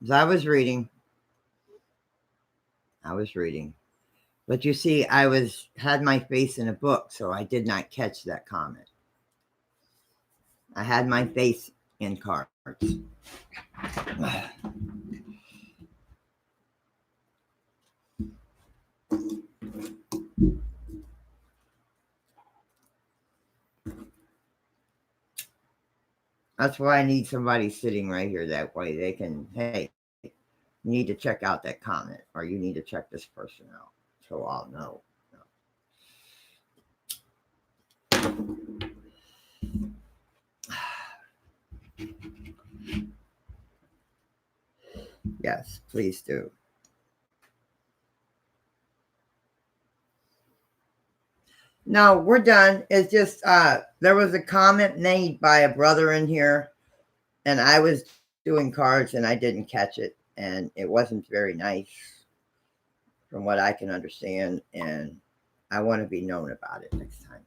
As I was reading, but you see, I had my face in a book, so I did not catch that comment. I had my face in cards. That's why I need somebody sitting right here. That way they can, hey, you need to check out that comment, or you need to check this person out, so I'll know. Yes, please do. No, we're done. It's just there was a comment made by a brother in here, and I was doing cards and I didn't catch it, and it wasn't very nice from what I can understand, and I want to be known about it next time.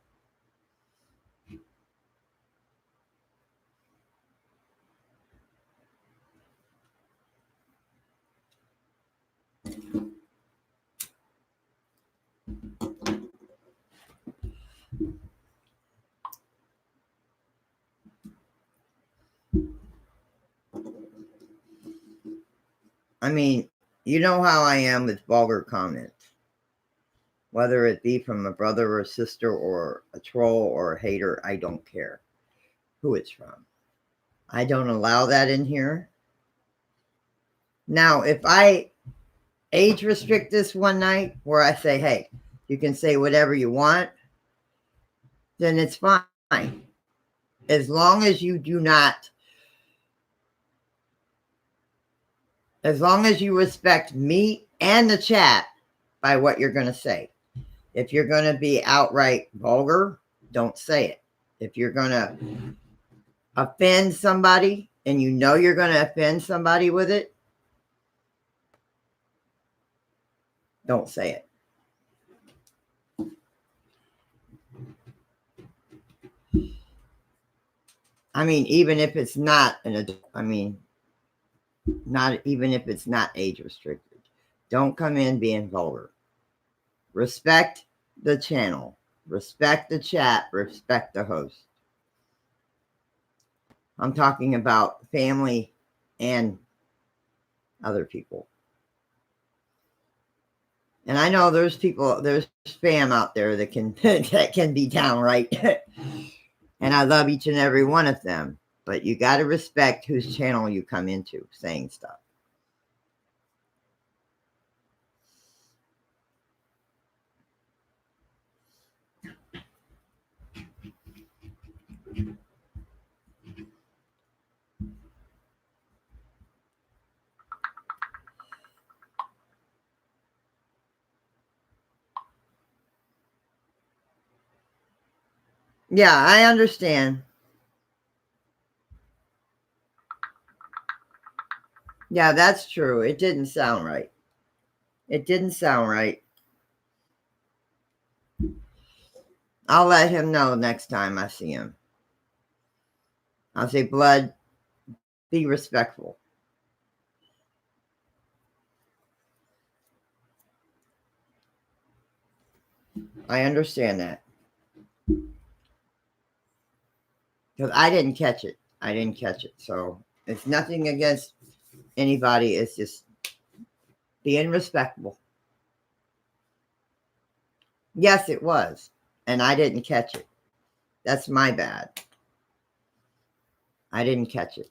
I mean, you know how I am with vulgar comments. Whether it be from a brother or a sister or a troll or a hater, I don't care who it's from. I don't allow that in here. Now, if I age restrict this one night where I say, hey, you can say whatever you want, then it's fine. As long as you do not, as long as you respect me and the chat by what you're going to say. If you're going to be outright vulgar, don't say it. If you're going to offend somebody and you know you're going to offend somebody with it, don't say it. I mean, even if it's not an adult, I mean, not even if it's not age restricted. Don't come in being vulgar. Respect the channel. Respect the chat. Respect the host. I'm talking about family and other people. And I know there's people, there's spam out there that can that can be downright. And I love each and every one of them. But you got to respect whose channel you come into saying stuff. Yeah, I understand. Yeah, that's true. It didn't sound right. It didn't sound right. I'll let him know next time I see him. I'll say, Blood, be respectful. I understand that. Because I didn't catch it. I didn't catch it. So it's nothing against anybody. It's just being respectful. Yes, it was. And I didn't catch it. That's my bad. I didn't catch it.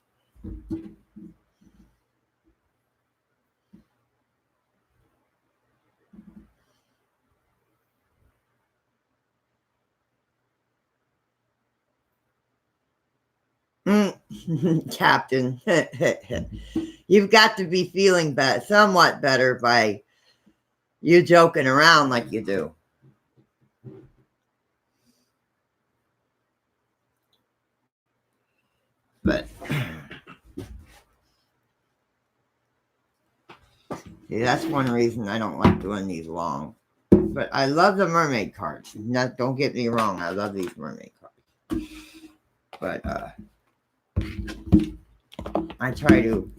Captain, you've got to be feeling somewhat better by you joking around like you do. But see, that's one reason I don't like doing these long. But I love the mermaid cards. Don't get me wrong, I love these mermaid cards. But I try to.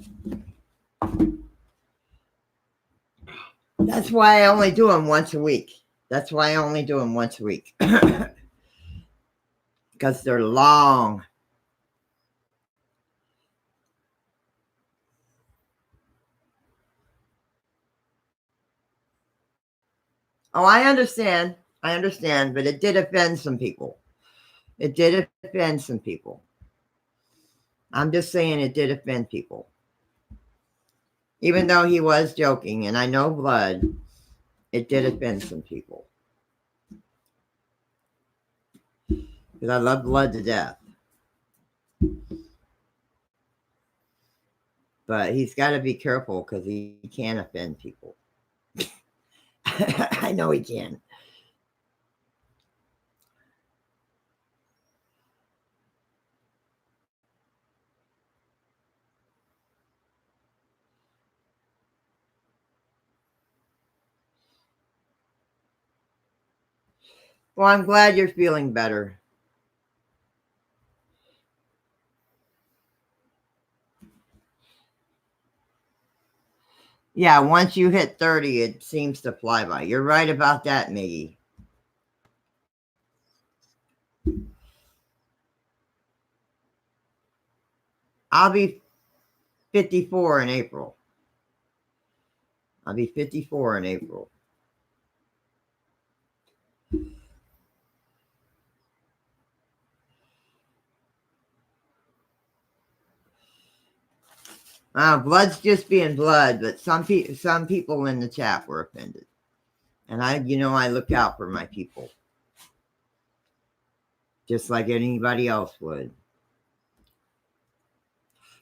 That's why I only do them once a week. Because they're long. Oh, I understand, but it did offend some people. I'm just saying it did offend people. Even though he was joking, and I know blood, it did offend some people. Because I love blood to death. But he's got to be careful because he can offend people. I know he can. Well, I'm glad you're feeling better. Yeah, once you hit 30, it seems to fly by. You're right about that, Miggy. I'll be 54 in April. Blood's just being blood, but some people in the chat were offended. And I look out for my people. Just like anybody else would.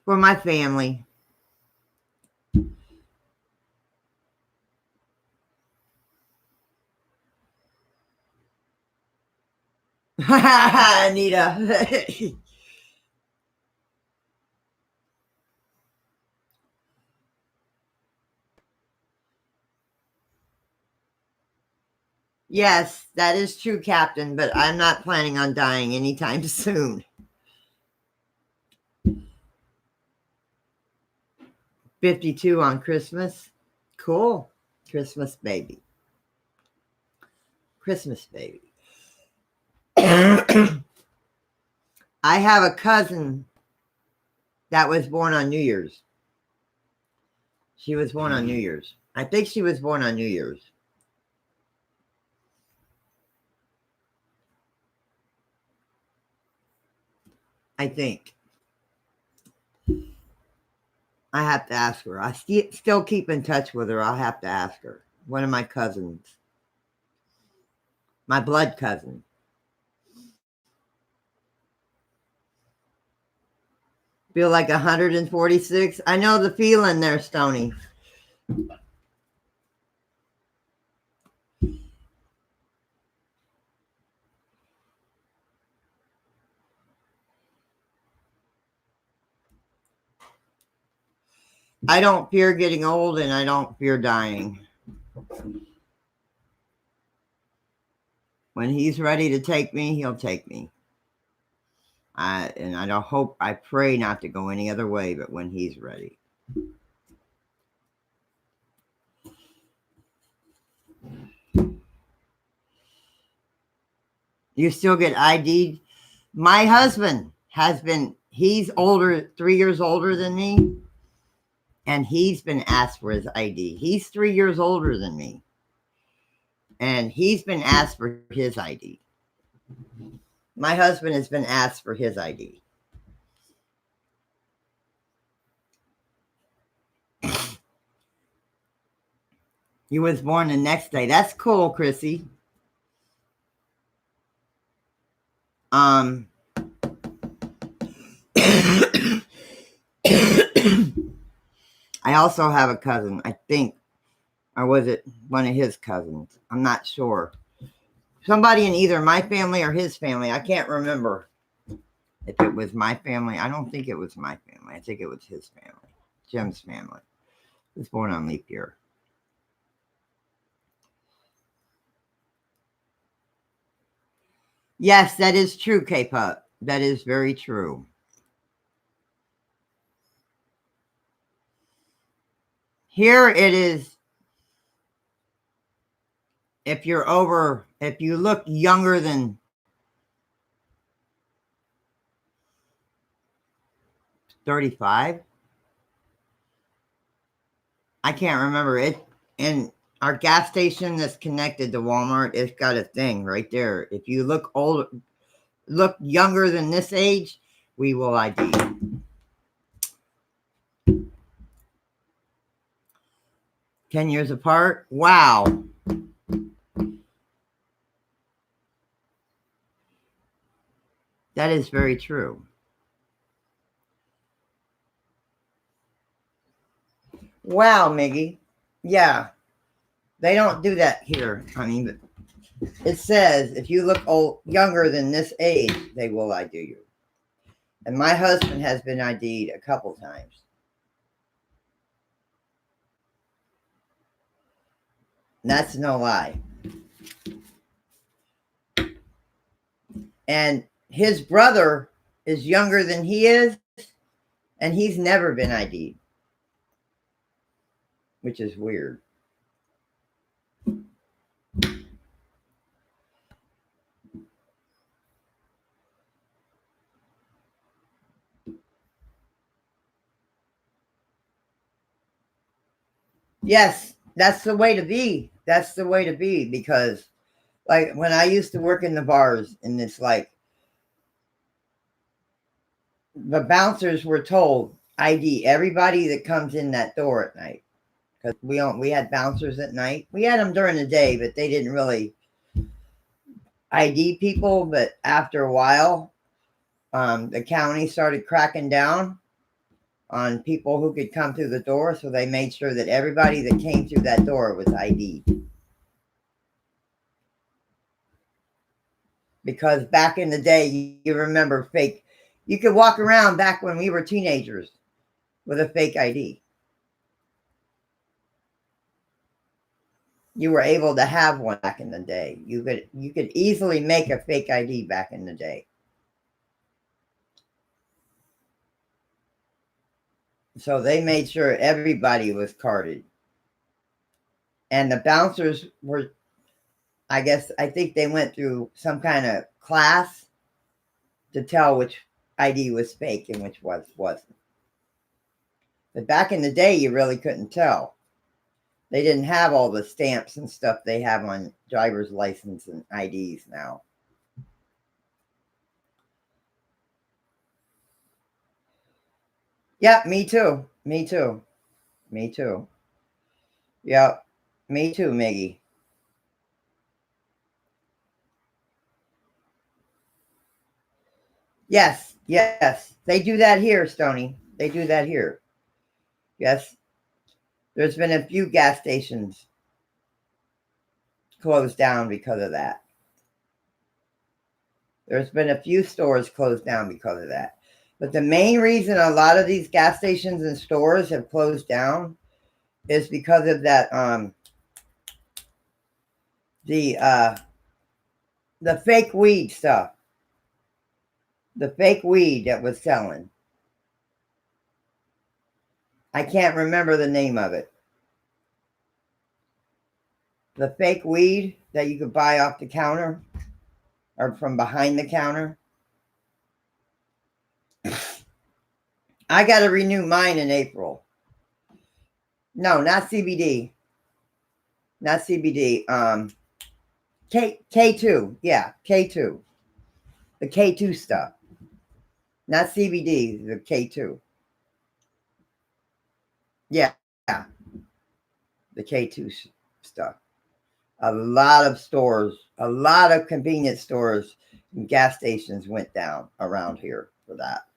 For my family. Anita. Yes, that is true, Captain, but I'm not planning on dying anytime soon. 52 on Christmas. Cool. Christmas baby. I have a cousin that was born on New Year's. She was born on New Year's. I think she was born on New Year's. I think. I have to ask her. I still keep in touch with her. I'll have to ask her. One of my cousins. My blood cousin. Feel like 146? I know the feeling there, Stony. I don't fear getting old and I don't fear dying. When he's ready to take me, he'll take me. I pray not to go any other way, but when he's ready. You still get ID'd? My husband he's older, 3 years older than me. and he's been asked for his ID. He's 3 years older than me, and he's been asked for his ID. My husband has been asked for his ID. He was born the next day. That's cool, Chrissy. I also have a cousin, I think, or was it one of his cousins? I'm not sure. Somebody in either my family or his family. I can't remember if it was my family. I don't think it was my family. I think it was his family, Jim's family. He was born on leap year. Yes, that is true, K-Pup. That is very true. Here it is. If you look younger than 35, I can't remember it. In our gas station that's connected to Walmart, it's got a thing right there. If you look younger than this age, we will ID. 10 years apart? Wow. That is very true. Wow, Miggy. Yeah. They don't do that here. I mean, it says if you look younger than this age, they will ID you. And my husband has been ID'd a couple times. And that's no lie. And his brother is younger than he is, and he's never been ID'd, which is weird. Yes, that's the way to be. That's the way to be, because like when I used to work in the bars, and it's like the bouncers were told ID everybody that comes in that door at night, because we had bouncers at night. We had them during the day, but they didn't really ID people. But after a while, the county started cracking down on people who could come through the door, so they made sure that everybody that came through that door was ID'd. Because back in the day, you remember fake. You could walk around back when we were teenagers with a fake ID. You were able to have one back in the day. You could easily make a fake ID back in the day. So they made sure everybody was carded. And the bouncers were, I think they went through some kind of class to tell which ID was fake and which wasn't. But back in the day, you really couldn't tell. They didn't have all the stamps and stuff they have on driver's license and IDs now. Yeah, me too. Me too. Me too. Yeah, me too, Miggy. Yes, yes. They do that here, Stony. They do that here. Yes. There's been a few gas stations closed down because of that. There's been a few stores closed down because of that. But the main reason a lot of these gas stations and stores have closed down is because of that the fake weed stuff. The fake weed that was selling. I can't remember the name of it. The fake weed that you could buy off the counter or from behind the counter. I got to renew mine in April. No, not CBD. Not CBD. K2. Yeah, K2. The K2 stuff. Not CBD, the K2. Yeah. The K2 stuff. A lot of stores, a lot of convenience stores and gas stations went down around here for that.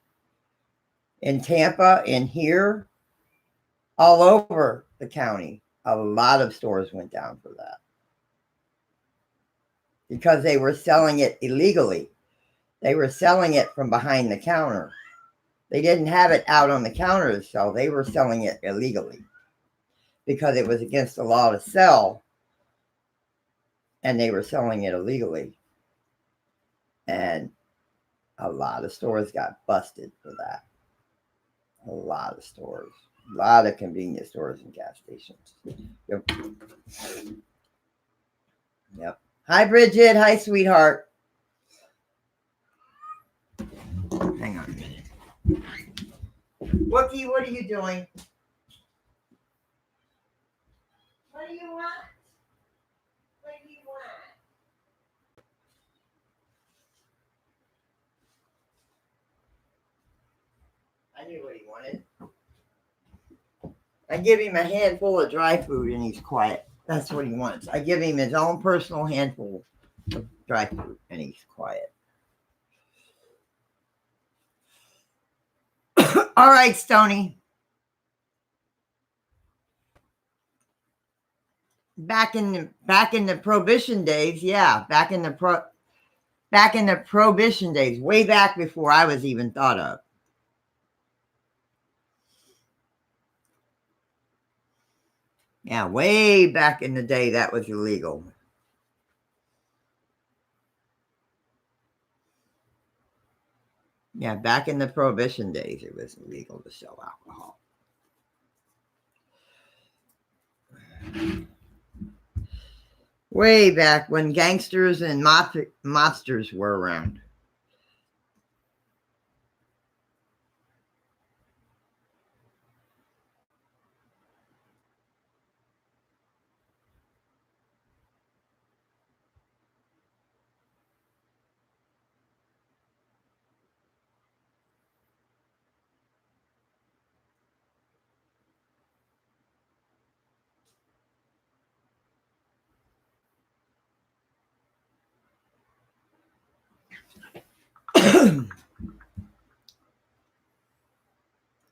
In Tampa, in here, all over the county, a lot of stores went down for that. Because they were selling it illegally. They were selling it from behind the counter. They didn't have it out on the counter to sell. They were selling it illegally because it was against the law to sell, and they were selling it illegally. And a lot of stores got busted for that. A lot of stores. A lot of convenience stores and gas stations. Yep. Yep. Hi, Bridget. Hi, sweetheart. Hang on a minute. Wookie, what are you doing? What do you want? What do you want? I knew what he wanted. I give him a handful of dry food and he's quiet. That's what he wants. I give him his own personal handful of dry food and he's quiet. All right, Stony. Back in the prohibition days, yeah. Back in the prohibition days, way back before I was even thought of. Yeah, way back in the day, that was illegal. Yeah, back in the prohibition days, it was illegal to sell alcohol. Way back when gangsters and mobsters were around.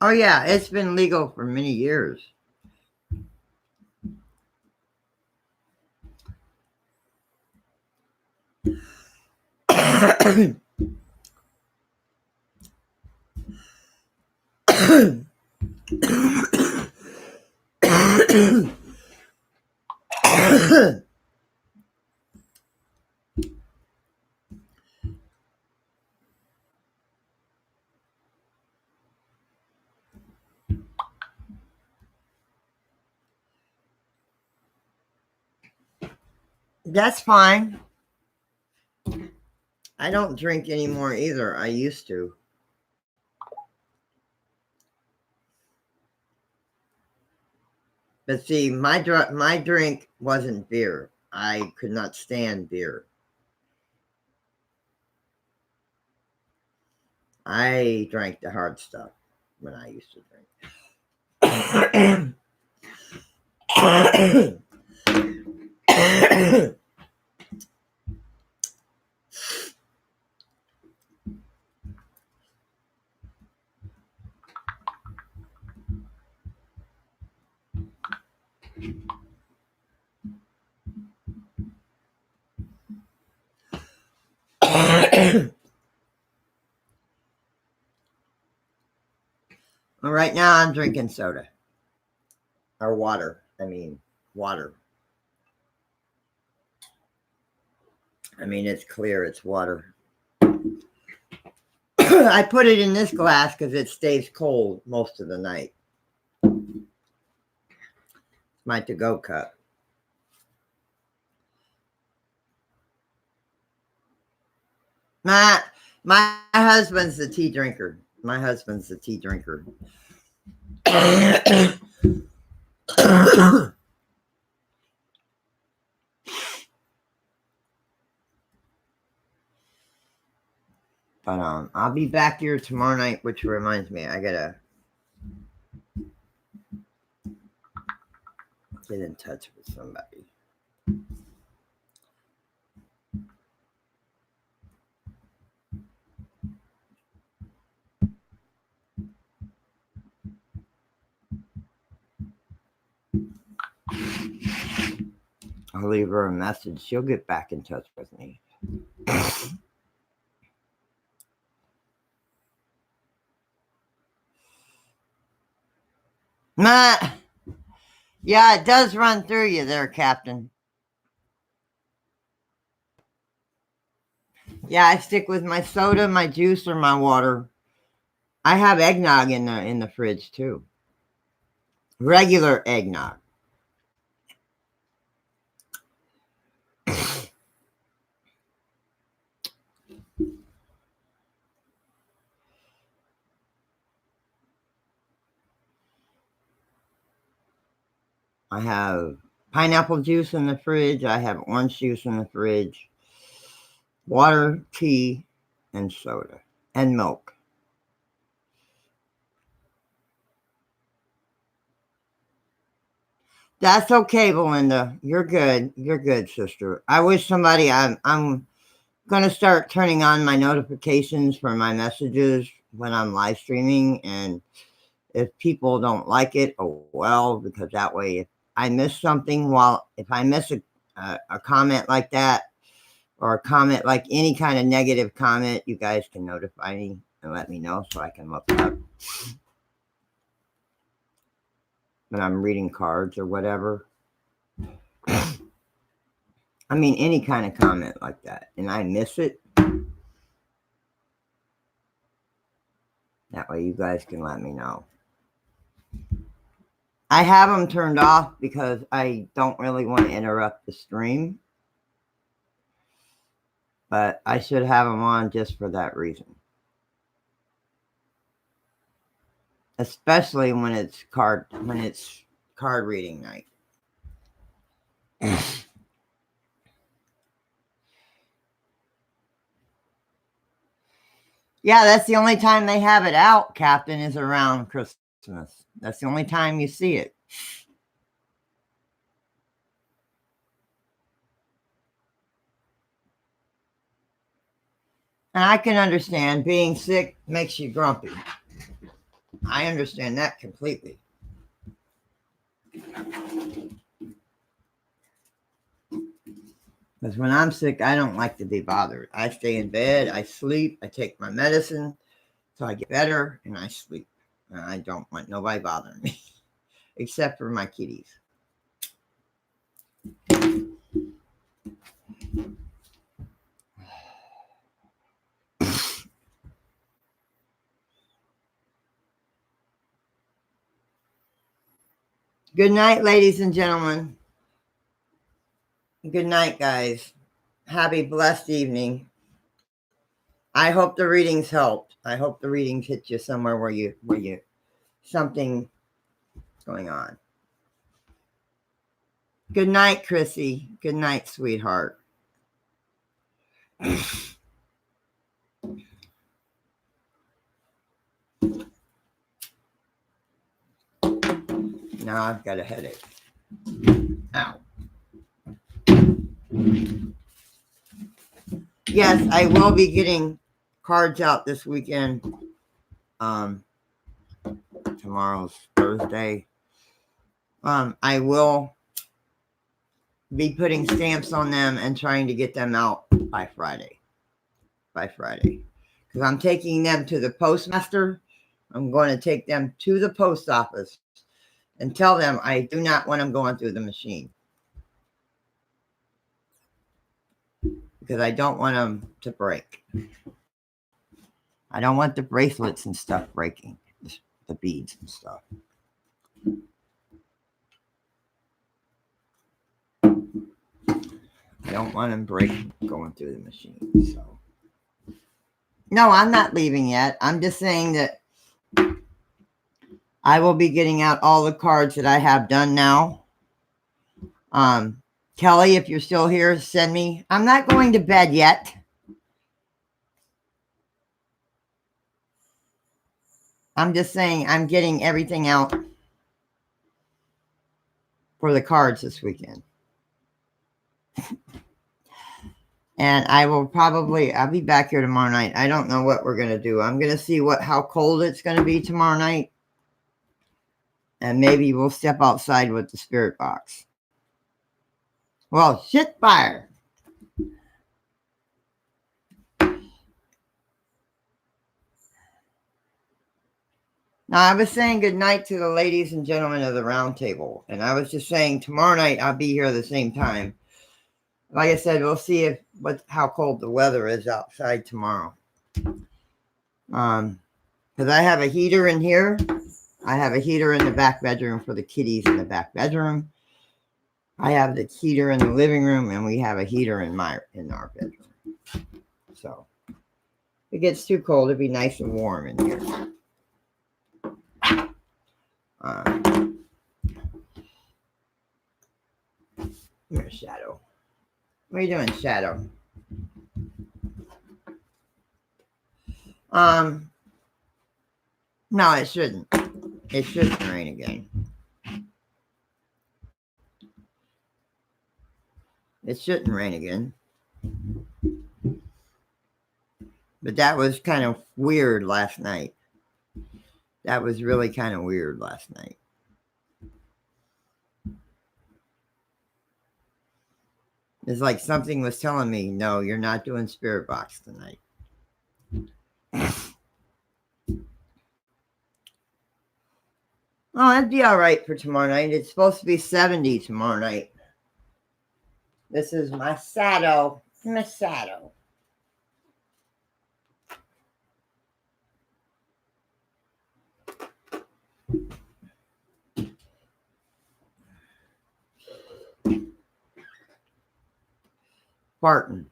Oh, yeah, it's been legal for many years. That's fine. I don't drink anymore either. I used to. But see, my drink wasn't beer. I could not stand beer. I drank the hard stuff when I used to drink. Well, right now I'm drinking soda. Or water. I mean, water. I mean, it's clear. It's water. I put it in this glass because it stays cold most of the night. My to-go cup. My husband's the tea drinker. My husband's the tea drinker. But I'll be back here tomorrow night, which reminds me, I gotta get in touch with somebody. I'll leave her a message. She'll get back in touch with me. Matt, yeah, it does run through you there, Captain. Yeah, I stick with my soda, my juice, or my water. I have eggnog in the fridge too. Regular eggnog. I have pineapple juice in the fridge. I have orange juice in the fridge. Water, tea, and soda. And milk. That's okay, Belinda. You're good. You're good, sister. I wish somebody, I'm going to start turning on my notifications for my messages when I'm live streaming. And if people don't like it, oh well, because that way if I miss something, if I miss a comment like that, or a comment like any kind of negative comment, you guys can notify me and let me know so I can look it up when I'm reading cards or whatever. I mean, any kind of comment like that, and I miss it. That way you guys can let me know. I have them turned off because I don't really want to interrupt the stream. But I should have them on just for that reason. Especially when it's card reading night. Yeah, that's the only time they have it out, Captain, is around Christmas. That's the only time you see it. And I can understand being sick makes you grumpy. I understand that completely. Because when I'm sick, I don't like to be bothered. I stay in bed, I sleep, I take my medicine, so I get better, and I sleep. And I don't want nobody bothering me, except for my kitties. Good night, ladies and gentlemen. Good night, guys. Happy blessed evening. I hope the readings helped. I hope the readings hit you somewhere where you something going on. Good night, Chrissy. Good night, sweetheart. Now I've got a headache. Ow. Yes, I will be getting cards out this weekend. Tomorrow's Thursday. I will be putting stamps on them and trying to get them out by Friday. Because I'm taking them to the postmaster. I'm going to take them to the post office and tell them I do not want them going through the machine. Because I don't want them to break. I don't want the bracelets and stuff breaking, the beads and stuff. I don't want them breaking going through the machine. So, no, I'm not leaving yet. I'm just saying that I will be getting out all the cards that I have done now. Kelly, if you're still here, send me. I'm not going to bed yet. I'm just saying I'm getting everything out for the cards this weekend. And I'll be back here tomorrow night. I don't know what we're going to do. I'm going to see how cold it's going to be tomorrow night. And maybe we'll step outside with the spirit box. Well, shit fire. Now, I was saying good night to the ladies and gentlemen of the round table. And I was just saying tomorrow night I'll be here at the same time. Like I said, we'll see how cold the weather is outside tomorrow. Because I have a heater in here. I have a heater in the back bedroom for the kitties in the back bedroom. I have the heater in the living room, and we have a heater in our bedroom. So if it gets too cold, it'd be nice and warm in here. Here's Shadow. What are you doing, Shadow? No, it shouldn't. It shouldn't rain again. It shouldn't rain again. But that was kind of weird last night. That was really kind of weird last night. It's like something was telling me, no, you're not doing Spirit Box tonight. Oh, that'd be all right for tomorrow night. It's supposed to be 70 tomorrow night. This is my shadow. My shadow. Farting.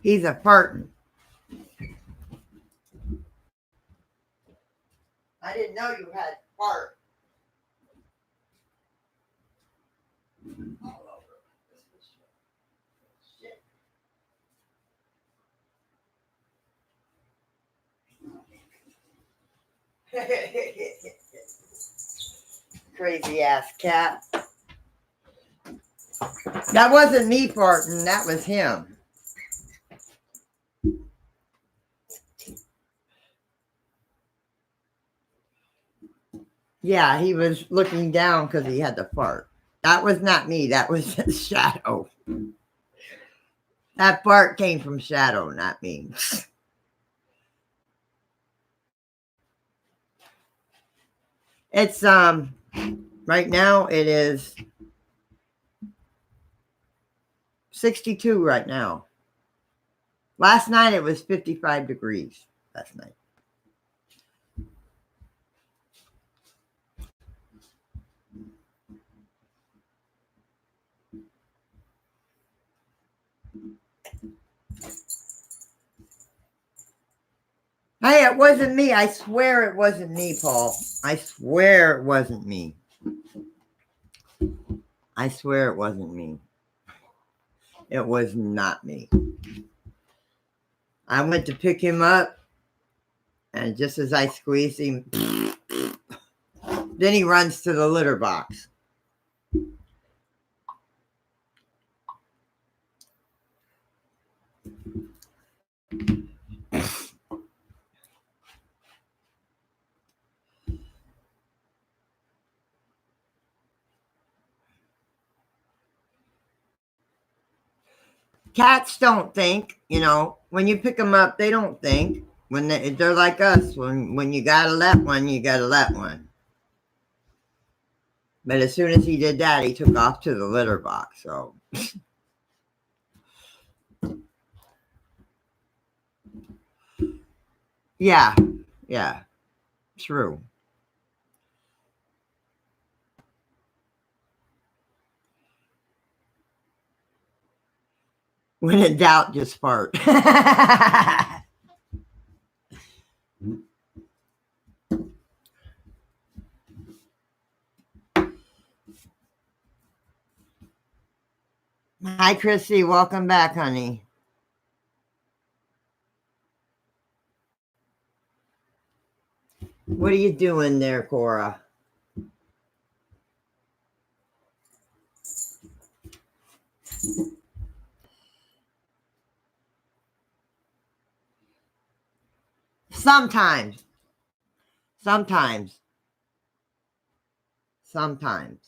He's a farting. I didn't know you had fart. All over. Shit. Crazy ass cat. That wasn't me farting. That was him. Yeah, he was looking down because he had to fart. That was not me. That was Shadow. That fart came from Shadow, not me. It's right now it is 62 right now. Last night it was 55 degrees last night. Hey, it wasn't me. I swear it wasn't me, Paul. I swear it wasn't me. I swear it wasn't me. It was not me. I went to pick him up, and just as I squeezed him, then he runs to the litter box. Cats don't think, when you pick them up, they don't think. When they're like us, when you gotta let one, you gotta let one. But as soon as he did that, he took off to the litter box. So, yeah, true. When in doubt, just fart. Hi, Chrissy. Welcome back, honey. What are you doing there, Cora? Sometimes. Sometimes. Sometimes.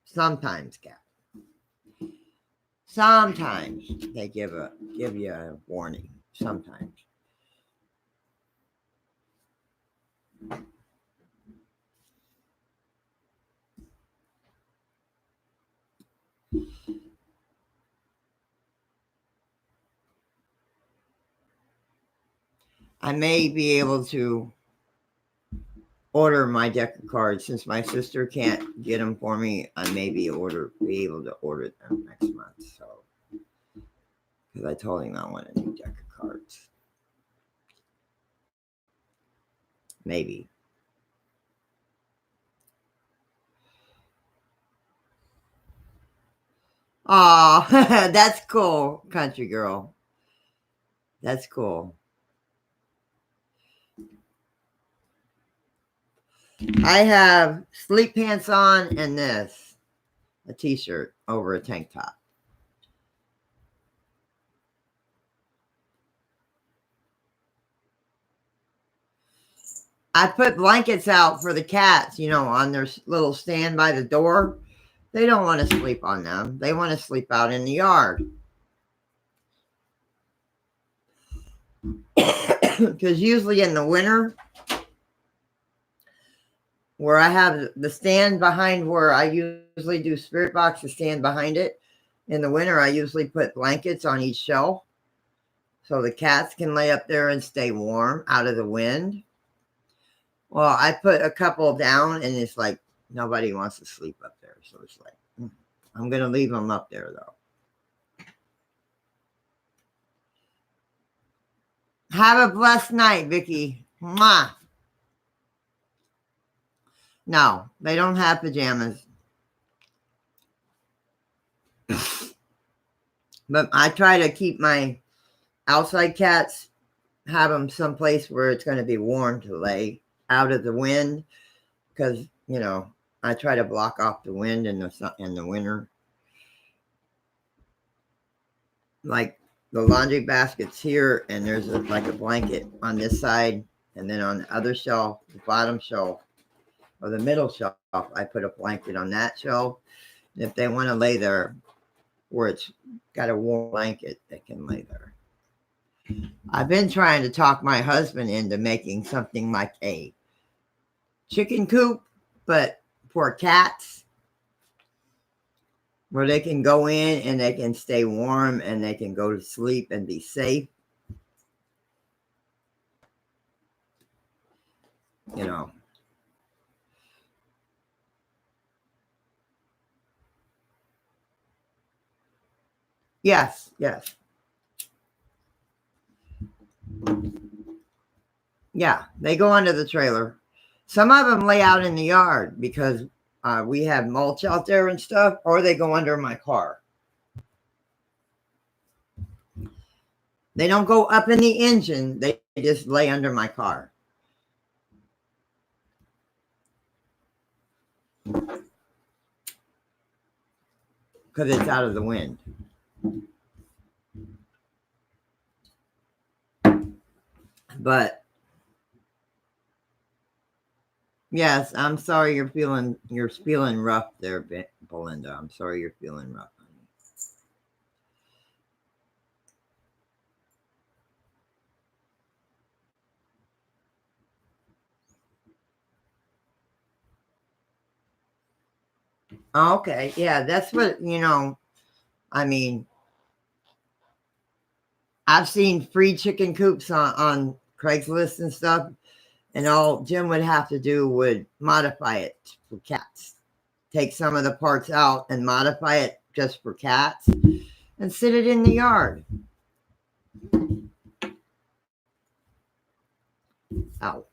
Sometimes, Cat. Sometimes they give you a warning. Sometimes. I may be able to order my deck of cards since my sister can't get them for me. I may be able to order them next month. So, because I told him I want a new deck of cards. Maybe. Oh, that's cool, country girl. That's cool. I have sleep pants on and this, a t-shirt over a tank top. I put blankets out for the cats, on their little stand by the door. They don't want to sleep on them. They want to sleep out in the yard. Because usually in the winter, where I have the stand behind where I usually do spirit box, the stand behind it. In the winter, I usually put blankets on each shelf so the cats can lay up there and stay warm out of the wind. Well, I put a couple down and it's like nobody wants to sleep up there. So it's like, I'm going to leave them up there though. Have a blessed night, Vicky. Mwah. No, they don't have pajamas. But I try to keep my outside cats, have them someplace where it's going to be warm to lay out of the wind. Because, I try to block off the wind in the winter. Like the laundry basket's here, and there's like a blanket on this side. And then on the other shelf, the bottom shelf, or the middle shelf, I put a blanket on that shelf. And if they want to lay there where it's got a warm blanket, they can lay there. I've been trying to talk my husband into making something like a chicken coop, but for cats, where they can go in and they can stay warm and they can go to sleep and be safe. Yes. Yeah, they go under the trailer. Some of them lay out in the yard because we have mulch out there and stuff, or they go under my car. They don't go up in the engine. They just lay under my car. Because it's out of the wind. But yes, I'm sorry you're feeling rough there, Belinda. I'm sorry you're feeling rough. Okay, yeah, that's what I mean, I've seen free chicken coops on Craigslist and stuff, and all Jim would have to do would modify it for cats. Take some of the parts out and modify it just for cats and sit it in the yard. Ow.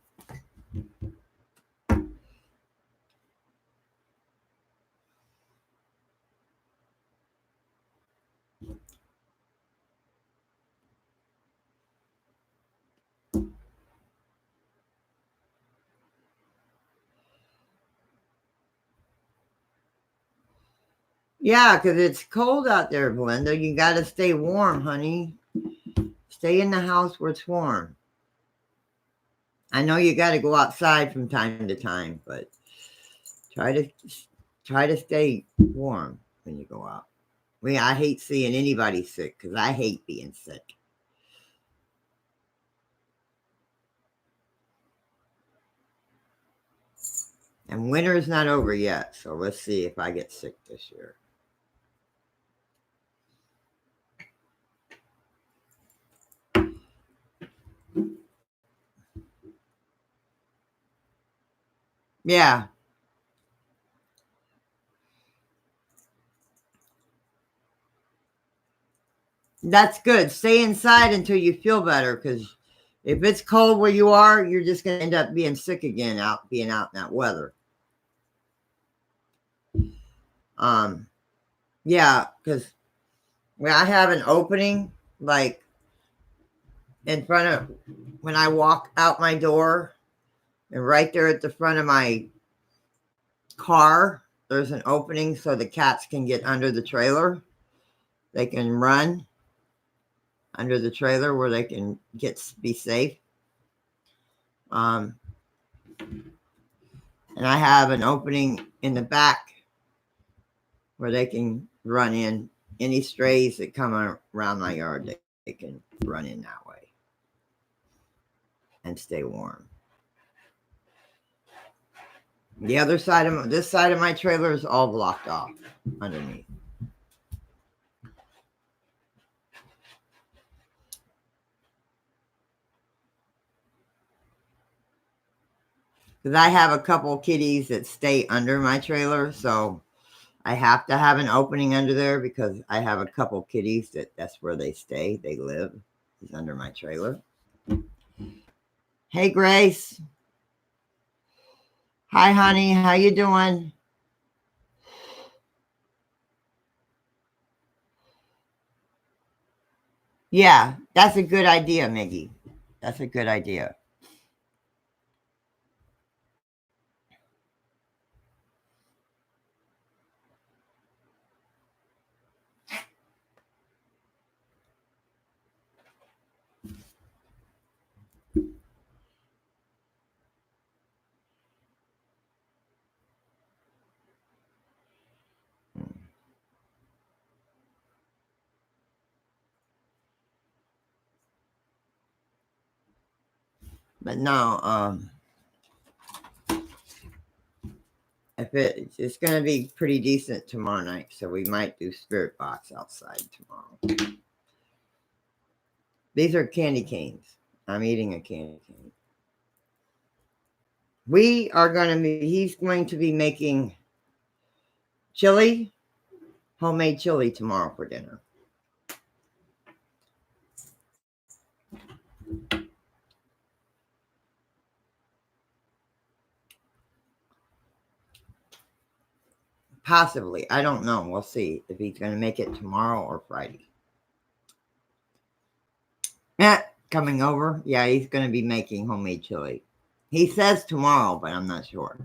Yeah, because it's cold out there, Belinda. You got to stay warm, honey. Stay in the house where it's warm. I know you got to go outside from time to time, but try to stay warm when you go out. I hate seeing anybody sick because I hate being sick. And winter's not over yet, so let's see if I get sick this year. Yeah. That's good. Stay inside until you feel better, because if it's cold where you are, you're just going to end up being sick again, being out in that weather. Yeah, because when I have an opening, like in front of, when I walk out my door, and right there at the front of my car, there's an opening so the cats can get under the trailer. They can run under the trailer where they can be safe. And I have an opening in the back where they can run in. Any strays that come around my yard, they can run in that way and stay warm. The other side of this side of my trailer is all blocked off underneath. Because I have a couple kitties that stay under my trailer, so I have to have an opening under there because I have a couple kitties that's where they stay. They live is under my trailer. Hey, Grace. Hi, honey. How you doing? Yeah, that's a good idea, Miggy. That's a good idea. But no, it's going to be pretty decent tomorrow night, so we might do spirit box outside tomorrow. These are candy canes. I'm eating a candy cane. He's going to be making chili, homemade chili tomorrow for dinner. Possibly. I don't know. We'll see if he's going to make it tomorrow or Friday. Coming over? Yeah, he's going to be making homemade chili. He says tomorrow, but I'm not sure.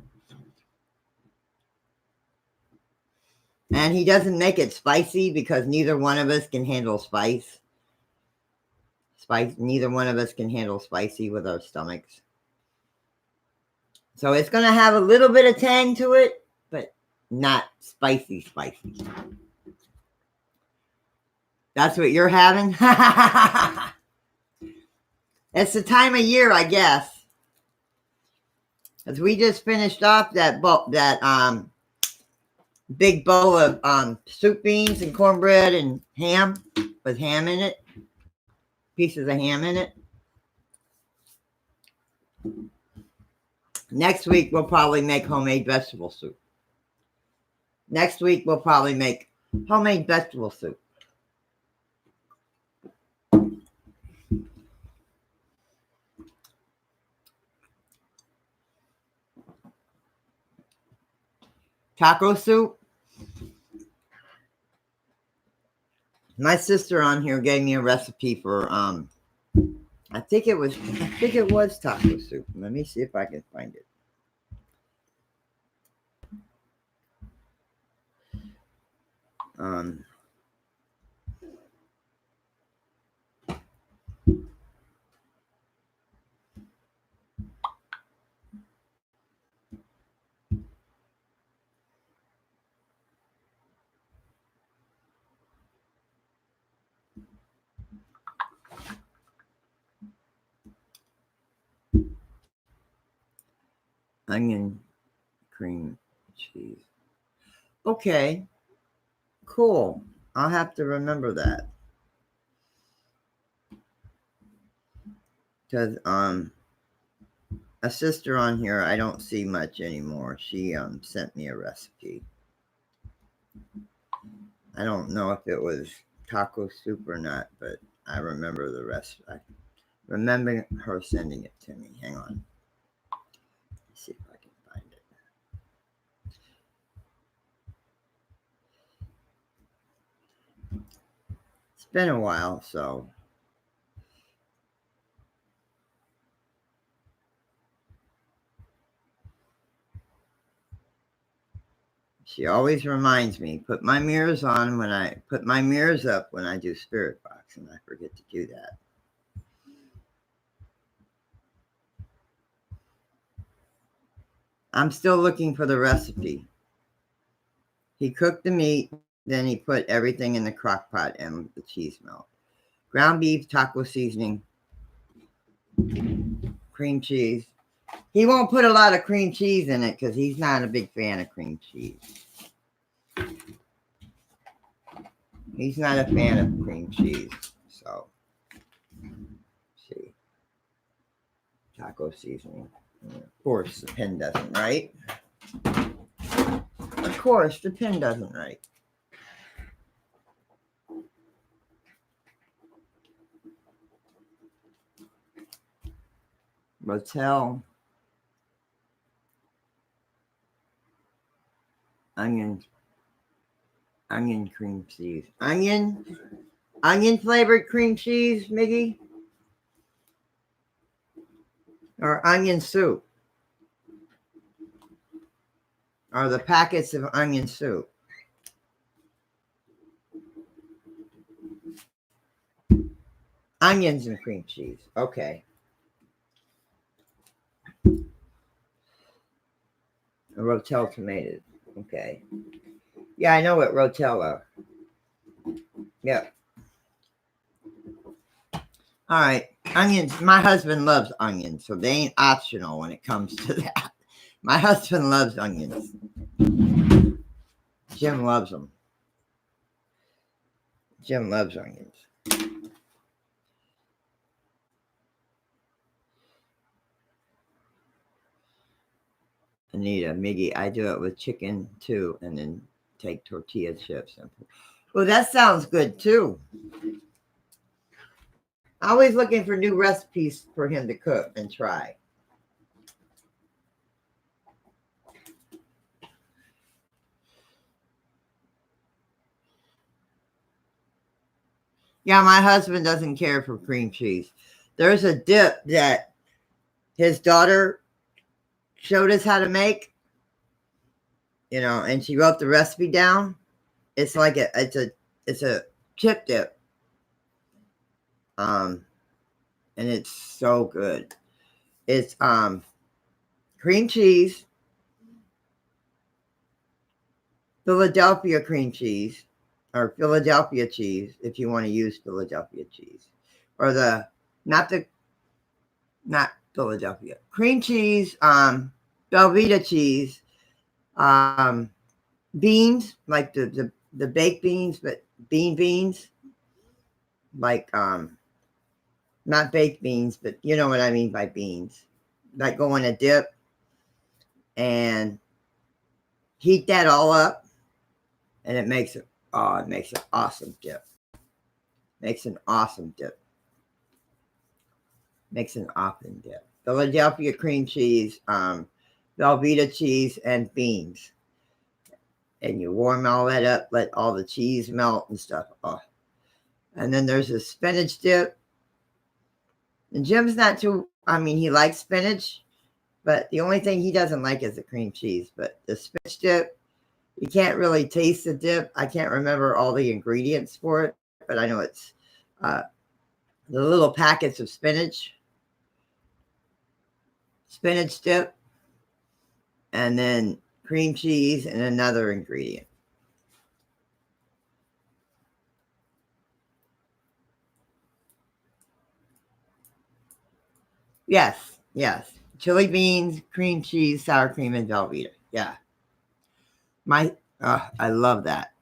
And he doesn't make it spicy because neither one of us can handle spice. Neither one of us can handle spicy with our stomachs. So it's going to have a little bit of tang to it, but not spicy. That's what you're having? It's the time of year, I guess. Because we just finished off that big bowl of soup beans and cornbread and ham with ham in it. Pieces of ham in it. Next week, we'll probably make homemade vegetable soup. Next week, we'll probably make homemade vegetable soup. Taco soup. My sister on here gave me a recipe for I think it was taco soup. Let me see if I can find it. Um, onion cream cheese. Okay, cool. I'll have to remember that. Because a sister on here I don't see much anymore. She sent me a recipe. I don't know if it was taco soup or not, but I remember the recipe. I remember her sending it to me. Hang on. Let's see if I can find it. It's been a while, so she always reminds me, put my mirrors on when I put my mirrors up when I do spirit box, and I forget to do that. I'm still looking for the recipe. He cooked the meat, then he put everything in the crock pot and the cheese melt. Ground beef, taco seasoning, cream cheese. He won't put a lot of cream cheese in it because he's not a big fan of cream cheese. He's not a fan of cream cheese. So, see. Taco seasoning. Of course, the pen doesn't write. Of course, the pen doesn't write. Rotel. Onion cream cheese. Onion flavored cream cheese, Miggy? Or onion soup? Or the packets of onion soup? Onions and cream cheese. Okay. A Rotel tomatoes. Okay. Yeah, I know what Rotel are. Yep. All right. Onions. My husband loves onions, so they ain't optional when it comes to that. My husband loves onions. Jim loves them. Jim loves onions. Anita, Miggy, I do it with chicken too, and then take tortilla chips. Well, that sounds good too. Always looking for new recipes for him to cook and try. Yeah, my husband doesn't care for cream cheese. There's a dip that his daughter showed us how to make, and she wrote the recipe down. It's like it's a chip dip. And it's so good. It's cream cheese, Philadelphia cream cheese, or Philadelphia cheese if you want to use Philadelphia cheese, or not Philadelphia cream cheese, Velveeta cheese, beans like the baked beans, but beans like not baked beans, but you know what I mean by beans, like go in a dip and heat that all up, and it makes an awesome dip. Makes an awesome dip. Philadelphia cream cheese, Velveeta cheese, and beans. And you warm all that up, let all the cheese melt and stuff. Oh. And then there's a spinach dip. And Jim's not too, he likes spinach, but the only thing he doesn't like is the cream cheese. But the spinach dip You can't really taste the dip. I can't remember all the ingredients for it, but I know it's uh, the little packets of spinach dip, and then cream cheese and another ingredient. Yes, yes. Chili beans, cream cheese, sour cream, and Velveeta. Yeah. I love that.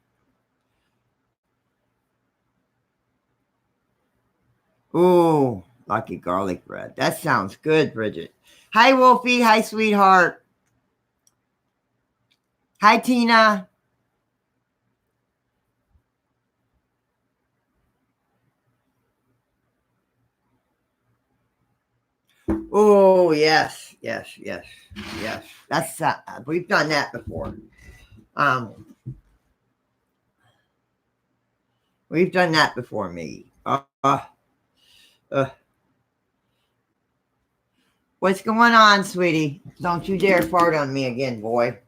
Ooh, lucky garlic bread. That sounds good, Bridget. Hi, Wolfie. Hi, sweetheart. Hi, Tina. Oh, yes, yes, yes, yes. That's we've done that before. Um, we've done that before, me. What's going on, sweetie? Don't you dare fart on me again, boy.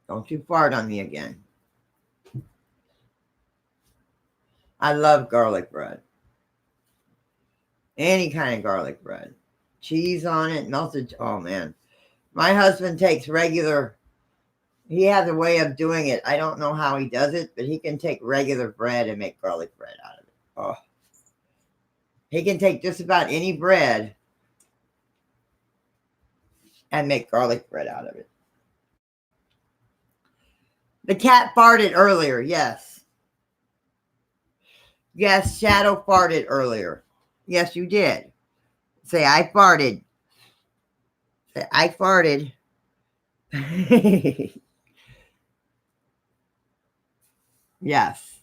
Don't you fart on me again. I love garlic bread. Any kind of garlic bread. Cheese on it, melted. Oh, man. My husband takes regular. He has a way of doing it. I don't know how he does it, but he can take regular bread and make garlic bread out of it. Oh. He can take just about any bread and make garlic bread out of it. The cat farted earlier, yes. Yes, Shadow farted earlier. Yes, you did. Say, I farted. Say, I farted. Yes.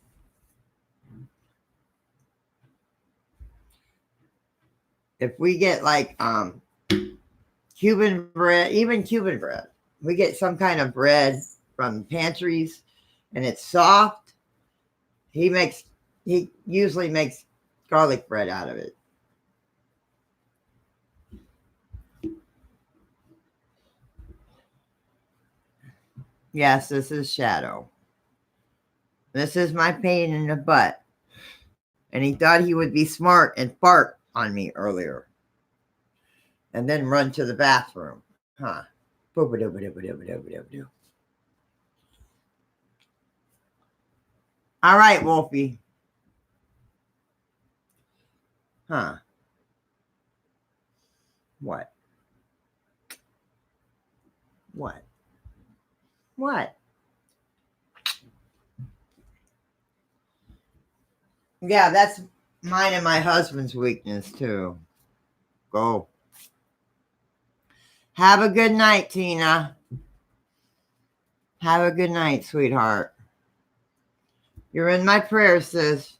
If we get like Cuban bread, even Cuban bread, we get some kind of bread from pantries and it's soft, he usually makes garlic bread out of it. Yes, this is Shadow. This is my pain in the butt. And he thought he would be smart and fart on me earlier. And then run to the bathroom. Huh. All right, Wolfie. Huh. What? What? What? Yeah, that's mine and my husband's weakness, too. Go. Have a good night, Tina. Have a good night, sweetheart. You're in my prayers, sis.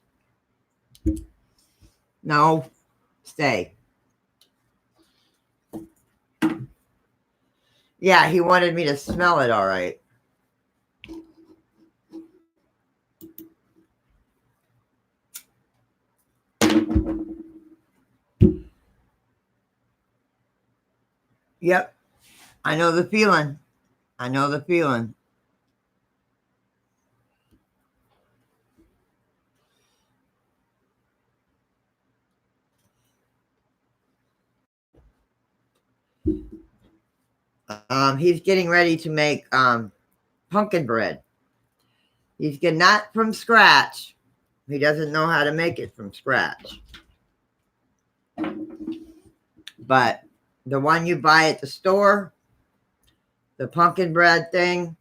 No, stay. Yeah, he wanted me to smell it all right. Yep. I know the feeling. I know the feeling. He's getting ready to make pumpkin bread. He's getting not from scratch. He doesn't know how to make it from scratch. But the one you buy at the store, the pumpkin bread thing,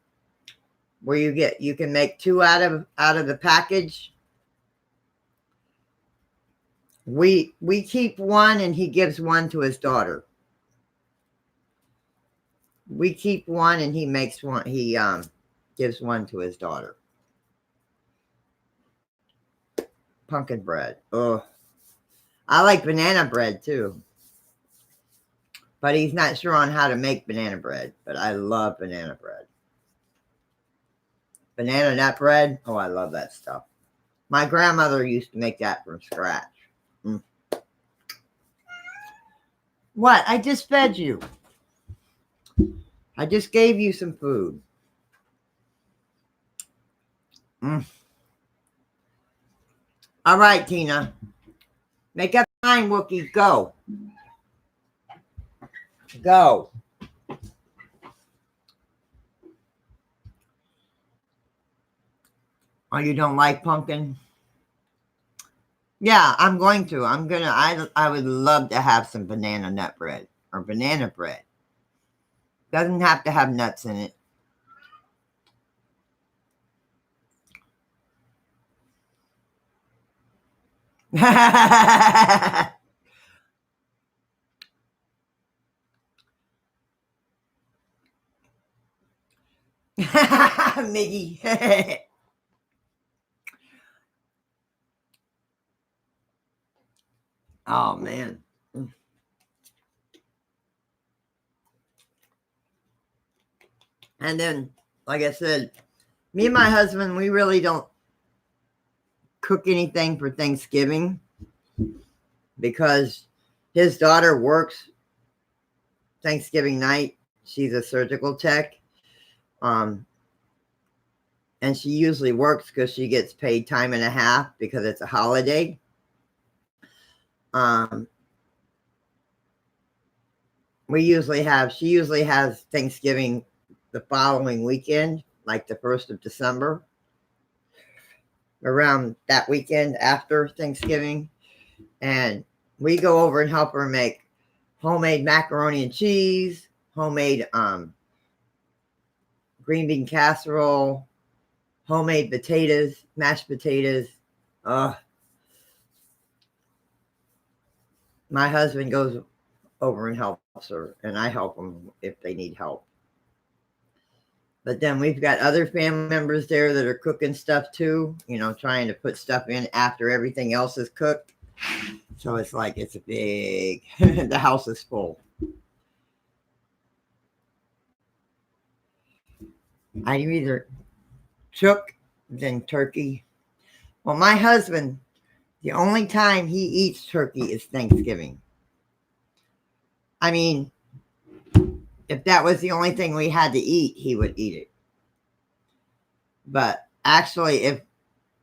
where you can make two out of the package. We keep one and he gives one to his daughter. We keep one and he makes one. He gives one to his daughter. Pumpkin bread. Oh, I like banana bread too. But he's not sure on how to make banana bread. But I love banana bread. Banana nut bread. Oh, I love that stuff. My grandmother used to make that from scratch. Mm. What? I just fed you. I just gave you some food. All right, Tina. Make up your mind, Wookie. Go. Go. Oh, you don't like pumpkin? Yeah, I'm going to. I would love to have some banana nut bread or banana bread. Doesn't have to have nuts in it. Miggy. Oh, man. And then, like I said, me and my husband, we really don't cook anything for Thanksgiving because his daughter works Thanksgiving night. She's a surgical tech. And she usually works because she gets paid time and a half because it's a holiday. She usually has Thanksgiving the following weekend, like the 1st of December, around that weekend after Thanksgiving. And we go over and help her make homemade macaroni and cheese, homemade green bean casserole, homemade potatoes, mashed potatoes. My husband goes over and helps her, and I help them if they need help. But then we've got other family members there that are cooking stuff too, trying to put stuff in after everything else is cooked. So it's like it's a big, the house is full. I either chook than turkey. Well, my husband, the only time he eats turkey is Thanksgiving. I mean, if that was the only thing we had to eat, he would eat it. But actually, if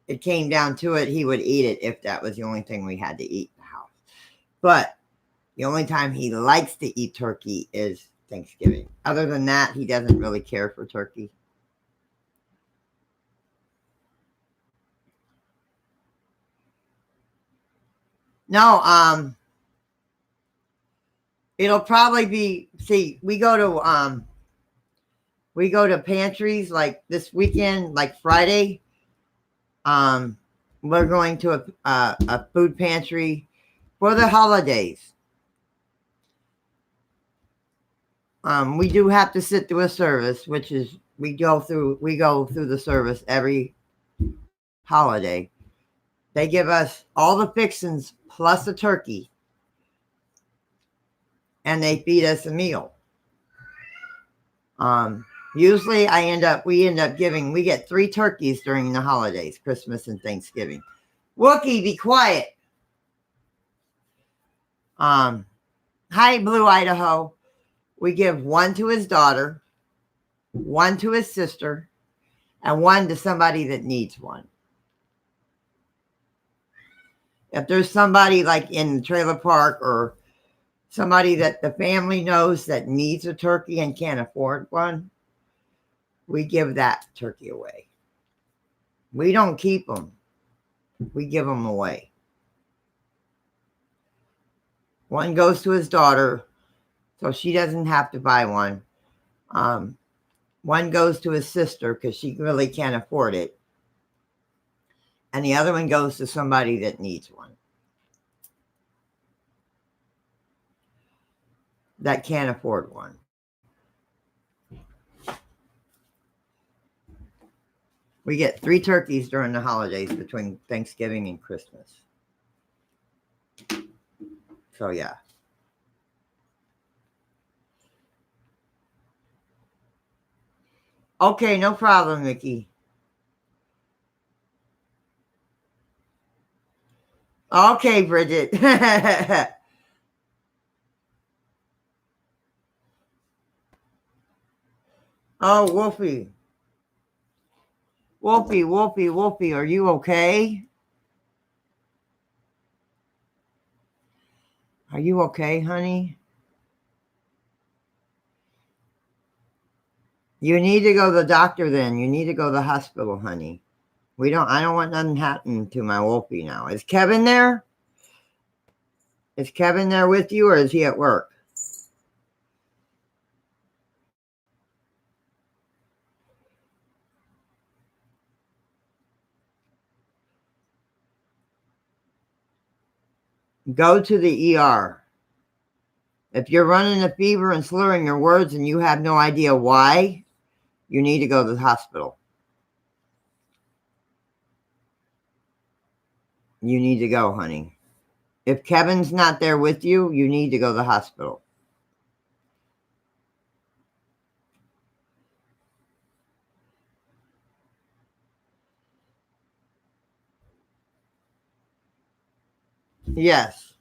it came down to it, he would eat it if that was the only thing we had to eat in the house. But the only time he likes to eat turkey is Thanksgiving. Other than that, he doesn't really care for turkey. No, it'll probably be, we go to pantries like this weekend, like Friday. We're going to a food pantry for the holidays. We do have to sit through a service, which is we go through the service every holiday. They give us all the fixings plus a turkey, and they feed us a meal. Usually we get 3 turkeys during the holidays, Christmas and Thanksgiving. Wookie, be quiet. Hi, Blue Idaho. We give 1 to his daughter, 1 to his sister, and 1 to somebody that needs one. If there's somebody like in the trailer park or somebody that the family knows that needs a turkey and can't afford one, we give that turkey away. We don't keep them. We give them away. 1 goes to his daughter, so she doesn't have to buy one. 1 goes to his sister because she really can't afford it. And the other 1 goes to somebody that needs one. That can't afford one. We get 3 turkeys during the holidays between Thanksgiving and Christmas. So, yeah. Okay, no problem, Mickey. Okay, Bridget. Oh, Wolfie. Wolfie, Wolfie, Wolfie, are you okay? Are you okay, honey? You need to go to the doctor then. You need to go to the hospital, honey. I don't want nothing happening to my Wolfie now. Is Kevin there? Is Kevin there with you, or is he at work? Go to the ER. If you're running a fever and slurring your words and you have no idea why, you need to go to the hospital. You need to go, honey. If Kevin's not there with you, you need to go to the hospital. Yes.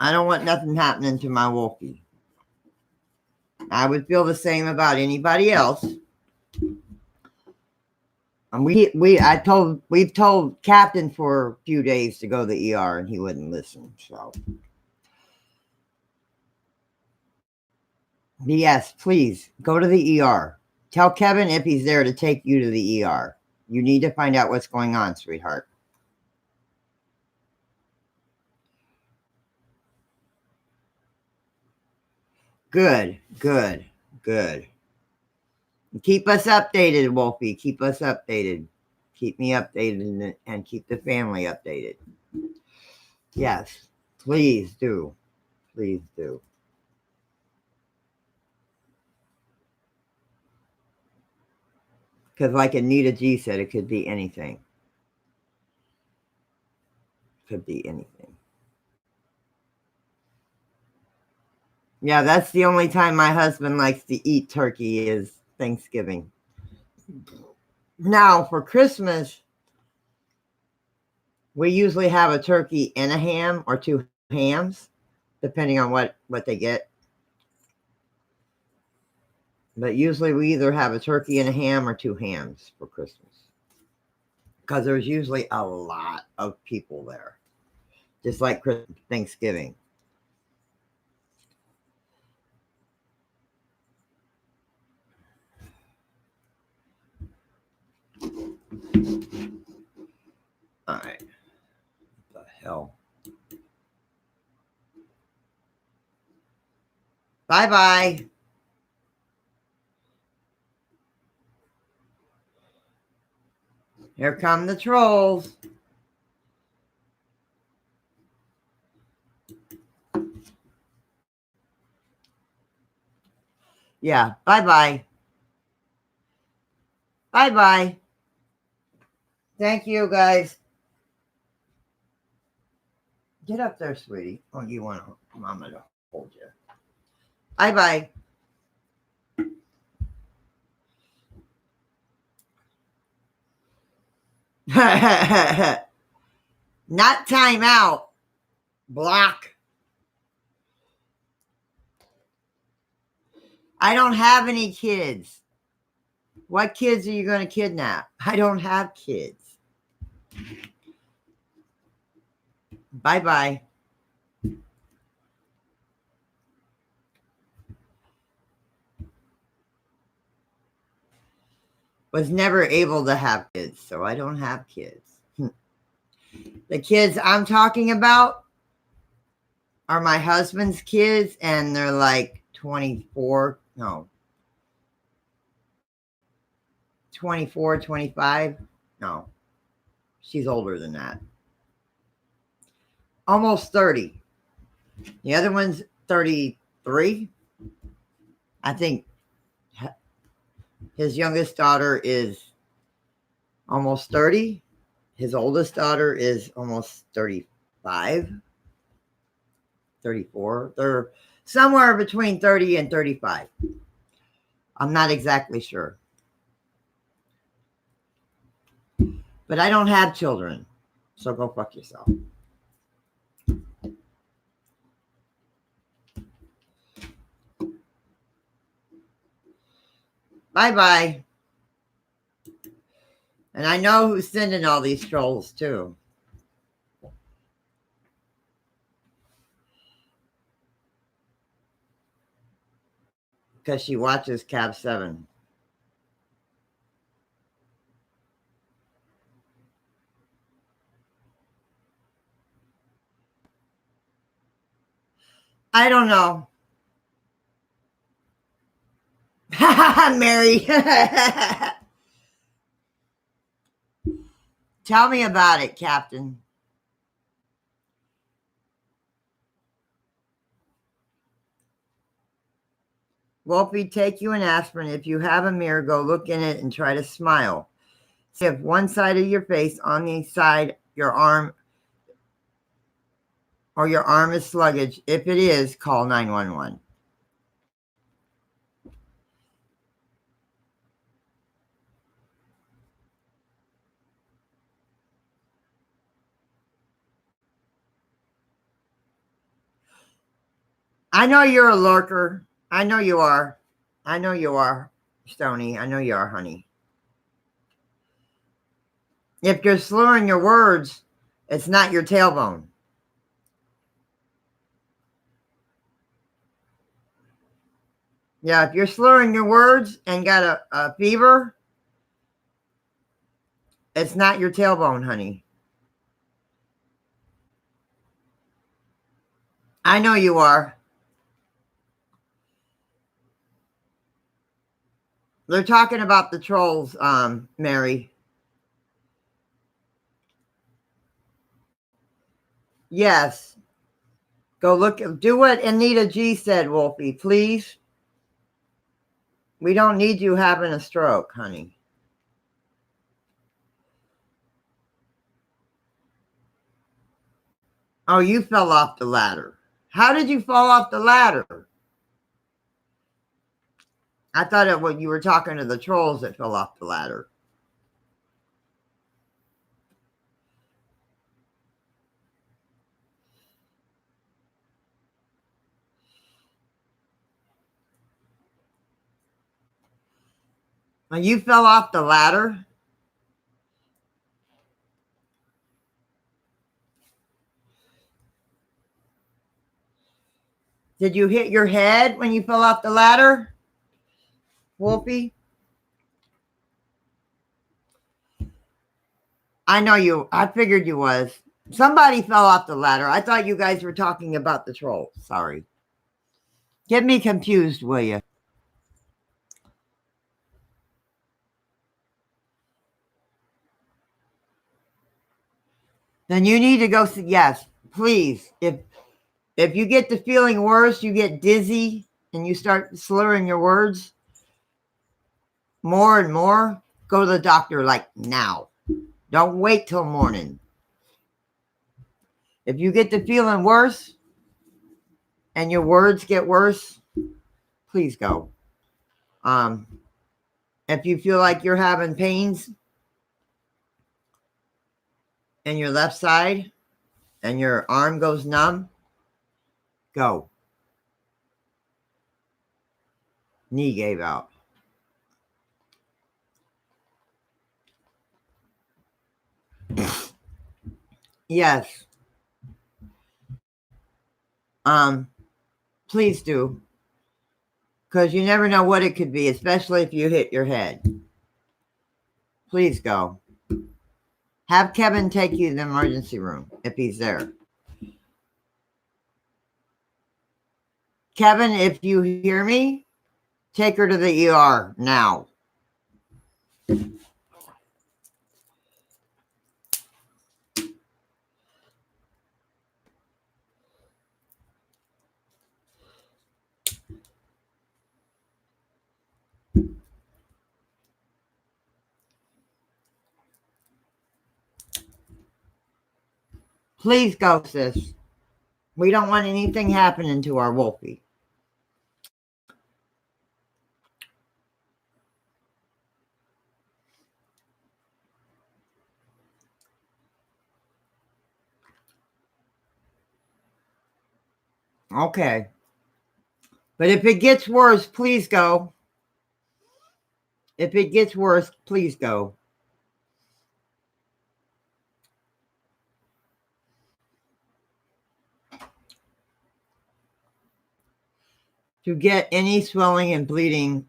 I don't want nothing happening to my Wolfie. I would feel the same about anybody else. And we've told Captain for a few days to go to the ER and he wouldn't listen. So yes, please go to the ER. Tell Kevin if he's there to take you to the ER. You need to find out what's going on, sweetheart. Good, good, good. Keep us updated, Wolfie. Keep us updated. Keep me updated and keep the family updated. Yes, please do. Please do. Because like Anita G said, it could be anything. Could be anything. Yeah, that's the only time my husband likes to eat turkey is Thanksgiving. Now, for Christmas, we usually have a turkey and a ham or two hams, depending on what they get. But usually we either have a turkey and a ham or two hams for Christmas. Because there's usually a lot of people there. Just like Thanksgiving. All right. What the hell? Bye-bye. Here come the trolls. Yeah, bye-bye. Bye-bye. Thank you, guys. Get up there, sweetie. Oh, you want Mama to hold you. Bye-bye. Not time out. Block. I don't have any kids. What kids are you going to kidnap? I don't have kids. Bye-bye. Was never able to have kids, so I don't have kids. The kids I'm talking about are my husband's kids, and they're like 24, 25. No, she's older than that. Almost 30. The other one's 33. I think his youngest daughter is almost 30. His oldest daughter is almost 35, 34. They're somewhere between 30 and 35. I'm not exactly sure. But I don't have children, so go fuck yourself. Bye-bye. And I know who's sending all these trolls, too. Because she watches Cab 7. I don't know. Mary. Tell me about it, Captain. Wolfie, take you an aspirin. If you have a mirror, go look in it and try to smile. See if one side of your face on the side, your arm, or your arm is sluggish. If it is, call 911. I know you're a lurker. I know you are. I know you are, Stony. I know you are, honey. If you're slurring your words, it's not your tailbone. Yeah, if you're slurring your words and got a fever, it's not your tailbone, honey. I know you are. They're talking about the trolls, Mary. Yes. Go look. Do what Anita G said, Wolfie, please. We don't need you having a stroke, honey. Oh, you fell off the ladder. How did you fall off the ladder? I thought it was you were talking to the trolls that fell off the ladder. When you fell off the ladder? Did you hit your head when you fell off the ladder, Wolfie? I know you. I figured you was. Somebody fell off the ladder. I thought you guys were talking about the trolls. Sorry. Get me confused, will you? Then you need to go see. Yes, please. If you get the feeling worse, you get dizzy and you start slurring your words more and more, go to the doctor like now. Don't wait till morning. If you get the feeling worse and your words get worse, please go. If you feel like you're having pains in your left side and your arm goes numb, go. Knee gave out. Yes. Please do. Because you never know what it could be, especially if you hit your head. Please go. Have Kevin take you to the emergency room if he's there. Kevin, if you hear me, take her to the ER now. Please go, sis. We don't want anything happening to our Wolfie. Okay. But if it gets worse, please go. If it gets worse, please go. To get any swelling and bleeding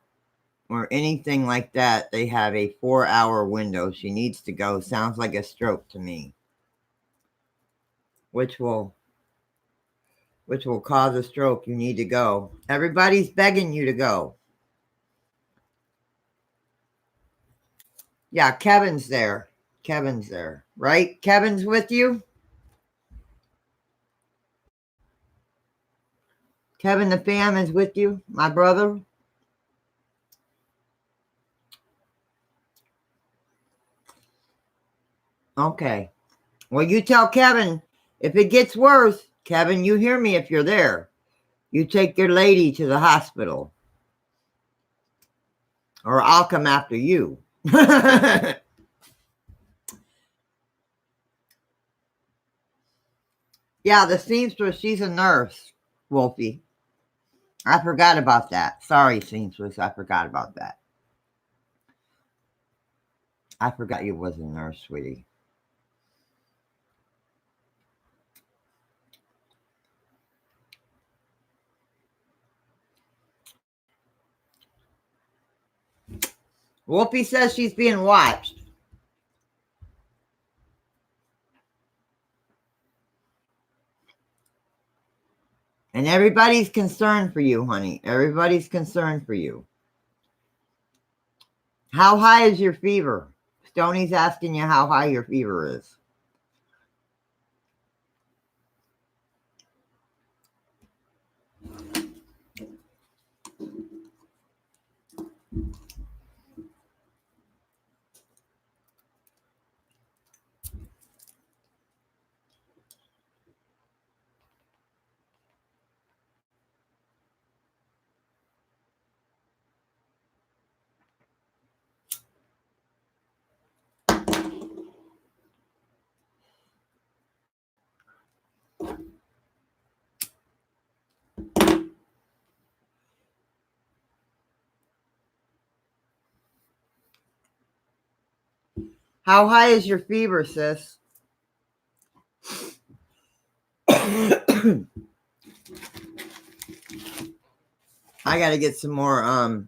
or anything like that, they have a 4-hour window. She needs to go. Sounds like a stroke to me, which will cause a stroke. You need to go. Everybody's begging you to go. Yeah, Kevin's there. Kevin's there, right? Kevin's with you? Kevin the fam is with you, my brother? Okay. Well, you tell Kevin, if it gets worse, Kevin, you hear me if you're there. You take your lady to the hospital. Or I'll come after you. Yeah, the seamstress, she's a nurse, Wolfie. I forgot about that. Sorry, seamstress, I forgot about that. I forgot you was a nurse, sweetie. Wolfie says she's being watched. And everybody's concerned for you, honey. Everybody's concerned for you. How high is your fever? Stoney's asking you how high your fever is. How high is your fever, sis? I gotta get some more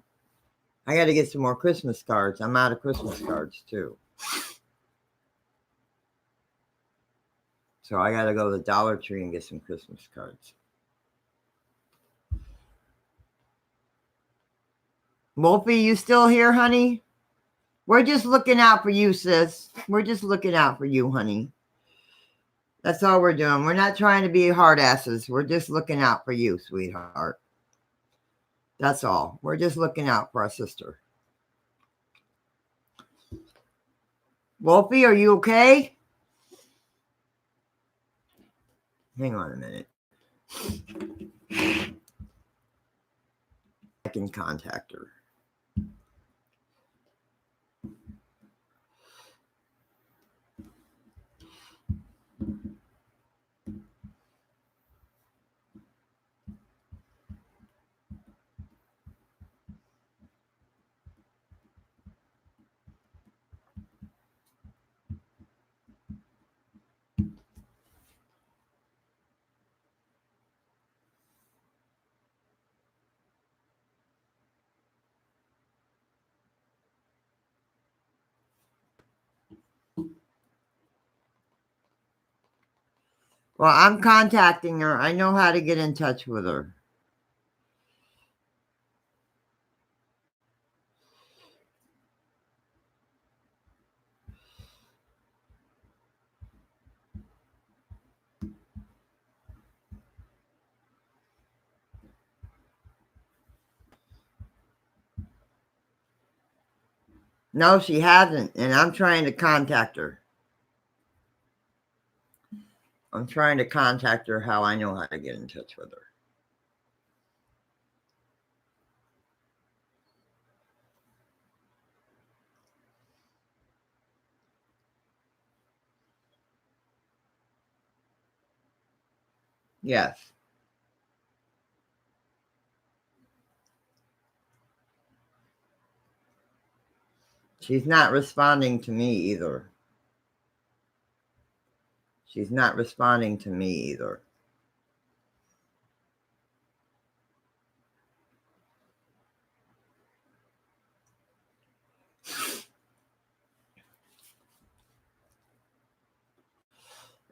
Christmas cards. I'm out of Christmas cards too. So I gotta go to the Dollar Tree and get some Christmas cards. Wolfie, you still here, honey? We're just looking out for you, sis. We're just looking out for you, honey. That's all we're doing. We're not trying to be hard asses. We're just looking out for you, sweetheart. That's all. We're just looking out for our sister. Wolfie, are you okay? Hang on a minute. I can contact her. Well, I'm contacting her. I know how to get in touch with her. No, she hasn't, and I'm trying to contact her. I'm trying to contact her how I know how to get in touch with her. Yes. She's not responding to me either. She's not responding to me either.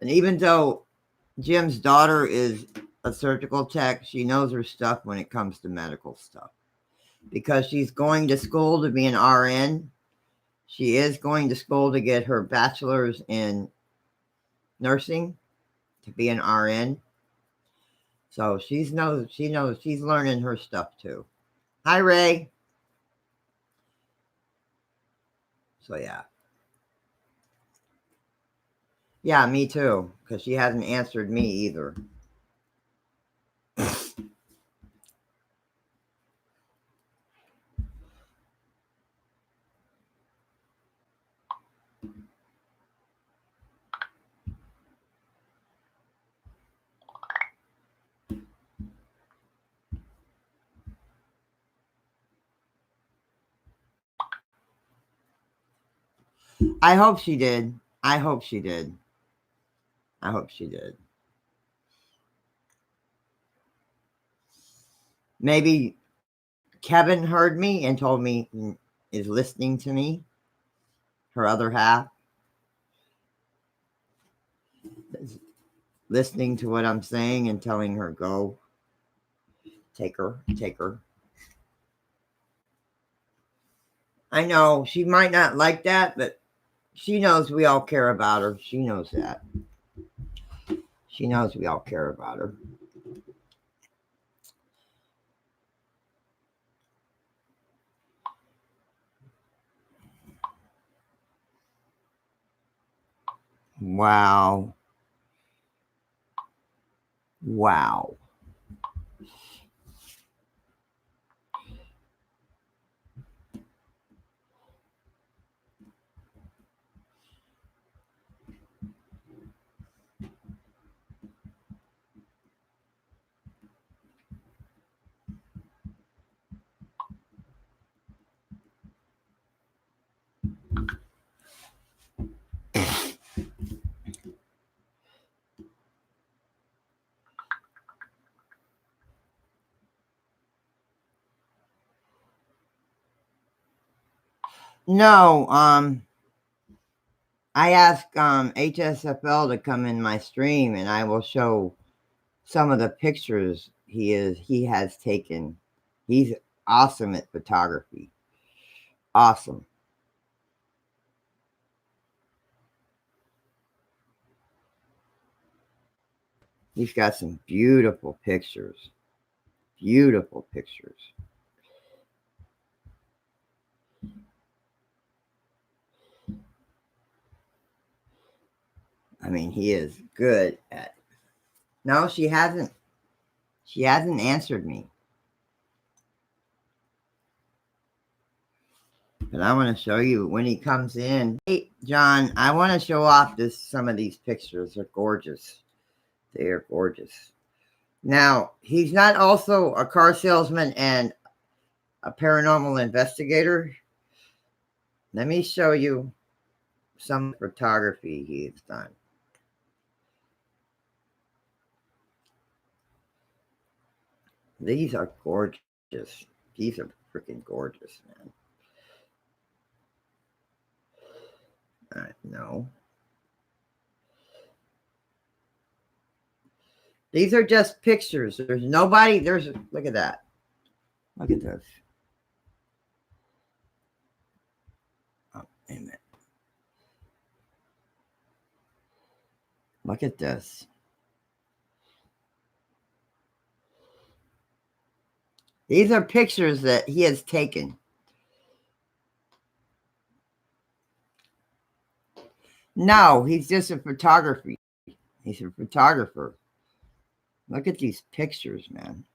And even though Jim's daughter is a surgical tech, she knows her stuff when it comes to medical stuff. Because she's going to school to be an RN. She is going to school to get her bachelor's in nursing to be an RN. So she knows she's learning her stuff too. Hi, Ray. So yeah. Yeah, me too. Because she hasn't answered me either. I hope she did. I hope she did. I hope she did. Maybe Kevin heard me and told me is listening to me. Her other half is listening to what I'm saying and telling her, go. Take her. Take her. I know she might not like that, but she knows we all care about her. She knows that. She knows we all care about her. Wow. Wow. No, I asked HSFL to come in my stream and I will show some of the pictures he has taken. He's awesome at photography. Awesome. He's got some beautiful pictures. Beautiful pictures. I mean, he is good at. No, she hasn't. She hasn't answered me. But I want to show you when he comes in. Hey, John, I want to show off some of these pictures. They're gorgeous. They are gorgeous. Now, he's not also a car salesman and a paranormal investigator. Let me show you some photography he's done. These are gorgeous. These are freaking gorgeous, man. No. These are just pictures. There's nobody. Look at that. Look at this. Oh, wait a minute. Look at this. These are pictures that he has taken. No, he's just a photographer. He's a photographer. Look at these pictures, man.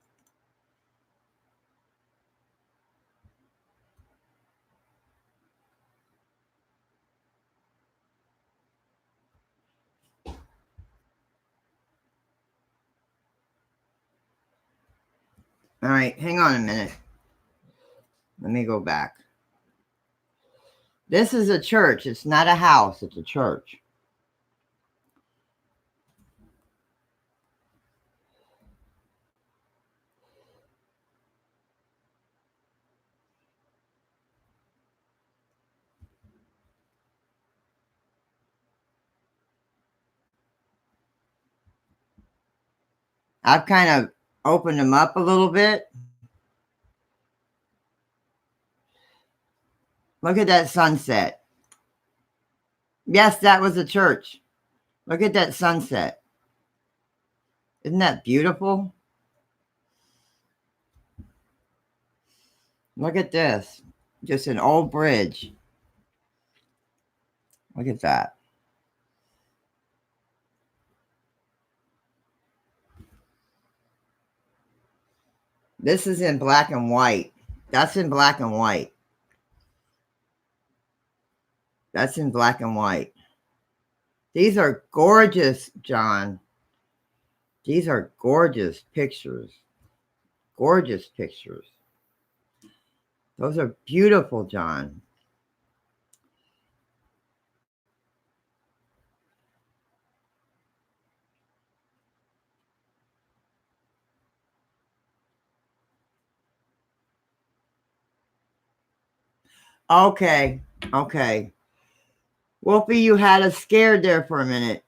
All right, hang on a minute. Let me go back. This is a church. It's not a house. It's a church. I've kind of opened them up a little bit. Look at that sunset. Yes, that was a church. Look at that sunset. Isn't that beautiful? Look at this. Just an old bridge. Look at that. This is in black and white. That's in black and white. That's in black and white. These are gorgeous, John. These are gorgeous pictures. Gorgeous pictures. Those are beautiful, John. Okay. Okay. Wolfie, you had us scared there for a minute.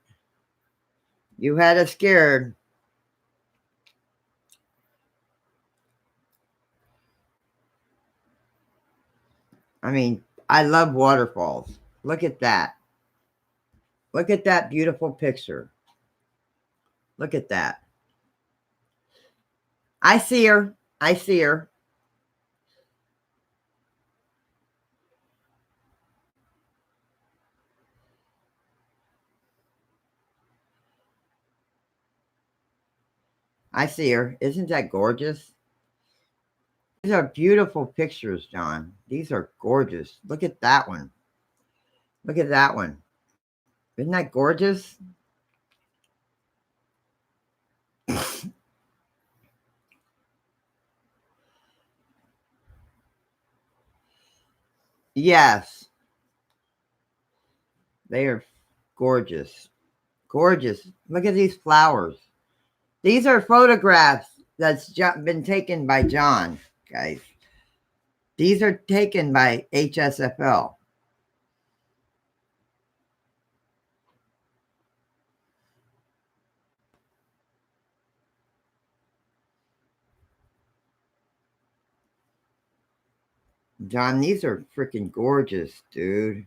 You had us scared. I mean, I love waterfalls. Look at that. Look at that beautiful picture. Look at that. I see her. I see her. I see her. Isn't that gorgeous? These are beautiful pictures, John. These are gorgeous. Look at that one. Look at that one. Isn't that gorgeous? Yes. They are gorgeous. Gorgeous. Look at these flowers. These are photographs that's been taken by John, guys. These are taken by HSFL. John, these are freaking gorgeous, dude.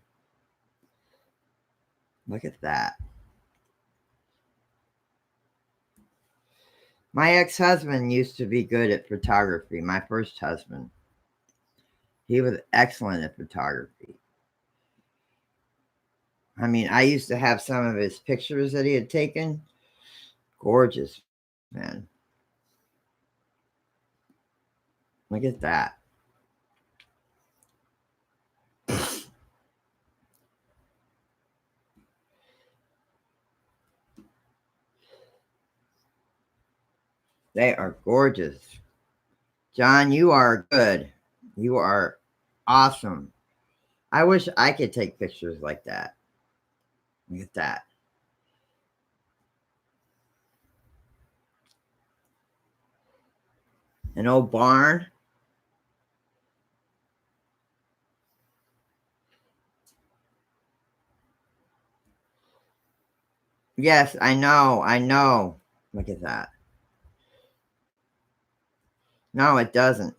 Look at that. My ex-husband used to be good at photography, my first husband. He was excellent at photography. I mean, I used to have some of his pictures that he had taken. Gorgeous, man. Look at that. They are gorgeous. John, you are good. You are awesome. I wish I could take pictures like that. Look at that. An old barn. Yes, I know. I know. Look at that. No, it doesn't.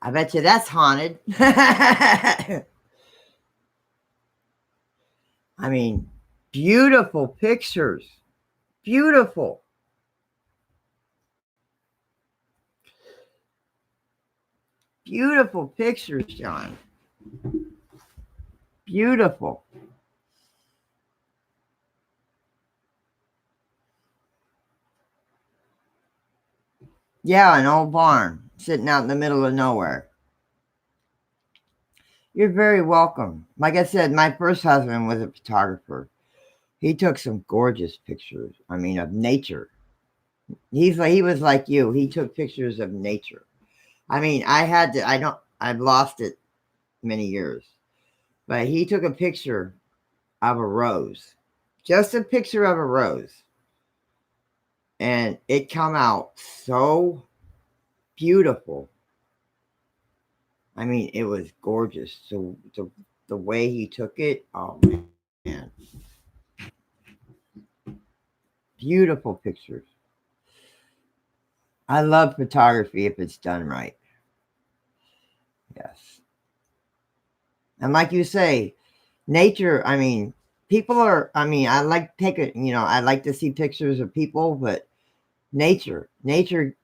I bet you that's haunted. I mean, beautiful pictures. Beautiful. Beautiful pictures, John. Beautiful. Yeah, an old barn sitting out in the middle of nowhere. You're very welcome. Like I said, my first husband was a photographer. He took some gorgeous pictures. I mean, of nature. He was like you. He took pictures of nature. I mean, I've lost it many years. But he took a picture of a rose. Just a picture of a rose. And it come out so beautiful. I mean, it was gorgeous. So the way he took it, oh man. Beautiful pictures. I love photography if it's done right. Yes. And like you say, nature, I mean, I like I like to see pictures of people, but nature, there's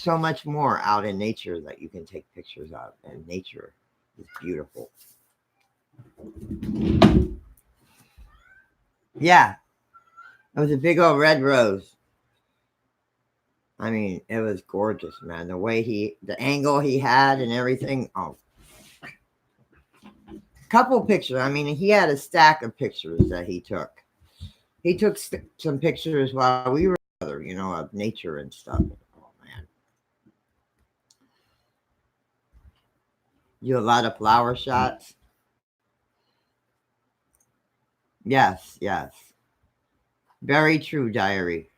so much more out in nature that you can take pictures of, and nature is beautiful. Yeah, it was a big old red rose. I mean, it was gorgeous, man. The angle he had and everything. Oh, couple pictures. I mean, he had a stack of pictures that he took. He took some pictures while we were together, of nature and stuff. Oh man, you a lot of flower shots. Yes, yes, very true, diary.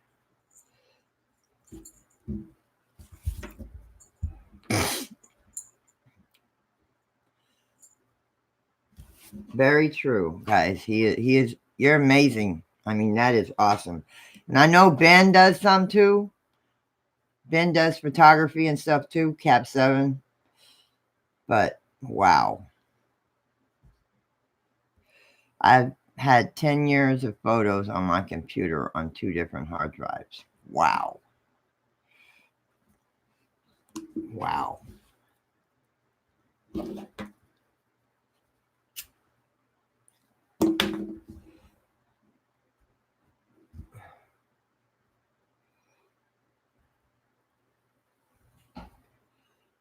Very true, guys. He is. You're amazing. I mean, that is awesome. And I know Ben does some too. Ben does photography and stuff too. Cap 7. But wow, I've had 10 years of photos on my computer on 2 different hard drives. Wow, wow.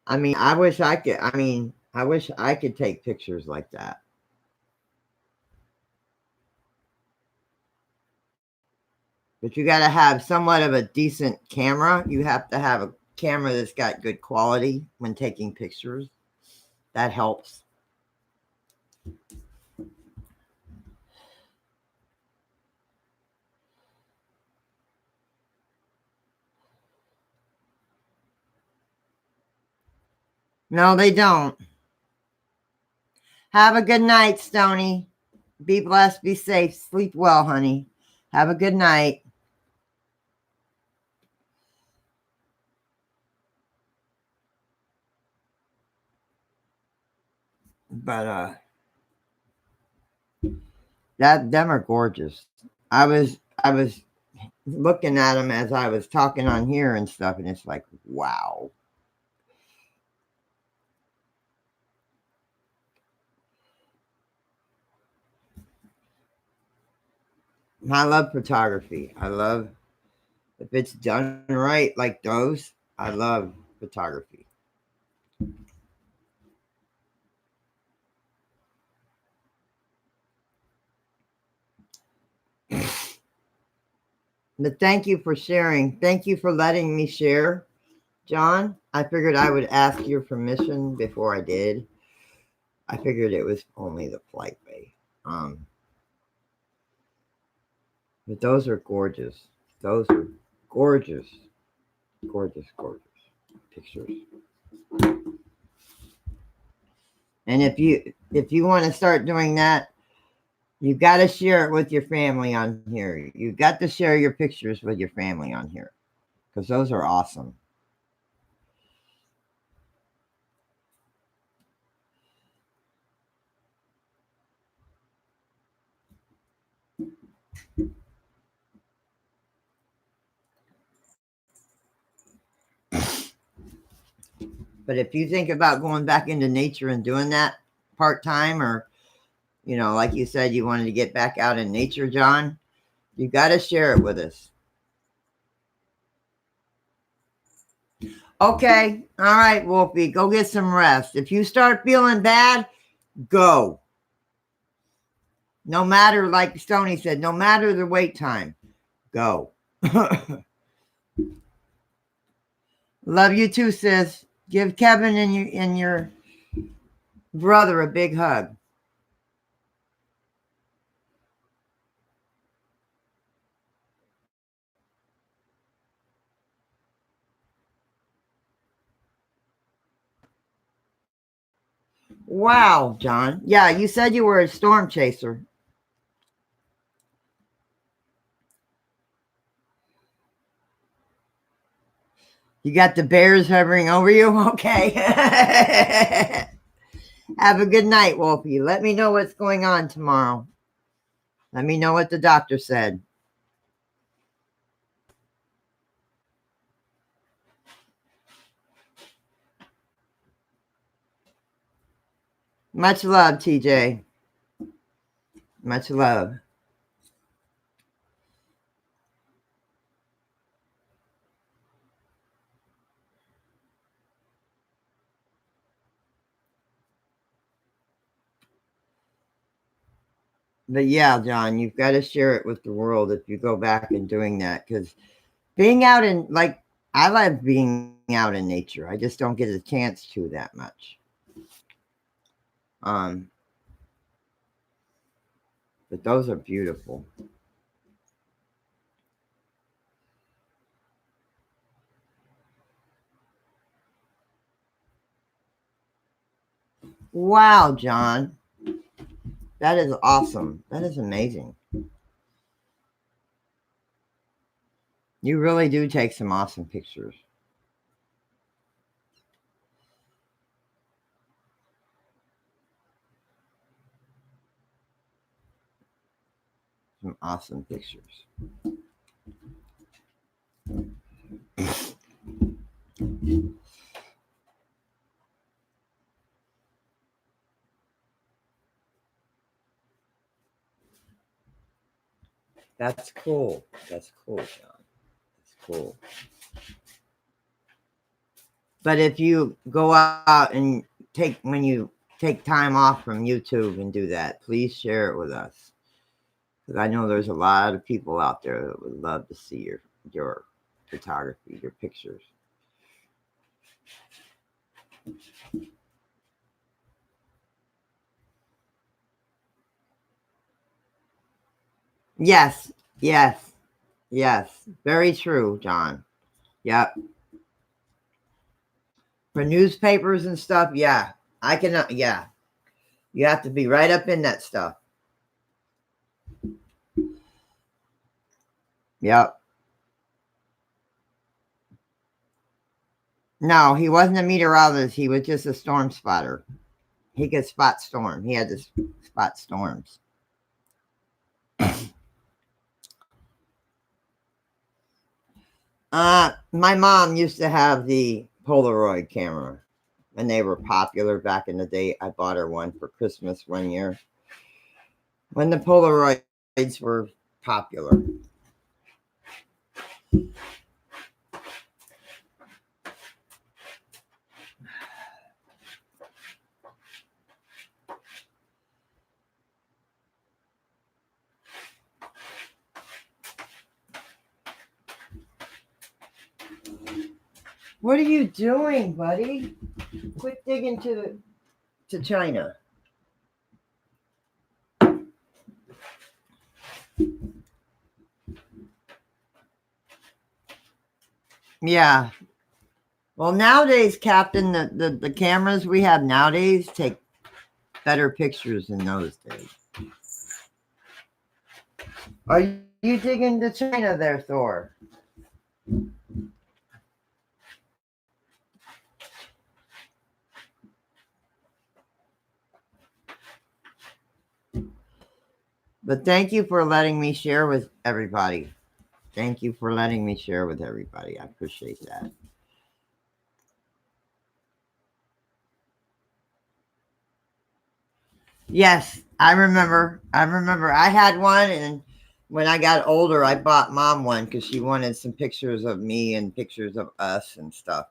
I mean, I wish I could. I mean, I wish I could take pictures like that. But you got to have somewhat of a decent camera. You have to have a camera that's got good quality when taking pictures. That helps. No, they don't. Have a good night, Stony. Be blessed, be safe, sleep well, honey. Have a good night. But them are gorgeous. I was looking at them as I was talking on here and stuff, and it's like, wow. I love photography. I love if it's done right like those. I love photography. But thank you for sharing. Thank you for letting me share, John. I figured I would ask your permission before I did. I figured it was only the polite way. But those are gorgeous. Those are gorgeous, gorgeous, gorgeous pictures. And if you want to start doing that, you got to share it with your family on here. You got to share your pictures with your family on here because those are awesome. But if you think about going back into nature and doing that part time, or like you said, you wanted to get back out in nature, John, you got to share it with us. Okay. All right, Wolfie, go get some rest. If you start feeling bad, go. No matter, like Stony said, no matter the wait time, go. Love you too, sis. Give Kevin and your brother a big hug. Wow, John. Yeah, you said you were a storm chaser. You got the bears hovering over you? Okay. Have a good night, Wolfie. Let me know what's going on tomorrow. Let me know what the doctor said. Much love, TJ. Much love. But yeah, John, you've got to share it with the world if you go back and doing that. Because being out in, like, I love being out in nature. I just don't get a chance to that much. But those are beautiful. Wow, John. That is awesome. That is amazing. You really do take some awesome pictures. Some awesome pictures. That's cool. That's cool, John. That's cool. But if you go out and when you take time off from YouTube and do that, please share it with us. Because I know there's a lot of people out there that would love to see your photography, your pictures. Yes, yes, yes. Very true, John. Yep. For newspapers and stuff, yeah. I cannot, yeah. You have to be right up in that stuff. Yep. No, he wasn't a meteorologist. He was just a storm spotter. He could spot storm. He had to spot storms. My mom used to have the Polaroid camera, and they were popular back in the day. I bought her one for Christmas one year when the Polaroids were popular. What are you doing, buddy? Quit digging to China. Yeah. Well, nowadays, Captain, the cameras we have nowadays take better pictures than those days. Are you digging to China there, Thor? But thank you for letting me share with everybody. Thank you for letting me share with everybody. I appreciate that. Yes, I remember. I had one, and when I got older, I bought mom one because she wanted some pictures of me and pictures of us and stuff.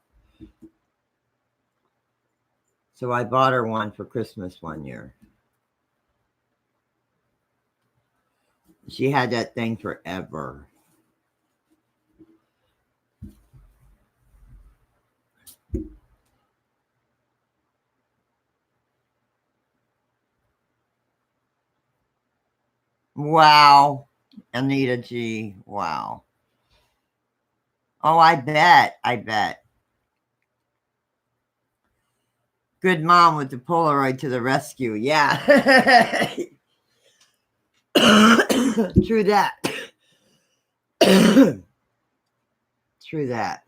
So I bought her one for Christmas one year. She had that thing forever. Wow. Anita G. Wow. Oh, I bet. I bet. Good mom with the Polaroid to the rescue. Yeah. True that. True that.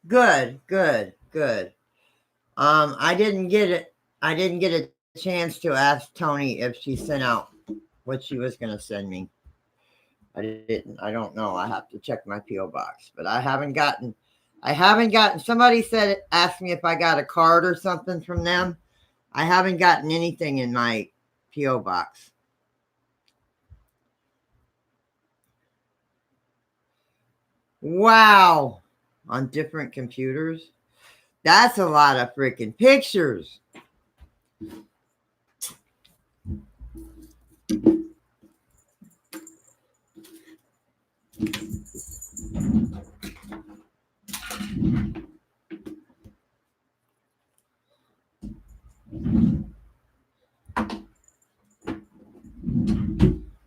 Good, good, good. I didn't get it. I didn't get a chance to ask Tony if she sent out what she was going to send me. I didn't. I don't know. I have to check my PO box, but I haven't gotten. Somebody said asked me if I got a card or something from them. I haven't gotten anything in my PO box. Wow, on different computers. That's a lot of freaking pictures.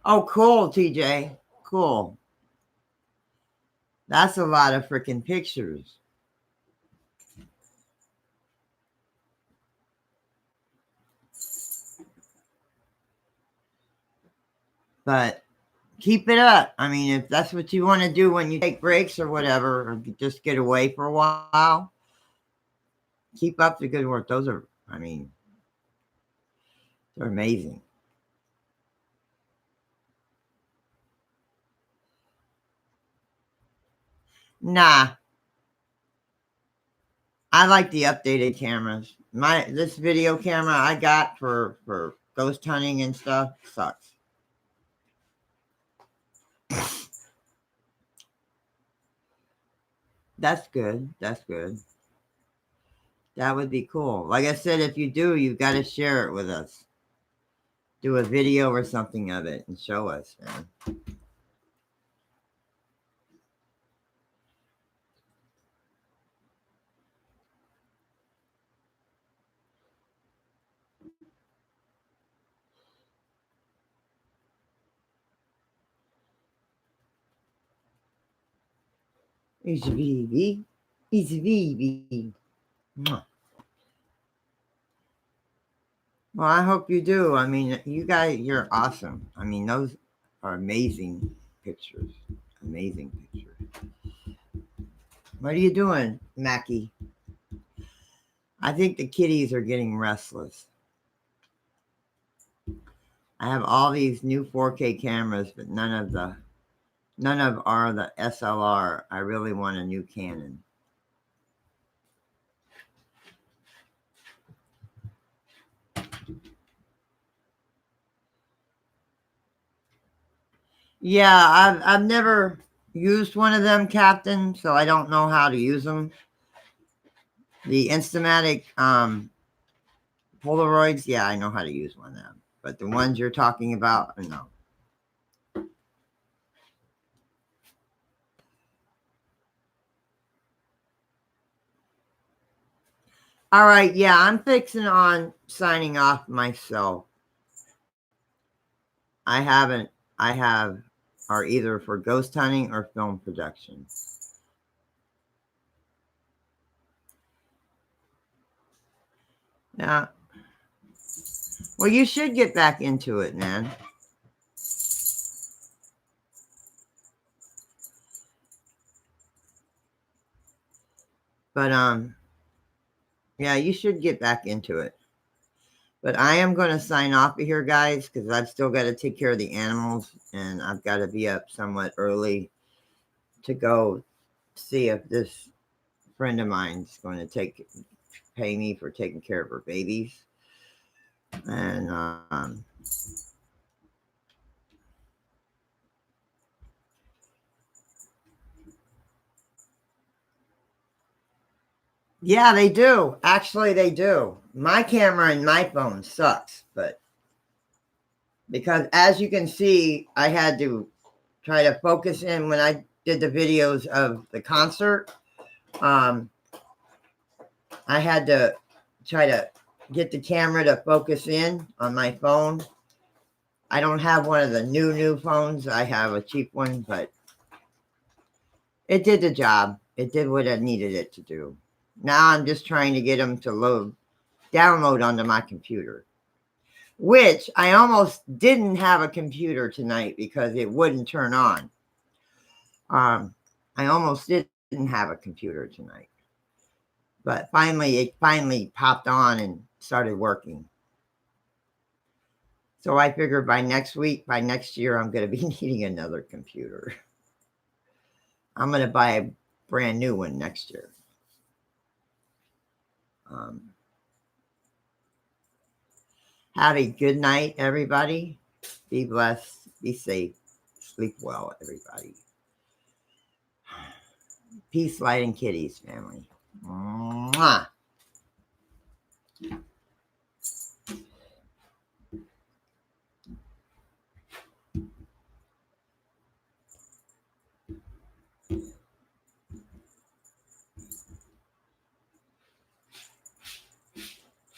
Oh, cool, TJ. Cool. That's a lot of freaking pictures. But keep it up. I mean, if that's what you want to do when you take breaks or whatever, or just get away for a while, keep up the good work. Those are, I mean, they're amazing. Nah, I like the updated cameras. This video camera I got for ghost hunting and stuff sucks. That's good. That's good. That would be cool. Like I said, if you do, you've got to share it with us. Do a video or something of it and show us, man. It's Vivi. It's Vivi. Mwah. Well, I hope you do. I mean, you guys, you're awesome. I mean, those are amazing pictures. Amazing pictures. What are you doing, Mackie? I think the kitties are getting restless. I have all these new 4K cameras, but none of are the SLR. I really want a new Canon. Yeah, I've never used one of them, Captain, so I don't know how to use them. The Instamatic Polaroids, yeah, I know how to use one of them. But the ones you're talking about, no. All right, yeah, I'm fixing on signing off myself. I have are either for ghost hunting or film production. Yeah. Well, you should get back into it, man. But yeah, you should get back into it. But I am going to sign off of here, guys, because I've still got to take care of the animals, and I've got to be up somewhat early to go see if this friend of mine's going to take pay me for taking care of her babies. And yeah, they do. Actually, they do. My camera and my phone sucks, but because as you can see, I had to try to focus in when I did the videos of the concert. I had to try to get the camera to focus in on my phone. I don't have one of the new phones. I have a cheap one, but it did the job. It did what I needed it to do. Now I'm just trying to get them to download onto my computer, which I almost didn't have a computer tonight because it wouldn't turn on. I almost didn't have a computer tonight, but it finally popped on and started working. So I figured by next year, I'm going to be needing another computer. I'm going to buy a brand new one next year. Have a good night, everybody. Be blessed. Be safe. Sleep well, everybody. Peace, light, and kitties, family. Mwah.